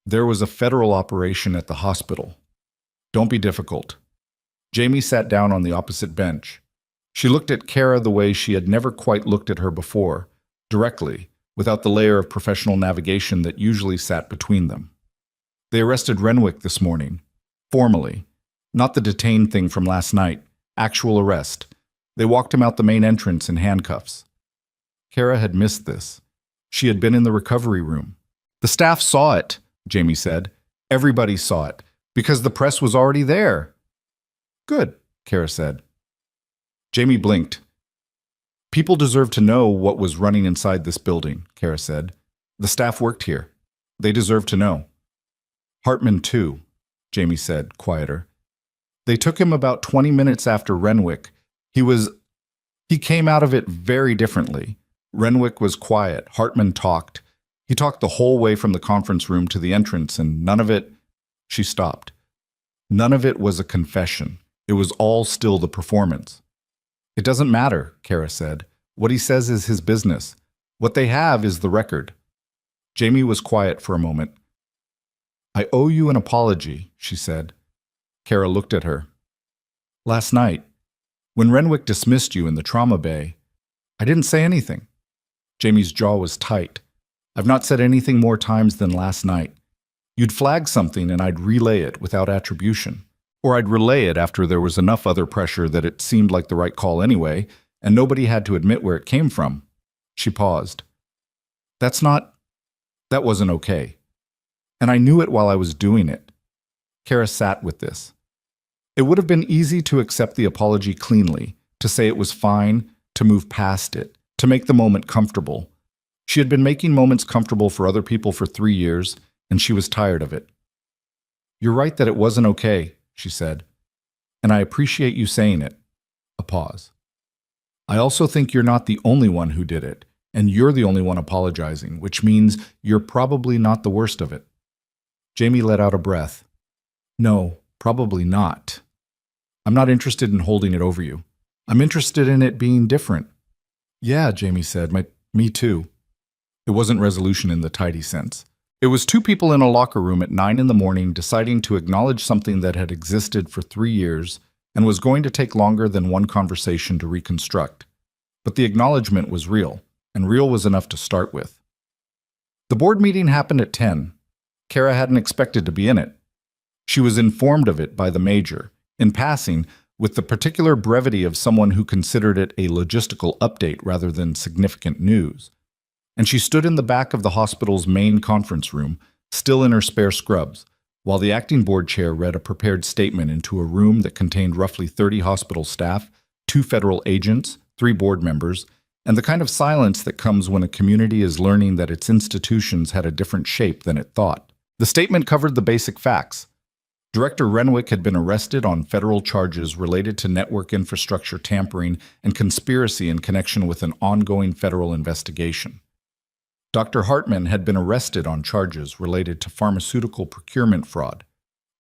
There was a federal operation at the hospital. Don't be difficult. Jamie sat down on the opposite bench. She looked at Kara the way she had never quite looked at her before, directly, without the layer of professional navigation that usually sat between them. They arrested Renwick this morning. Formally. Not the detained thing from last night. Actual arrest. They walked him out the main entrance in handcuffs. Kara had missed this. She had been in the recovery room. The staff saw it, Jamie said. Everybody saw it, because the press was already there. Good, Kara said. Jamie blinked. People deserve to know what was running inside this building, Kara said. The staff worked here. They deserve to know. Hartman too, Jamie said, quieter. They took him about 20 minutes after Renwick. He came out of it very differently. Renwick was quiet. Hartman talked. He talked the whole way from the conference room to the entrance, and none of it... She stopped. None of it was a confession. It was all still the performance. It doesn't matter, Kara said. What he says is his business. What they have is the record. Jamie was quiet for a moment. I owe you an apology, she said. Kara looked at her. Last night, when Renwick dismissed you in the trauma bay, I didn't say anything. Jamie's jaw was tight. I've not said anything more times than last night. You'd flag something and I'd relay it without attribution. Or I'd relay it after there was enough other pressure that it seemed like the right call anyway, and nobody had to admit where it came from. She paused. That wasn't okay. And I knew it while I was doing it. Kara sat with this. It would have been easy to accept the apology cleanly, to say it was fine, to move past it, to make the moment comfortable. She had been making moments comfortable for other people for 3 years, and she was tired of it. You're right that it wasn't okay, she said. And I appreciate you saying it. A pause. I also think you're not the only one who did it. And you're the only one apologizing, which means you're probably not the worst of it. Jamie let out a breath. No, probably not. I'm not interested in holding it over you. I'm interested in it being different. Yeah, Jamie said, me too. It wasn't resolution in the tidy sense. It was two people in a locker room at 9 in the morning deciding to acknowledge something that had existed for 3 years and was going to take longer than one conversation to reconstruct. But the acknowledgement was real, and real was enough to start with. The board meeting happened at 10. Kara hadn't expected to be in it. She was informed of it by the major, in passing, with the particular brevity of someone who considered it a logistical update rather than significant news. And she stood in the back of the hospital's main conference room, still in her spare scrubs, while the acting board chair read a prepared statement into a room that contained roughly 30 hospital staff, 2 federal agents, 3 board members, and the kind of silence that comes when a community is learning that its institutions had a different shape than it thought. The statement covered the basic facts. Director Renwick had been arrested on federal charges related to network infrastructure tampering and conspiracy in connection with an ongoing federal investigation. Dr. Hartman had been arrested on charges related to pharmaceutical procurement fraud.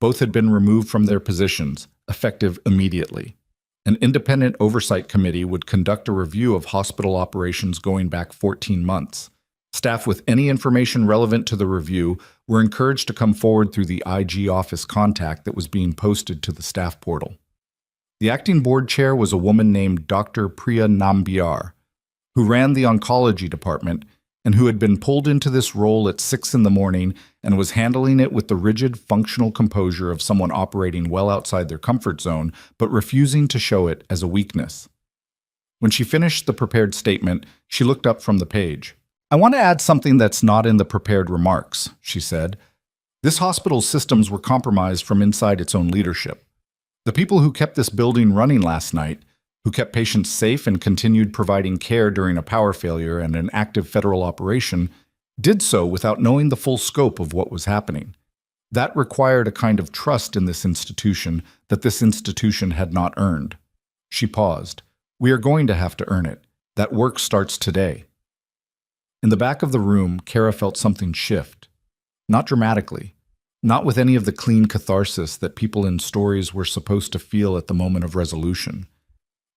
Both had been removed from their positions, effective immediately. An independent oversight committee would conduct a review of hospital operations going back 14 months. Staff with any information relevant to the review were encouraged to come forward through the IG office contact that was being posted to the staff portal. The acting board chair was a woman named Dr. Priya Nambiar, who ran the oncology department and who had been pulled into this role at 6 in the morning and was handling it with the rigid, functional composure of someone operating well outside their comfort zone, but refusing to show it as a weakness. When she finished the prepared statement, she looked up from the page. I want to add something that's not in the prepared remarks, she said. This hospital's systems were compromised from inside its own leadership. The people who kept this building running last night, who kept patients safe and continued providing care during a power failure and an active federal operation, did so without knowing the full scope of what was happening. That required a kind of trust in this institution that this institution had not earned. She paused. We are going to have to earn it. That work starts today. In the back of the room, Kara felt something shift. Not dramatically. Not with any of the clean catharsis that people in stories were supposed to feel at the moment of resolution.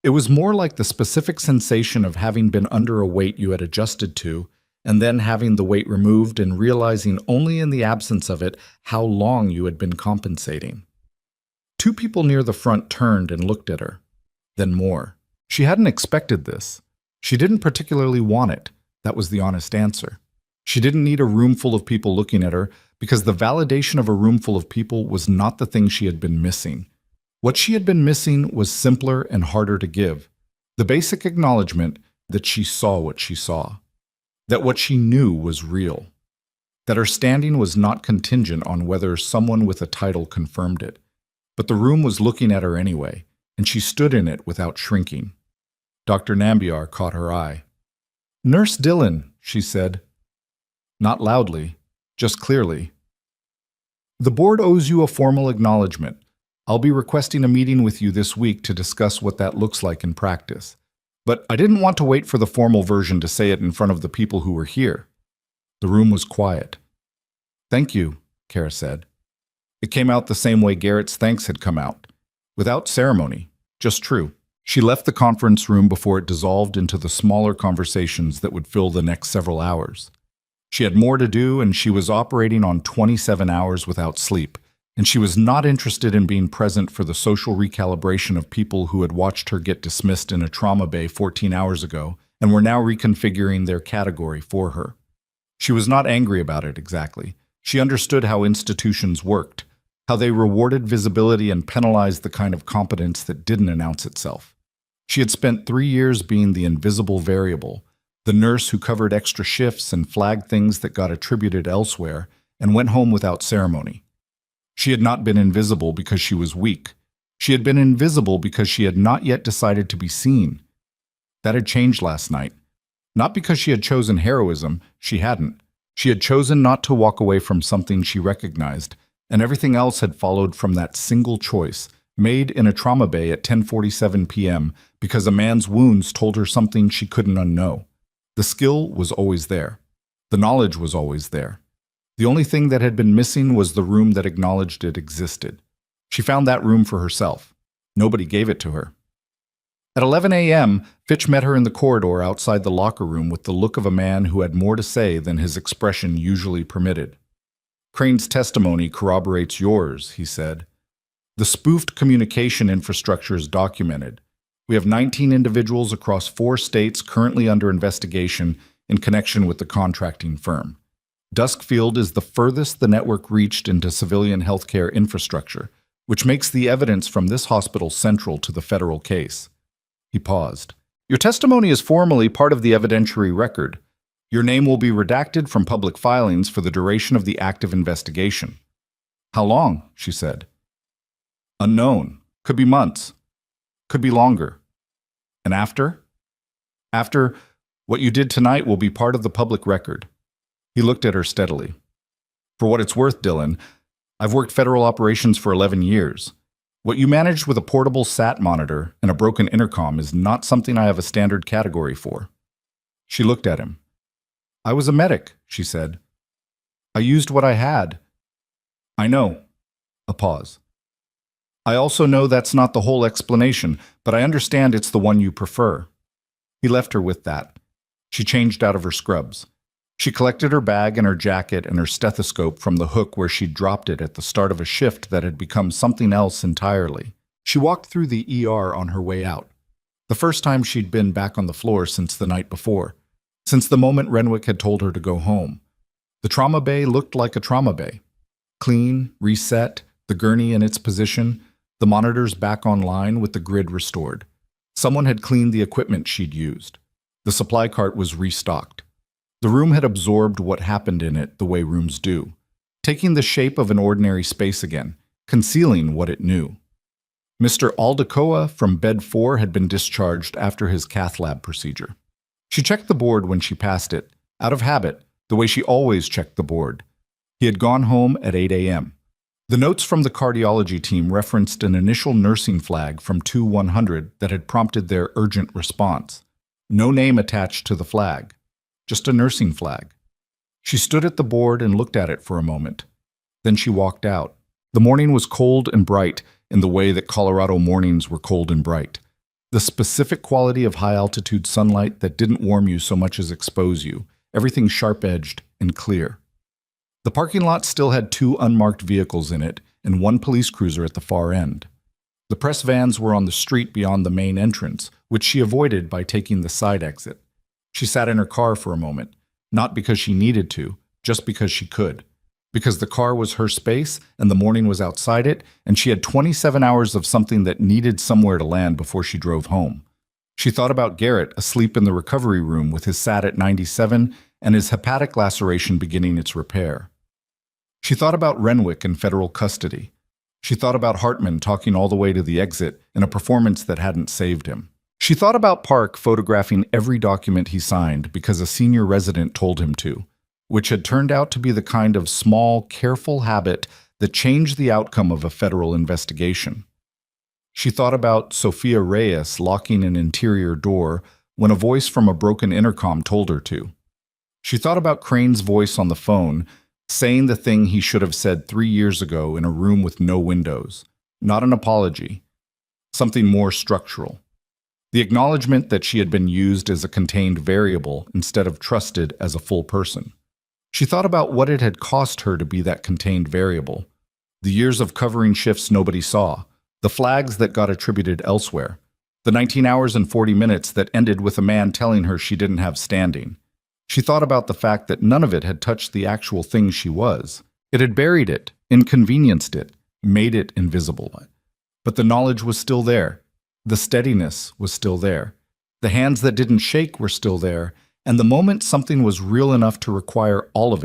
It was more like the specific sensation of having been under a weight you had adjusted to, and then having the weight removed and realizing only in the absence of it how long you had been compensating. 2 people near the front turned and looked at her. Then more. She hadn't expected this. She didn't particularly want it. That was the honest answer. She didn't need a room full of people looking at her because the validation of a room full of people was not the thing she had been missing. What she had been missing was simpler and harder to give. The basic acknowledgement that she saw what she saw. That what she knew was real. That her standing was not contingent on whether someone with a title confirmed it. But the room was looking at her anyway, and she stood in it without shrinking. Dr. Nambiar caught her eye. Nurse Dillon, she said. Not loudly, just clearly. The board owes you a formal acknowledgement. I'll be requesting a meeting with you this week to discuss what that looks like in practice. But I didn't want to wait for the formal version to say it in front of the people who were here. The room was quiet. Thank you, Kara said. It came out the same way Garrett's thanks had come out. Without ceremony, just true. She left the conference room before it dissolved into the smaller conversations that would fill the next several hours. She had more to do, and she was operating on 27 hours without sleep. And she was not interested in being present for the social recalibration of people who had watched her get dismissed in a trauma bay 14 hours ago and were now reconfiguring their category for her. She was not angry about it exactly. She understood how institutions worked, how they rewarded visibility and penalized the kind of competence that didn't announce itself. She had spent 3 years being the invisible variable, the nurse who covered extra shifts and flagged things that got attributed elsewhere and went home without ceremony. She had not been invisible because she was weak. She had been invisible because she had not yet decided to be seen. That had changed last night. Not because she had chosen heroism, she hadn't. She had chosen not to walk away from something she recognized, and everything else had followed from that single choice, made in a trauma bay at 10:47 p.m. because a man's wounds told her something she couldn't unknow. The skill was always there. The knowledge was always there. The only thing that had been missing was the room that acknowledged it existed. She found that room for herself. Nobody gave it to her. At 11 a.m., Fitch met her in the corridor outside the locker room with the look of a man who had more to say than his expression usually permitted. "Crane's testimony corroborates yours," he said. "The spoofed communication infrastructure is documented. We have 19 individuals across 4 states currently under investigation in connection with the contracting firm. Duskfield is the furthest the network reached into civilian healthcare infrastructure, which makes the evidence from this hospital central to the federal case." He paused. "Your testimony is formally part of the evidentiary record. Your name will be redacted from public filings for the duration of the active investigation." "How long?" she said. "Unknown. Could be months. Could be longer." "And after?" "After, what you did tonight will be part of the public record." He looked at her steadily. "For what it's worth, Dylan, I've worked federal operations for 11 years. What you managed with a portable SAT monitor and a broken intercom is not something I have a standard category for." She looked at him. "I was a medic," she said. "I used what I had." "I know." A pause. "I also know that's not the whole explanation, but I understand it's the one you prefer." He left her with that. She changed out of her scrubs. She collected her bag and her jacket and her stethoscope from the hook where she'd dropped it at the start of a shift that had become something else entirely. She walked through the ER on her way out. The first time she'd been back on the floor since the night before, since the moment Renwick had told her to go home. The trauma bay looked like a trauma bay. Clean, reset, the gurney in its position, the monitors back online with the grid restored. Someone had cleaned the equipment she'd used. The supply cart was restocked. The room had absorbed what happened in it the way rooms do, taking the shape of an ordinary space again, concealing what it knew. Mr. Aldecoa from bed 4 had been discharged after his cath lab procedure. She checked the board when she passed it, out of habit, the way she always checked the board. He had gone home at 8 a.m. The notes from the cardiology team referenced an initial nursing flag from 2100 that had prompted their urgent response. No name attached to the flag. Just a nursing flag. She stood at the board and looked at it for a moment. Then she walked out. The morning was cold and bright in the way that Colorado mornings were cold and bright. The specific quality of high-altitude sunlight that didn't warm you so much as expose you, everything sharp-edged and clear. The parking lot still had 2 unmarked vehicles in it and 1 police cruiser at the far end. The press vans were on the street beyond the main entrance, which she avoided by taking the side exit. She sat in her car for a moment, not because she needed to, just because she could. Because the car was her space and the morning was outside it, and she had 27 hours of something that needed somewhere to land before she drove home. She thought about Garrett asleep in the recovery room with his SAT at 97 and his hepatic laceration beginning its repair. She thought about Renwick in federal custody. She thought about Hartman talking all the way to the exit in a performance that hadn't saved him. She thought about Park photographing every document he signed because a senior resident told him to, which had turned out to be the kind of small, careful habit that changed the outcome of a federal investigation. She thought about Sophia Reyes locking an interior door when a voice from a broken intercom told her to. She thought about Crane's voice on the phone, saying the thing he should have said 3 years ago in a room with no windows. Not an apology. Something more structural. The acknowledgement that she had been used as a contained variable instead of trusted as a full person. She thought about what it had cost her to be that contained variable. The years of covering shifts nobody saw. The flags that got attributed elsewhere. The 19 hours and 40 minutes that ended with a man telling her she didn't have standing. She thought about the fact that none of it had touched the actual thing she was. It had buried it, inconvenienced it, made it invisible. But the knowledge was still there. The steadiness was still there. The hands that didn't shake were still there, and the moment something was real enough to require all of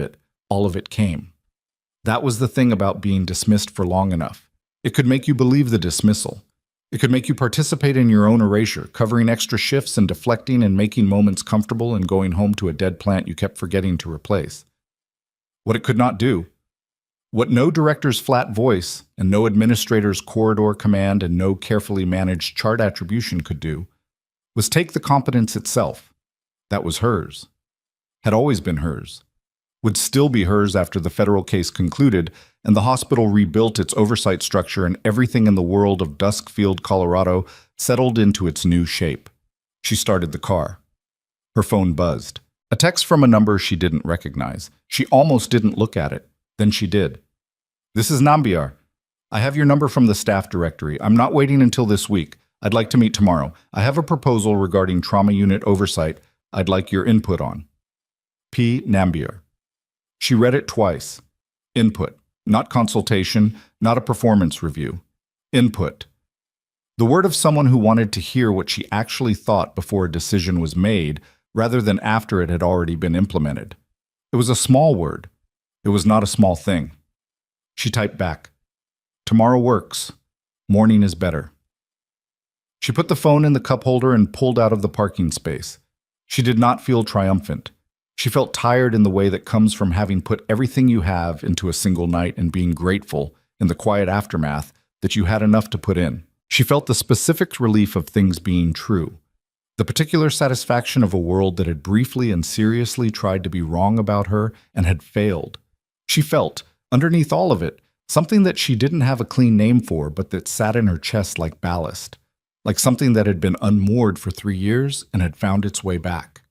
it came. That was the thing about being dismissed for long enough. It could make you believe the dismissal. It could make you participate in your own erasure, covering extra shifts and deflecting and making moments comfortable and going home to a dead plant you kept forgetting to replace. What it could not do, what no director's flat voice and no administrator's corridor command and no carefully managed chart attribution could do, was take the competence itself, That was hers. Had always been hers. Would still be hers after the federal case concluded and the hospital rebuilt its oversight structure and everything in the world of Duskfield, Colorado settled into its new shape. She started the car. Her phone buzzed. A text from a number she didn't recognize. She almost didn't look at it. Then she did. "This is Nambiar. I have your number from the staff directory. I'm not waiting until this week. I'd like to meet tomorrow. I have a proposal regarding trauma unit oversight I'd like your input on. P. Nambiar." She read it twice. Input. Not consultation, not a performance review. Input. The word of someone who wanted to hear what she actually thought before a decision was made, rather than after it had already been implemented. It was a small word. It was not a small thing. She typed back, "Tomorrow works. Morning is better." She put the phone in the cup holder and pulled out of the parking space. She did not feel triumphant. She felt tired in the way that comes from having put everything you have into a single night and being grateful, in the quiet aftermath, that you had enough to put in. She felt the specific relief of things being true, the particular satisfaction of a world that had briefly and seriously tried to be wrong about her and had failed. She felt, underneath all of it, something that she didn't have a clean name for, but that sat in her chest like ballast, like something that had been unmoored for 3 years and had found its way back.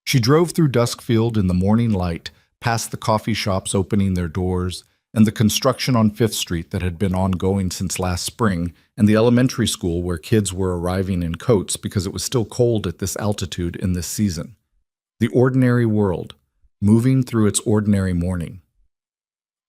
She drove through Duskfield in the morning light, past the coffee shops opening their doors, and the construction on 5th Street that had been ongoing since last spring, and the elementary school where kids were arriving in coats because it was still cold at this altitude in this season. The ordinary world, moving through its ordinary morning.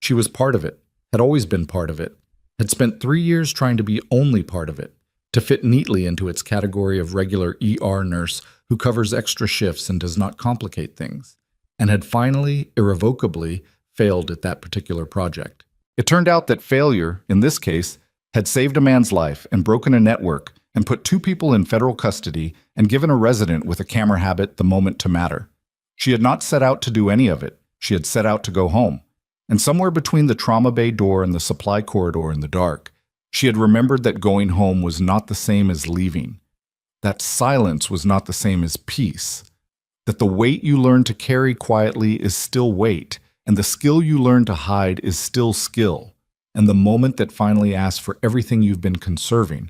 She was part of it, had always been part of it, had spent 3 years trying to be only part of it, to fit neatly into its category of regular ER nurse who covers extra shifts and does not complicate things, and had finally, irrevocably, failed at that particular project. It turned out that failure, in this case, had saved a man's life and broken a network and put 2 people in federal custody and given a resident with a camera habit the moment to matter. She had not set out to do any of it. She had set out to go home. And somewhere between the trauma bay door and the supply corridor in the dark, she had remembered that going home was not the same as leaving. That silence was not the same as peace. That the weight you learn to carry quietly is still weight, and the skill you learn to hide is still skill. And the moment that finally asks for everything you've been conserving,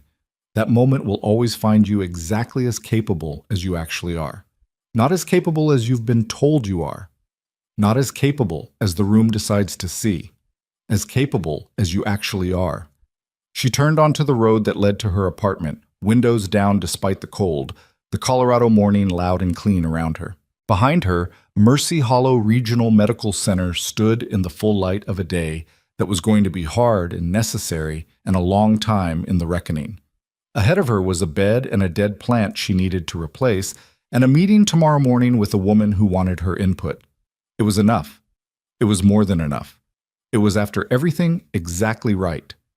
that moment will always find you exactly as capable as you actually are. Not as capable as you've been told you are. Not as capable as the room decides to see. As capable as you actually are. She turned onto the road that led to her apartment, windows down despite the cold, the Colorado morning loud and clean around her. Behind her, Mercy Hollow Regional Medical Center stood in the full light of a day that was going to be hard and necessary and a long time in the reckoning. Ahead of her was a bed and a dead plant she needed to replace, and a meeting tomorrow morning with a woman who wanted her input. It was enough. It was more than enough. It was, after everything, exactly right.